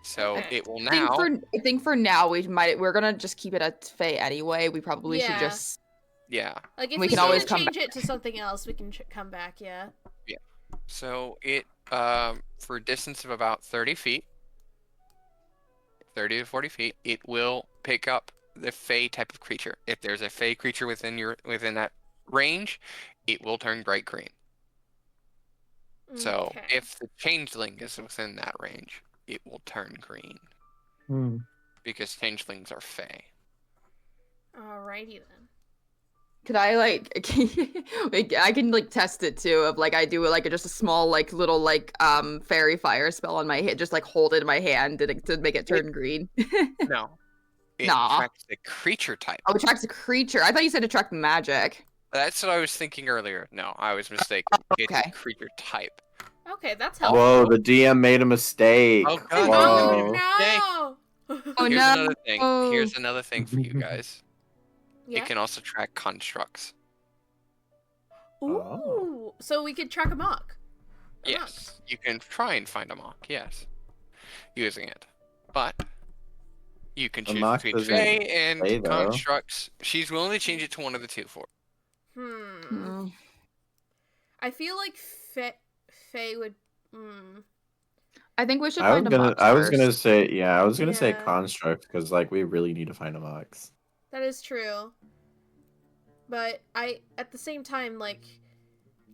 So Okay. it will I think now. I think for now we're gonna just keep it at Fae anyway. We probably should Yeah. just. Yeah. Like if We we, can need always to come change it to something else, we can come back. Yeah. So it for a distance of about 30 feet, 30 to 40 feet, it will pick up the Fae type of creature. If there's a Fae creature within that range, it will turn bright green. So Okay. if the changeling is within that range, it will turn green. Because changelings are Fae. Alrighty then. Could I like? I can like test it too. Of like I do like just a small like little like fairy fire spell on my hand, just like hold it in my hand to make it turn green. No. It Nah. attracts the creature type. Oh, attracts a creature. I thought you said attract magic. That's what I was thinking earlier. No, I was mistaken. It's Okay. a creature type. Okay, that's helpful. Whoa, the DM made a mistake. Oh, God, Whoa. no! Oh Here's no! another thing. Here's another thing for you guys. Yeah. It can also track constructs. Ooh, so we could track a mock. Yes, you can try and find a mock. Yes, using it, but you can The choose mock between doesn't Fae and say, though. constructs. She's willing to change it to one of the two for. Mm. I feel like Faye would. I think we should I was find a gonna, mock I was gonna first. say, yeah, I was gonna say Yeah. construct because like we really need to find a mox. That is true. But at the same time, like,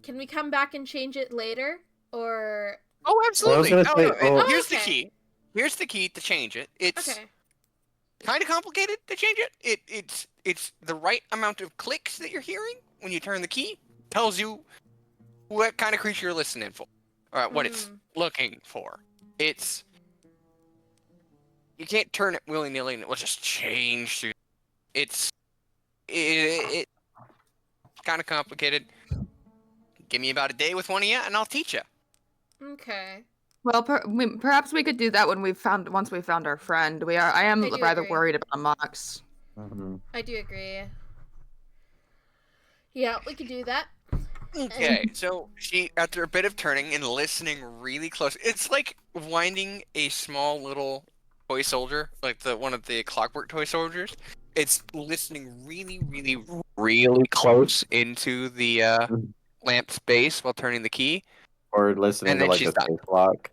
can we come back and change it later, or? Oh, absolutely. gonna say- And here's okay. the key. Here's the key to change it. It's Okay. kind of complicated to change it. It's the right amount of clicks that you're hearing when you turn the key tells you what kind of creature you're listening for, or what it's looking for. It's you can't turn it willy nilly and it will just change. It's kind of complicated. Give me about a day with one of you, and I'll teach you. Okay. Well, perhaps we could do that once we found our friend. I am I do rather agree. worried about mocks. I do agree. Yeah, we could do that. Okay, so she, after a bit of turning and listening really close, it's like winding a small little toy soldier, like one of the clockwork toy soldiers. It's listening really, really, really close into the lamp's base while turning the key. Or listening And to then like she's a done. safe lock.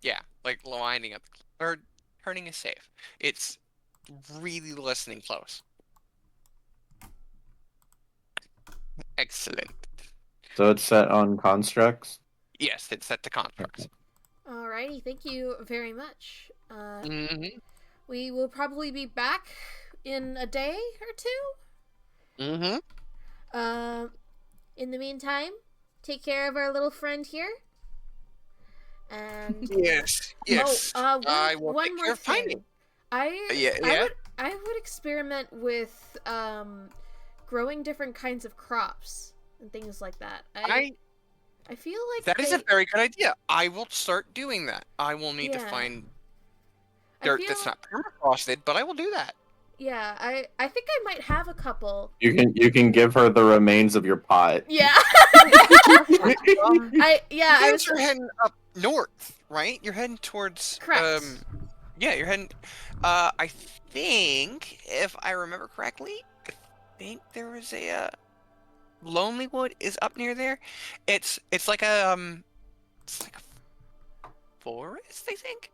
Yeah, like winding up or turning a safe. It's really listening close. Excellent. So it's set on constructs. Yes, it's set to constructs. Alrighty, thank you very much. Mm-hmm. We will probably be back in a day or two. Mm-hmm. In the meantime, take care of our little friend here. And Yes. Yes. I will one take more care of finding. thing. I Yeah. would experiment with growing different kinds of crops and things like that. I feel like that is a very good idea. I will start doing that. I will need to Yeah. find I dirt feel- that's not permafrosted, but I will do that. Yeah, I think I might have a couple. You can give her the remains of your pot. Yeah. I was You're heading up north, right? You're heading towards. Correct. Yeah, you're heading. I think, if I remember correctly, I think there was a. Lonely Wood is up near there. It's like a forest, I think.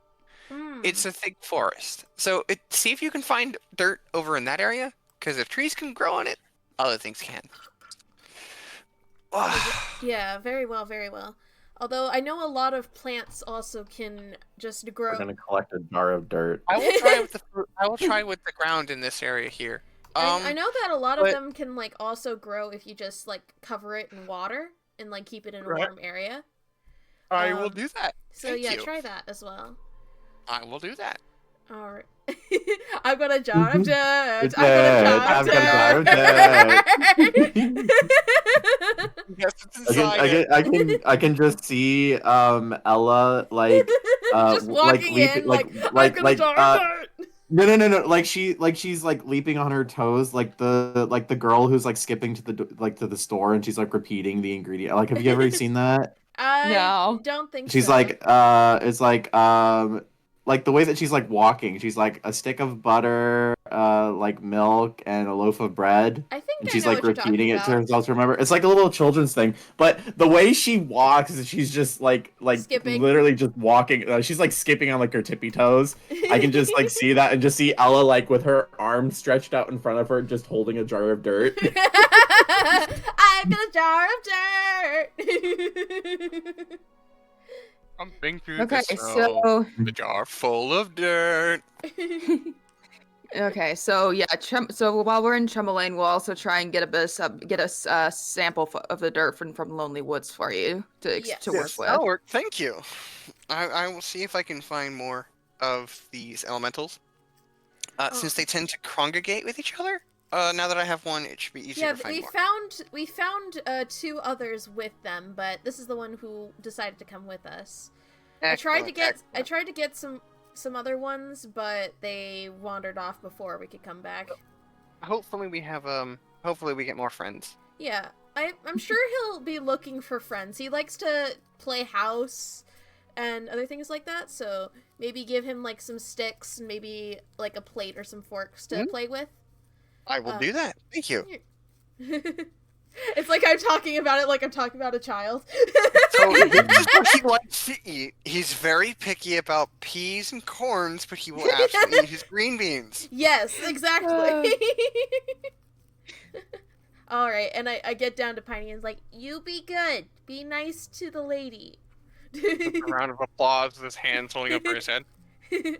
It's a thick forest. So see if you can find dirt over in that area, because if trees can grow on it, other things can. Yeah, very well, very well. Although I know a lot of plants also can just grow. We're gonna collect a jar of dirt. I will try with the ground in this area here. I know that a lot of but- them can like also grow if you just like cover it in water and like keep it in a Right. warm area. I will do that. So Thank yeah, you. try that as well. I will do that. All right. I've got a jar of dirt. I've got a jar of dirt. Yes, it's inside. I can just see Ella like just walking in like I've got a jar of dirt. No. Like she's like leaping on her toes, like the girl who's like skipping to the store and she's like repeating the ingredient. Like, have you ever seen that? I No. don't think She's so. like it's like the way that she's like walking. She's like a stick of butter, like milk and a loaf of bread. I think And I she's know like what you're talking repeating it to about. herself to remember. It's like a little children's thing, but the way she walks is she's just like Skipping. literally just walking. She's like skipping on like her tippy toes. I can just like see that and just see Ella like with her arms stretched out in front of her, just holding a jar of dirt. I've got a jar of dirt. Something through Okay, the snow. so The jar full of dirt. okay, so yeah, so while we're in Tremolane, we'll also try and get a sample of the dirt from Lonely Woods for you to Yes. work Yes, with. that'll work. Thank you. I will see if I can find more of these elementals. Since they tend to congregate with each other. Now that I have one, it should be easier Yeah, to find more. we found 2 others with them, but this is the one who decided to come with us. I tried to get some other ones, but they wandered off before we could come back. Hopefully we have hopefully we get more friends. Yeah, I'm sure he'll be looking for friends. He likes to play house and other things like that, so maybe give him like some sticks and maybe like a plate or some forks to play with. I will do that. Thank you. It's like I'm talking about it like I'm talking about a child. So this is what he likes to eat. He's very picky about peas and corns, but he will absolutely eat his green beans. Yes, exactly. Alright, and I get down to Piney and it's like, you be good. Be nice to the lady. A round of applause with his hands holding up for his head. And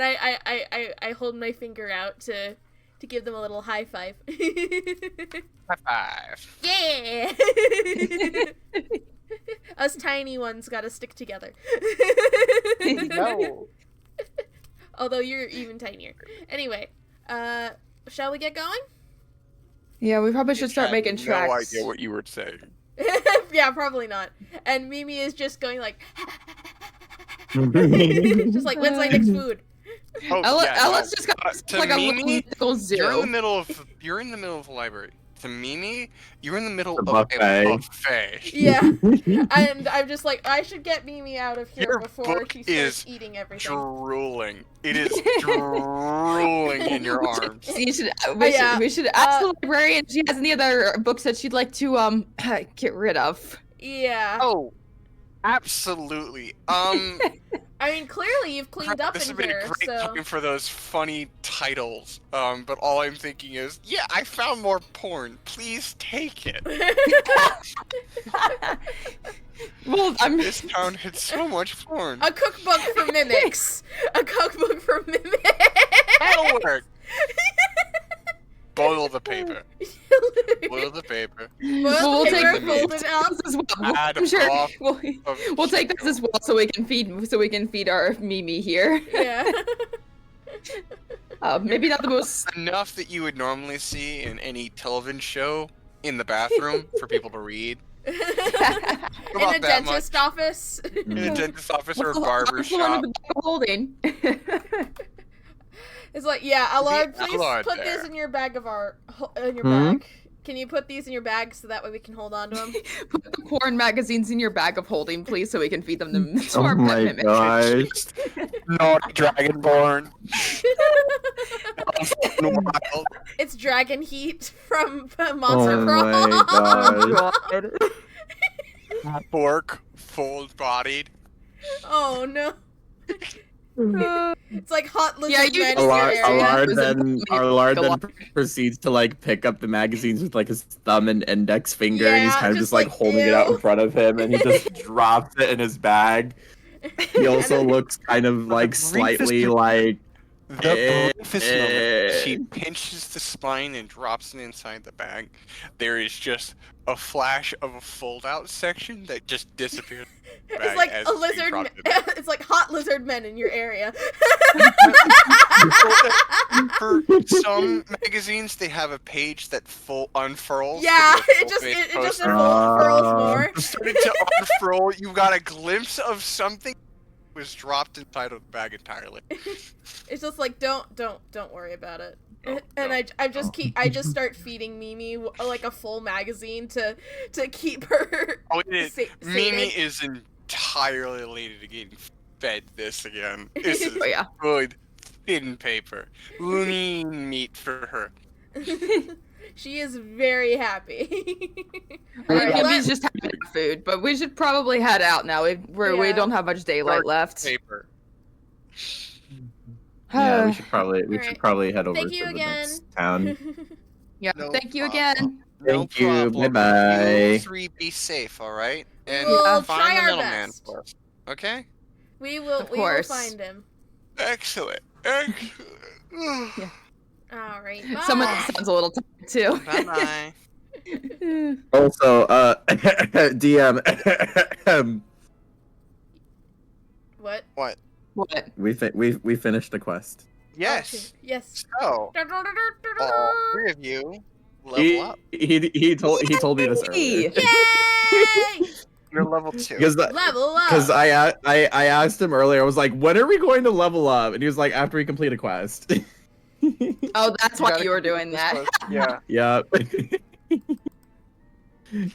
I hold my finger out to give them a little high five. High five. Yeah! Us tiny ones gotta stick together. No. Although you're even tinier. Anyway, shall we get going? Yeah, we probably should start making No tracks. idea what you were saying. Yeah, probably not. And Mimi is just going like, just like, when's my next food? Oh, Ella's just got to like a Mimi, little you're in zoo. the middle of the library. To Mimi, you're in the middle The of buffet. a buffet. Yeah. And I'm just like, I should get Mimi out of here Your before book she starts is eating everything. Drooling. It is drooling in your arms. We should Yeah. we should ask the librarian if she has any other books that she'd like to get rid of. Yeah. Oh, absolutely. I mean, clearly you've cleaned up This in has been here, a great so. time for those funny titles. But all I'm thinking is, yeah, I found more porn. Please take it. Well, This town had so much porn. A cookbook for mimics. A cookbook for mimics. That'll work. Boil the paper. Boil the paper. we'll take paper folded up. those as well. Add I'm sure off we'll take those as well so we can feed our Mimi here. Yeah. Maybe not the most. Enough that you would normally see in any television show in the bathroom for people to read. In About a that dentist office. In a dentist office or a What's the barber one in shop. the back of holding? It's like, yeah, Allard, The please Allard put there. this in your bag bag. Can you put these in your bag so that way we can hold on to them? Put the porn magazines in your bag of holding, please, so we can feed them to Oh our my pet mimics. gosh. Not Dragonborn. Wild. It's Dragon Heat from Oh Monster my Crawl. gosh. Pork, full-bodied. Oh no. It's like hot lizard Yeah, you men just- in your Allard area. Allard then proceeds to like pick up the magazines with like his thumb and index finger, and he's Yeah, kind of just just like like, holding it out ew. in front of him, and he just drops it in his bag. He also looks kind of like slightly like The briefest moment, she pinches the spine and drops it inside the bag. There is just a flash of a fold-out section that just disappears. It's like a lizard. It's like hot lizard men in your area. For some magazines, they have a page that unfurls. Yeah, to be a it just full-page it just poster. unfurls more. Started to unfurl. You got a glimpse of something. It was dropped inside of the bag entirely. It's just like don't worry about it. No, And no, I just start feeding Mimi like a full magazine to keep her. Oh, it, Mimi sated. is entirely related to getting fed this again. This is Oh yeah. good thin paper. Lean meat for her. She is very happy. I think Alright, Emmy's just having food, but we should probably head out now. We Yeah. don't have much daylight Dark left. Paper. Yeah, we should probably Alright. head over Thank to you the again. next town. Yeah. No Thank you problem. again. No Thank you. problem. Bye-bye. You three be safe, all right? And will find try the our middleman best. for us. Okay? We will Of course. find him. Excellent. Excellent. Yeah. Alright, Someone bye. sounds a little tired too. Bye bye. Also, DM, What? What? What? we finished the quest. Yes. Yes. So, all three of you level up. He told me this earlier. Yay! You're level 2. Level up. Because I asked him earlier, I was like, when are we going to level up? And he was like, after we complete a quest. Oh, that's why gotta you were complete doing this that. quest. Yeah. Yep.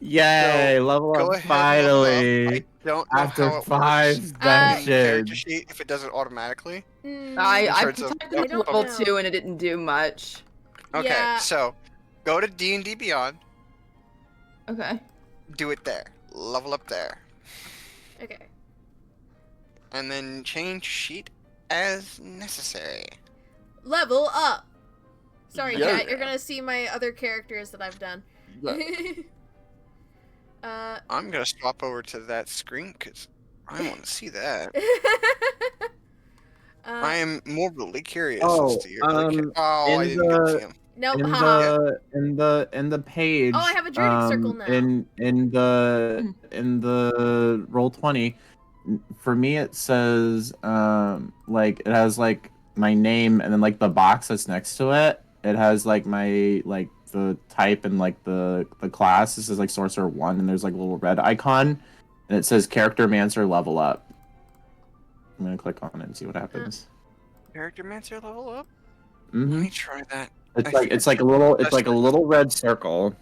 Yay, So, level Go up ahead. finally. Level up. I don't know After how it 5 works in the character sessions. sheet if it does it automatically. I terms of- typed in I don't level know. 2 and it didn't do much. Okay, Yeah. so go to D&D Beyond, Okay. do it there. Level up there. Okay. And then change sheet as necessary. Level up. Sorry, Yeah. Kat, you're gonna see my other characters that I've done. I'm gonna swap over to that screen because I want to see that. I am morbidly curious as to your other Oh, I in didn't get to see him. Nope, in haha. the page. Oh, I have a Druidic circle now. In the Roll20, for me it says like it has like my name and then like the box that's next to it. It has like my like the type and like the class. This is like Sorcerer 1, and there's like a little red icon, and it says Character Mancer level up. I'm gonna click on it and see what happens. Character Mancer level up? Mm-hmm. Let me try that. It's like a little red circle,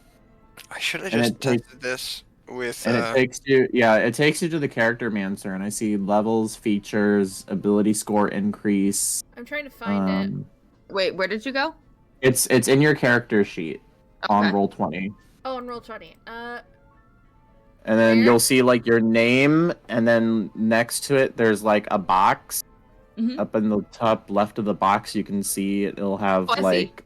I should have and just it takes- tested this with. and it takes you to the Character Mancer, and I see levels, features, ability score increase. I'm trying to find it. Wait, where did you go? It's in your character sheet on Okay. Roll20. Oh, on Roll20. And then Where? you'll see like your name, and then next to it there's like a box. Mhm. Up in the top left of the box, you can see it'll have Oh, I see. like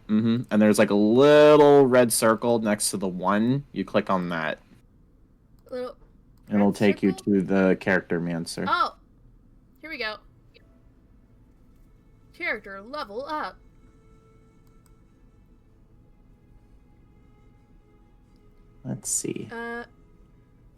and there's like a little red circle next to the 1. You click on that, Little. and it'll Red take you circle? to the Character Mancer. Oh, here we go. Character level up. Let's see. Uh,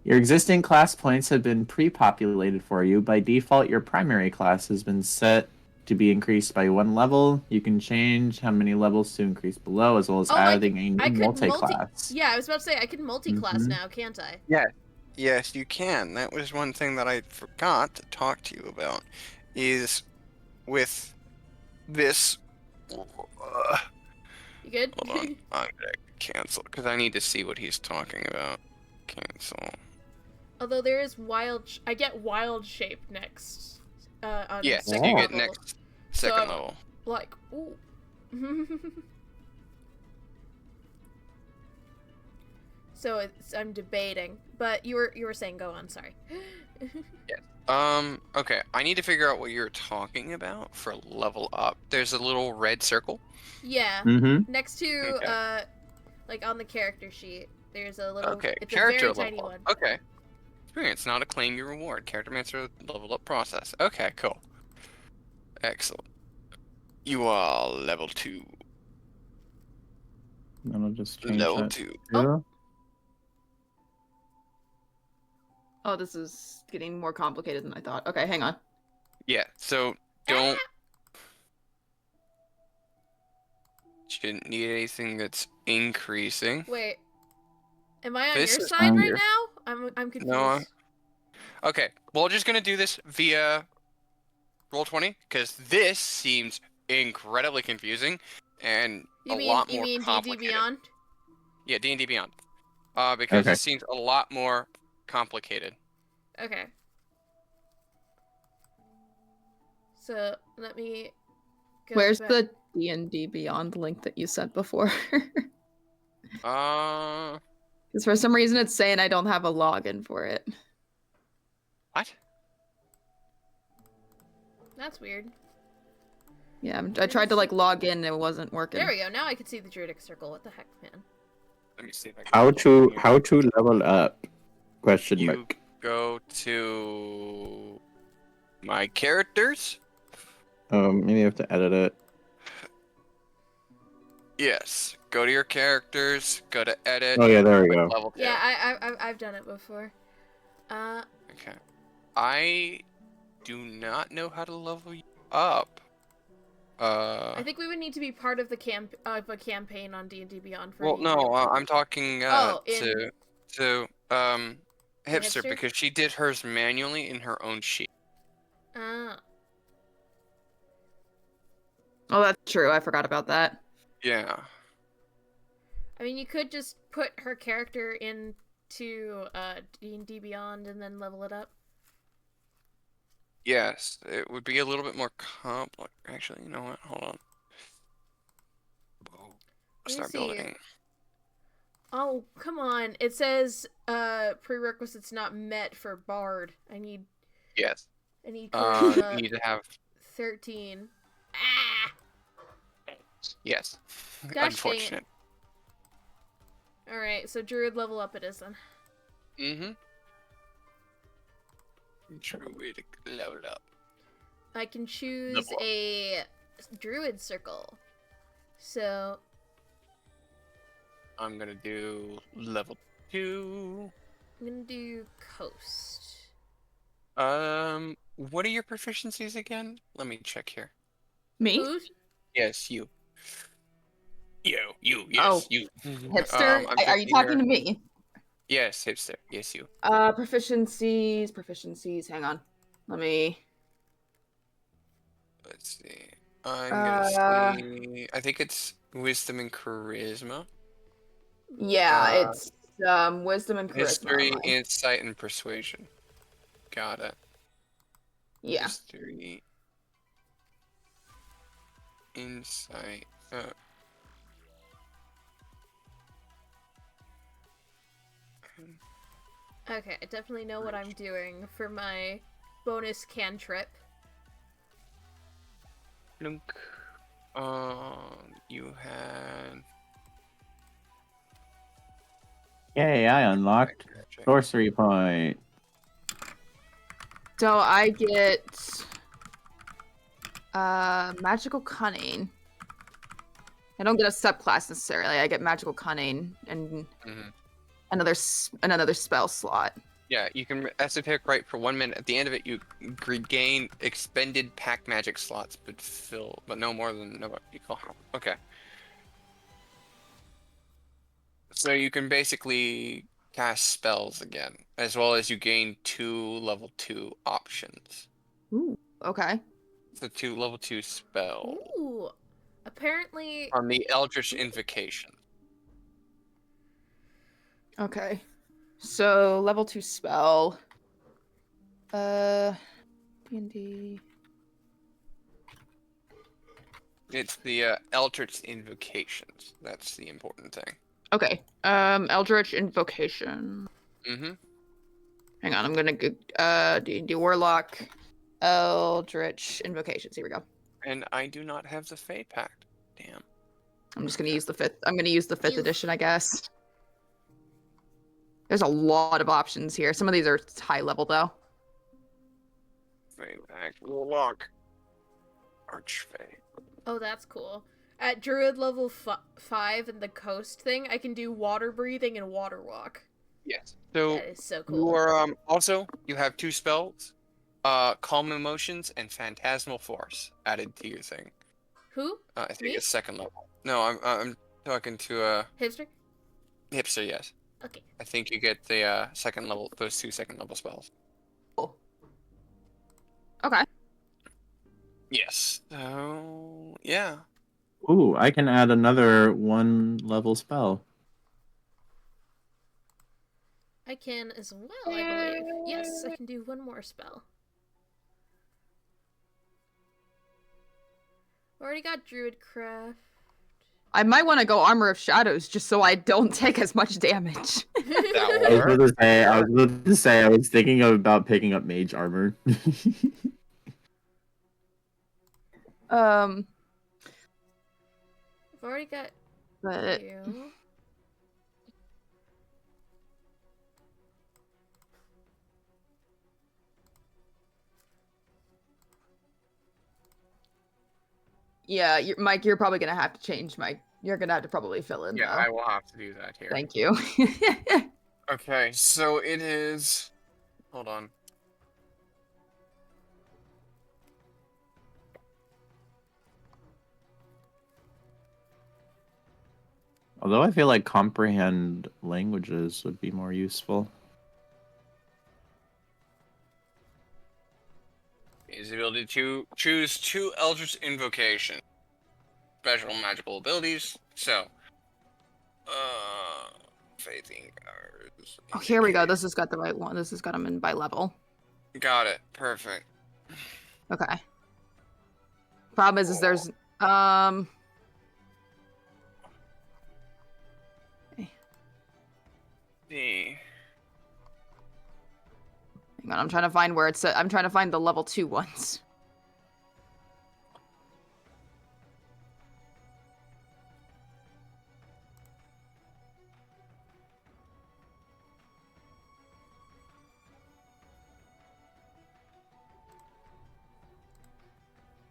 Your existing class points have been pre-populated for you. By default, your primary class has been set to be increased by 1 level. You can change how many levels to increase below, as well as Oh, I adding a I new could multi-class. Yeah, I was about to say I can multi-class Mhm. now, can't I? Yes, you can. That was one thing that I forgot to talk to you about. Is with this. You good? Hold on. I'm gonna cancel because I need to see what he's talking about. Cancel. Although there is I get wild shape next. On Yes, second you get level. next second So- level. Like, ooh. So I'm debating, but you were saying go on. Sorry. Okay. I need to figure out what you're talking about for level up. There's a little red circle. Yeah. Mm-hmm. Next to Okay. like on the character sheet, there's a little. Okay. It's a Character very tiny level. one. Okay. Experience, not a claim your reward. Character Mancer level up process. Okay, cool. Excellent. You are level 2. I'll just change Level that 2. too. Oh, this is getting more complicated than I thought. Okay, hang on. Yeah, so don't. Shouldn't need anything that's increasing. Wait. Am I on This your is side right here. now? I'm confused. No, Okay, well, we're just gonna do this via Roll20 because this seems incredibly confusing and You a mean lot you more mean D&D complicated. Beyond? Yeah, D&D Beyond. Because Okay. it seems a lot more complicated. Okay. So let me go Where's back. the D&D Beyond link that you sent before? Uh, Because for some reason it's saying I don't have a login for it. what? That's weird. Yeah, I tried to like log in and it wasn't working. There we go. Now I can see the Druidic circle. What the heck, man? Let me see if I can. How to level up? Question You mark. go to my characters. Maybe I have to edit it. Yes. Go to your characters. Go to edit. Oh yeah, there we click go. Level 2. Yeah, I've done it before. Okay. I do not know how to level you up. I think we would need to be part of the a campaign on D&D Beyond for. Well, you to be no, able to- I'm talking to Hipster Hipster? because she did hers manually in her own sheet. Ah. Oh, that's true. I forgot about that. Yeah. I mean, you could just put her character into D&D Beyond and then level it up. Yes, it would be a little bit more complex. Actually, you know what? Hold on. me Start see. building. Oh, come on. It says prerequisites not met for Bard. I need Yes. I need You need to have 13. Ah! yes. Gosh dang it. Unfortunate. Alright, so Druid level up it is then. Mm-hmm. Druid level up. I can choose Level up. a Druid circle. So, I'm gonna do level 2. I'm gonna do Coast. What are your proficiencies again? Let me check here. Me? Who's? Yes, you. You, Oh. yes, you. Hipster? I'm Are you checking talking your- to me? Yes, hipster. Yes, you. Proficiencies. Hang on. Let me. Let's see. I'm gonna see. I think it's wisdom and charisma. Yeah, it's wisdom and charisma. History, on mine. insight, and persuasion. Got it. Yeah. History, insight. Okay, I definitely know what I'm doing for my bonus cantrip. Lunk. You had. Yay! I unlocked sorcery point. So I get magical cunning. I don't get a subclass necessarily. I get magical cunning and Mhm. another spell slot. Yeah, you can esoteric right for 1 minute. At the end of it, you regain expended pack magic slots, but no more than no. Okay. So you can basically cast spells again, as well as you gain 2 level 2 options. Ooh. Okay. So 2 level 2 spells Ooh. Apparently, on the Eldritch Invocation. Okay. So level 2 spell. D&D. It's the Eldritch Invocations. That's the important thing. Okay. Eldritch Invocation. Mm-hmm. Hang on, I'm gonna go D&D Warlock. Eldritch Invocations. Here we go. And I do not have the Fey Pact. Damn. I'm just gonna use the fifth. I'm gonna use the 5th You- edition, I guess. There's a lot of options here. Some of these are high level though. Fey Pact. Warlock. Archfey. oh, that's cool. At Druid level 5 and the Coast thing, I can do water breathing and water walk. Yes. So That is so you cool. are also you have 2 spells, Calm Emotions and Phantasmal Force added to your thing. Who? I think Me? it's 2nd level. No, I'm talking to Hipster? Hipster. Yes. Okay. I think you get the 2nd level, those 2 2nd level spells. Okay. Yes. So yeah. Ooh, I can add another 1-level spell. I can as well, I believe. Yes, I can do one more spell. Already got Druidcraft. I might want to go Armor of Shadows just so I don't take as much damage. That I was will about work. to say, I was thinking about picking up mage armor. I've already got But you. yeah, Mike, you're probably gonna have to change my. You're gonna have to probably fill in. Yeah, though. I will have to do that here. Thank you. Okay, so it is. Hold on. Although I feel like comprehend languages would be more useful. Is the ability to choose 2 Eldritch Invocation. Special magical abilities. So, Faithing Powers. Oh, here we go. This has got the right one. This has got them in by level. Got it. Perfect. Okay. Problem is there's The Hang on, I'm trying to find where it's. I'm trying to find the level 2 ones.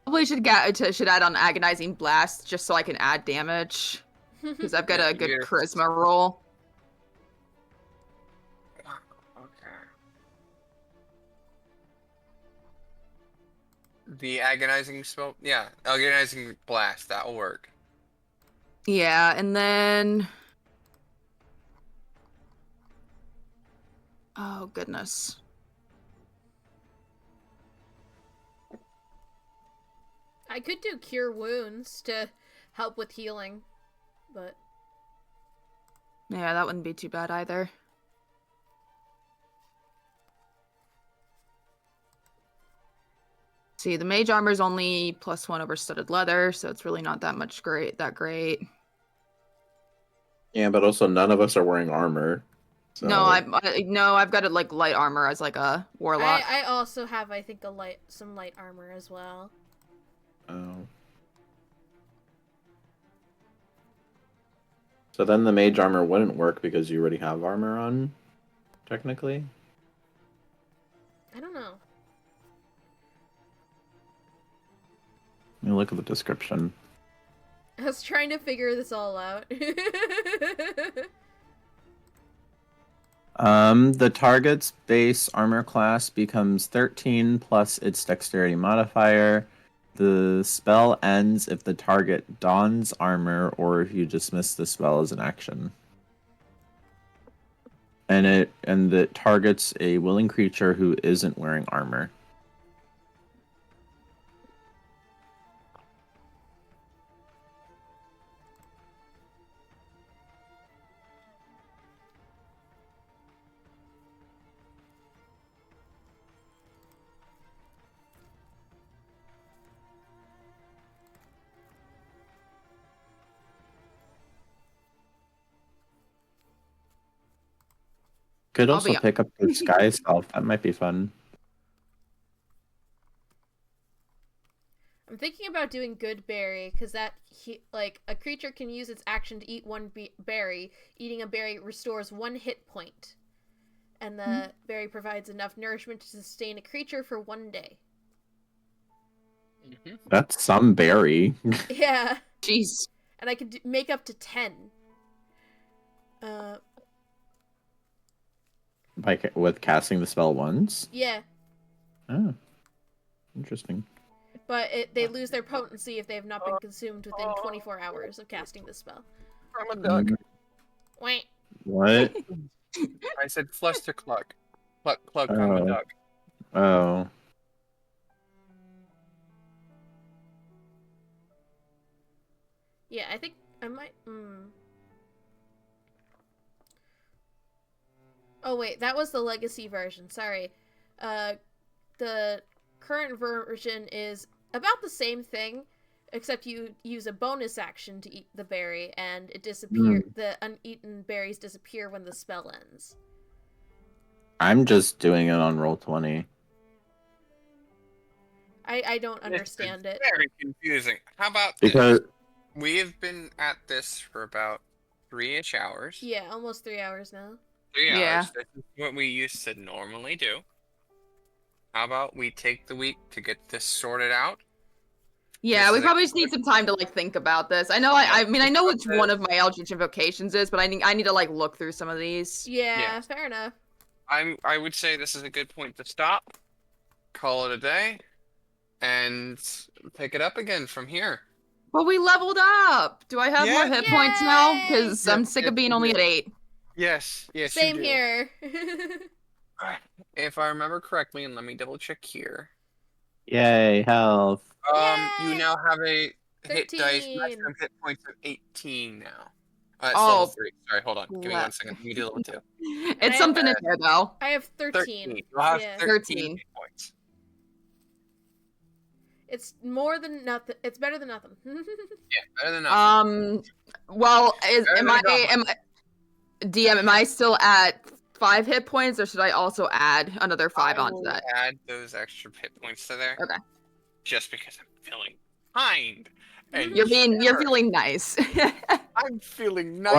Probably should add on Agonizing Blast just so I can add damage because I've got a good Yes. charisma roll. Okay. The agonizing spell. Yeah, agonizing blast. That will work. Yeah, and then. Oh goodness. I could do Cure Wounds to help with healing, but Yeah, that wouldn't be too bad either. See, the mage armor is only +1 over studded leather, so it's really not that much great. Yeah, but also none of us are wearing armor. So... No, I've got it like light armor as like a warlock. I also have, I think, some light armor as well. Oh. So then the mage armor wouldn't work because you already have armor on, technically? I don't know. Let me look at the description. I was trying to figure this all out. The target's base armor class becomes 13 plus its dexterity modifier. The spell ends if the target dons armor or if you dismiss the spell as an action. And it targets a willing creature who isn't wearing armor. Could I'll also be- pick up the sky self. That might be fun. I'm thinking about doing Good Berry, because like, a creature can use its action to eat one berry. Eating a berry restores 1 hit point. And the berry provides enough nourishment to sustain a creature for 1 day. That's some berry. Yeah. Jeez. And I could make up to 10. With casting the spell once? Yeah. Oh. Interesting. But they lose their potency if they have not been consumed within 24 hours of casting the spell. I'm a duck. Wait. What? I said fluster cluck. Cluck, cluck, I'm a duck. Oh. Yeah, I think I might. Oh wait, that was the legacy version. Sorry. The current version is about the same thing, except you use a bonus action to eat the berry, and it disappears. The uneaten berries disappear when the spell ends. I'm just doing it on Roll20. I don't understand it. Very confusing. How about Because this? We have been at this for about 3-ish hours. Yeah, almost 3 hours now. 3 hours. Yeah. This is what we used to normally do. How about we take the week to get this sorted out? Yeah, This we is probably just need some time to like think about this. I know. I mean, I know which one of my Eldritch Invocations is, but I need to like look through some of these. Yeah, Yeah. fair enough. I would say this is a good point to stop, call it a day, and pick it up again from here. Well, we leveled up. Do I have more hit points now? Because I'm sick of being only at 8. Yes, yes. Same you do. here. If I remember correctly, and let me double check here. yay, health. You Yay! now have a hit dice 13. maximum hit points of 18 now. It's Oh. level 3. Sorry, hold on. Give me 1 second. Let me do level 2. It's something in there though. I have 13. 13. You'll have Yeah. 13 hit points. It's more than nothing. It's better than nothing. Yeah, better than nothing. Well, Better am than nothing. DM? Am I still at 5 hit points, or should I also add another 5 I onto will that? add those extra hit points to there. Okay. Just because I'm feeling kind. And You're generous. feeling nice. I'm feeling nice.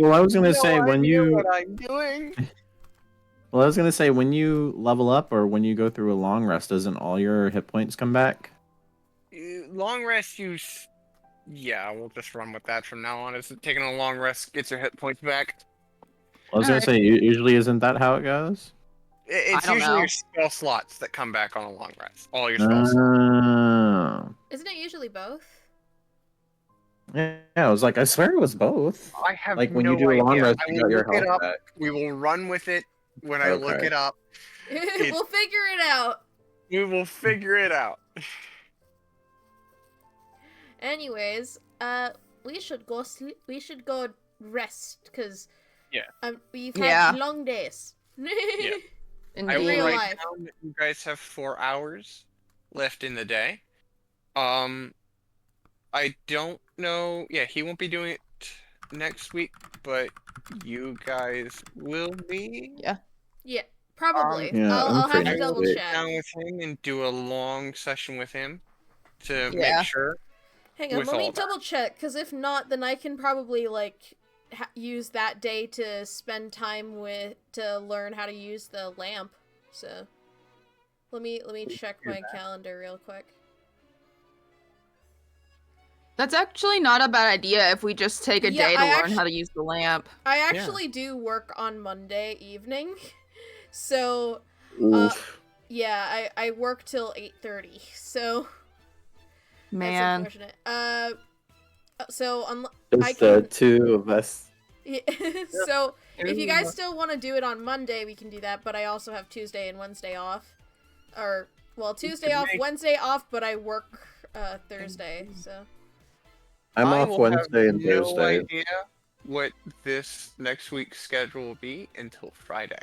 Well, I was gonna say No when idea you. what I'm doing. Well, I was gonna say when you level up or when you go through a long rest, doesn't all your hit points come back? Long rest use. Yeah, we'll just run with that from now on. Is taking a long rest gets your hit points back. I was gonna Alright. say usually isn't that how it goes? It's don't usually know. your spell slots that come back on a long rest. All your spell slots. Oh. Isn't it usually both? Yeah, I was like, I swear it was both. I have Like when no you do a long idea. rest, I you will got your look it health up. back. We will run with it when I look Okay. it up. We'll figure it out. We will figure it out. Anyways, we should go sleep. We should go rest, cause we've had long days. Indeed. I will real write life. down that you guys have 4 hours left in the day. I don't know. Yeah, he won't be doing it next week, but you guys will be. Yeah, probably. Yeah, I'll I'm have pretty to I will double sit check. down with him and do a long session with him to Yeah. make sure. Hang on, with let me all that. double check, because if not, then I can probably, like, use that day to spend time with, to learn how to use the lamp, so. Let me check my calendar real quick. That's actually not a bad idea if we just take a Yeah, day to I learn how to use the lamp. I actually do work on Monday evening, so, Oof. yeah, I work till 8:30, so. Man. That's unfortunate. So, Just I can- the two of us. yeah, so, if you guys still want to do it on Monday, we can do that, but I also have Tuesday and Wednesday off. Or, well, Tuesday off, Wednesday off, but I work Thursday, so. I'm I off will Wednesday have and no Thursday. idea what this next week's schedule will be until Friday.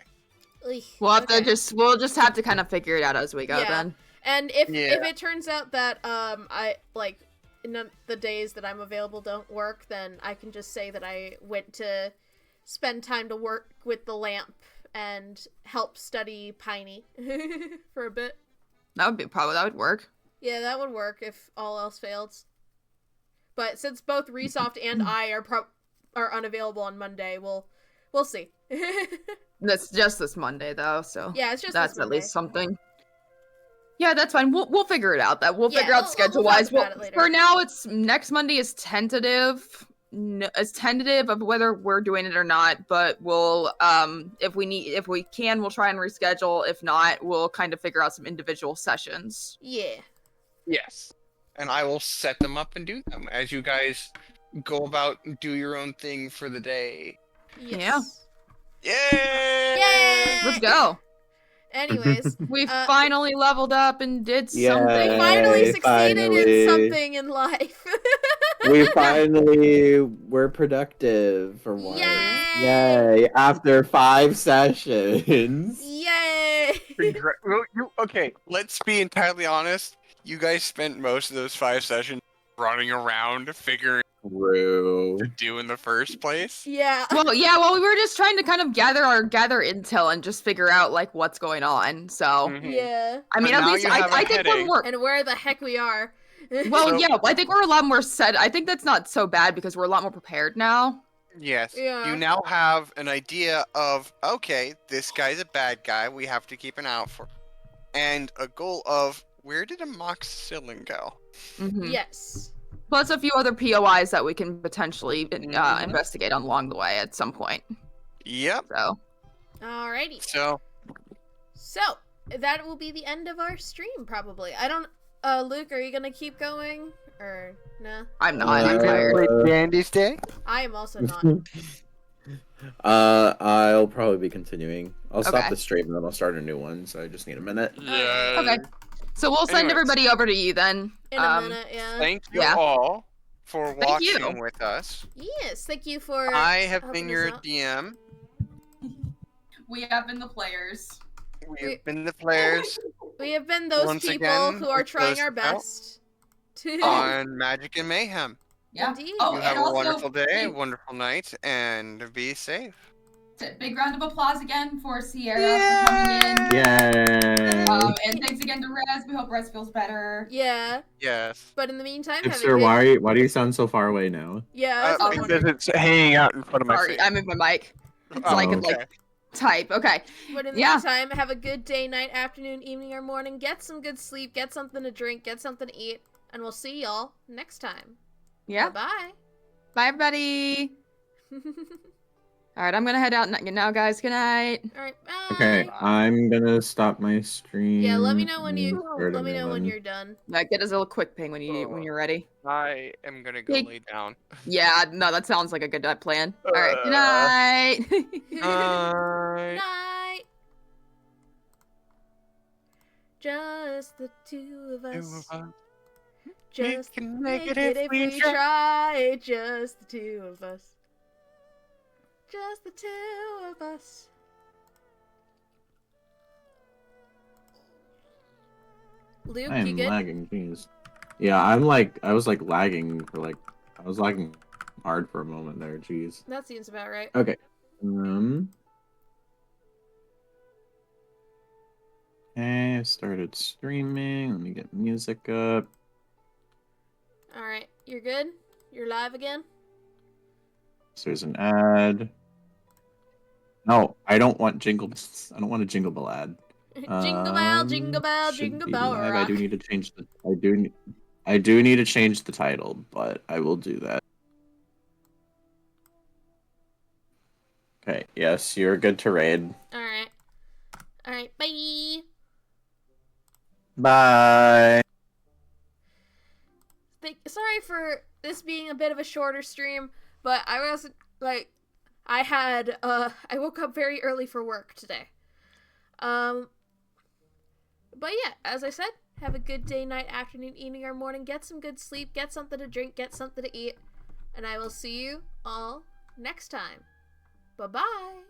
Ugh, We'll have okay. to we'll just have to kind of figure it out as we go Yeah. then. And if Yeah. it turns out that I like none the days that I'm available don't work, then I can just say that I went to spend time to work with the lamp and help study Piney for a bit. That would work. Yeah, that would work if all else fails. But since both Resoft and I are unavailable on Monday, we'll see. That's just this Monday though, so Yeah, it's just that's this at least Monday. something. Yeah, that's fine. We'll figure it out. We'll Yeah, figure out we'll schedule talk wise. about it later. For now, it's next Monday is tentative. It's tentative of whether we're doing it or not. But we'll if we can, we'll try and reschedule. If not, we'll kind of figure out some individual sessions. Yeah. Yes. And I will set them up and do them as you guys go about and do your own thing for the day. Yes. Yay! Yay! Let's go. Anyways, We finally leveled up and did Yeah. something. we finally Yay, succeeded finally. in something in life. We finally were productive for once. Yay! Yay! After 5 sessions. Yay! Okay, let's be entirely honest. You guys spent most of those 5 sessions running around figuring True. what to do in the first place. Yeah. Well, we were just trying to kind of gather intel and just figure out like what's going on. So, Mhm. Yeah. I mean, But at now least you have a I think we're heading. more. And where the heck we are. Well, So- yeah, I think we're a lot more set. I think that's not so bad because we're a lot more prepared now. Yes. Yeah. You now have an idea of, okay, this guy's a bad guy. We have to keep an eye out for. And a goal of, where did amoxicillin go? Mhm. Yes. Plus a few other POIs that we can potentially Mhm. investigate along the way at some point. Yep. So, Alrighty. So, So, that will be the end of our stream, probably. I don't... Luke, are you gonna keep going? Or, no? I'm not. I'm tired. Dandy's Day? I am also not. I'll probably be continuing. I'll stop Okay. the stream and then I'll start a new one, so I just need a minute. yeah. Okay. So we'll send Anyways. everybody over to you then. In a minute, yeah. Thank you Yeah. all for Thank you. watching with us. Yes, thank you for I have helping been us your out. DM. We have been the players. We have been the players We have been those Once people again, who are with trying those our out. best. on Magic and Mayhem. Yeah. Indeed. Oh, You and have a also, wonderful day, big- wonderful night, and be safe. Big round of applause again for Sierra for coming in. Yay! And thanks again to Rez. We hope Rez feels better. Yeah, Yes. but in the meantime, have a Hipster, good... why do you sound so far away now? Yeah, that's what I'm Because wondering. it's hanging out in front of my Sorry, face. I moved my mic. So Oh, I could okay. like type. Okay. But in the Yeah. meantime, have a good day, night, afternoon, evening, or morning. Get some good sleep. Get something to drink. Get something to eat. And we'll see y'all next time. Yeah. Bye. Bye, everybody. All right, I'm gonna head out now, guys. Good night. All right. Bye. Okay, I'm gonna stop my stream. Yeah, let me know when and you. start a Let me new know when one. you're done. Get us a little quick ping when you're ready. I am gonna go Hey. lay down. Yeah, no, that sounds like a good plan. All right, good Uh, night. Bye. Night. Just the two of us. Just can make it if we try. Just the two of us. Just the two of us. Luke, I you am good? lagging, jeez. Yeah, I was lagging I was lagging hard for a moment there, jeez. That seems about right. Okay. Okay, I started streaming. Let me get music up. Alright, you're good? You're live again? So there's an ad. No, I don't want jingle. I don't want a jingle bell ad. Jingle bell, jingle bell, should jingle be bell live. rock. I do need to change the. I do need to change the title, but I will do that. Okay. Yes, you're good to raid. Alright. Alright, bye! Bye. Sorry for this being a bit of a shorter stream, but I was like, I woke up very early for work today. But yeah, as I said, have a good day, night, afternoon, evening, or morning. Get some good sleep, get something to drink, get something to eat, and I will see you all next time. Bye-bye!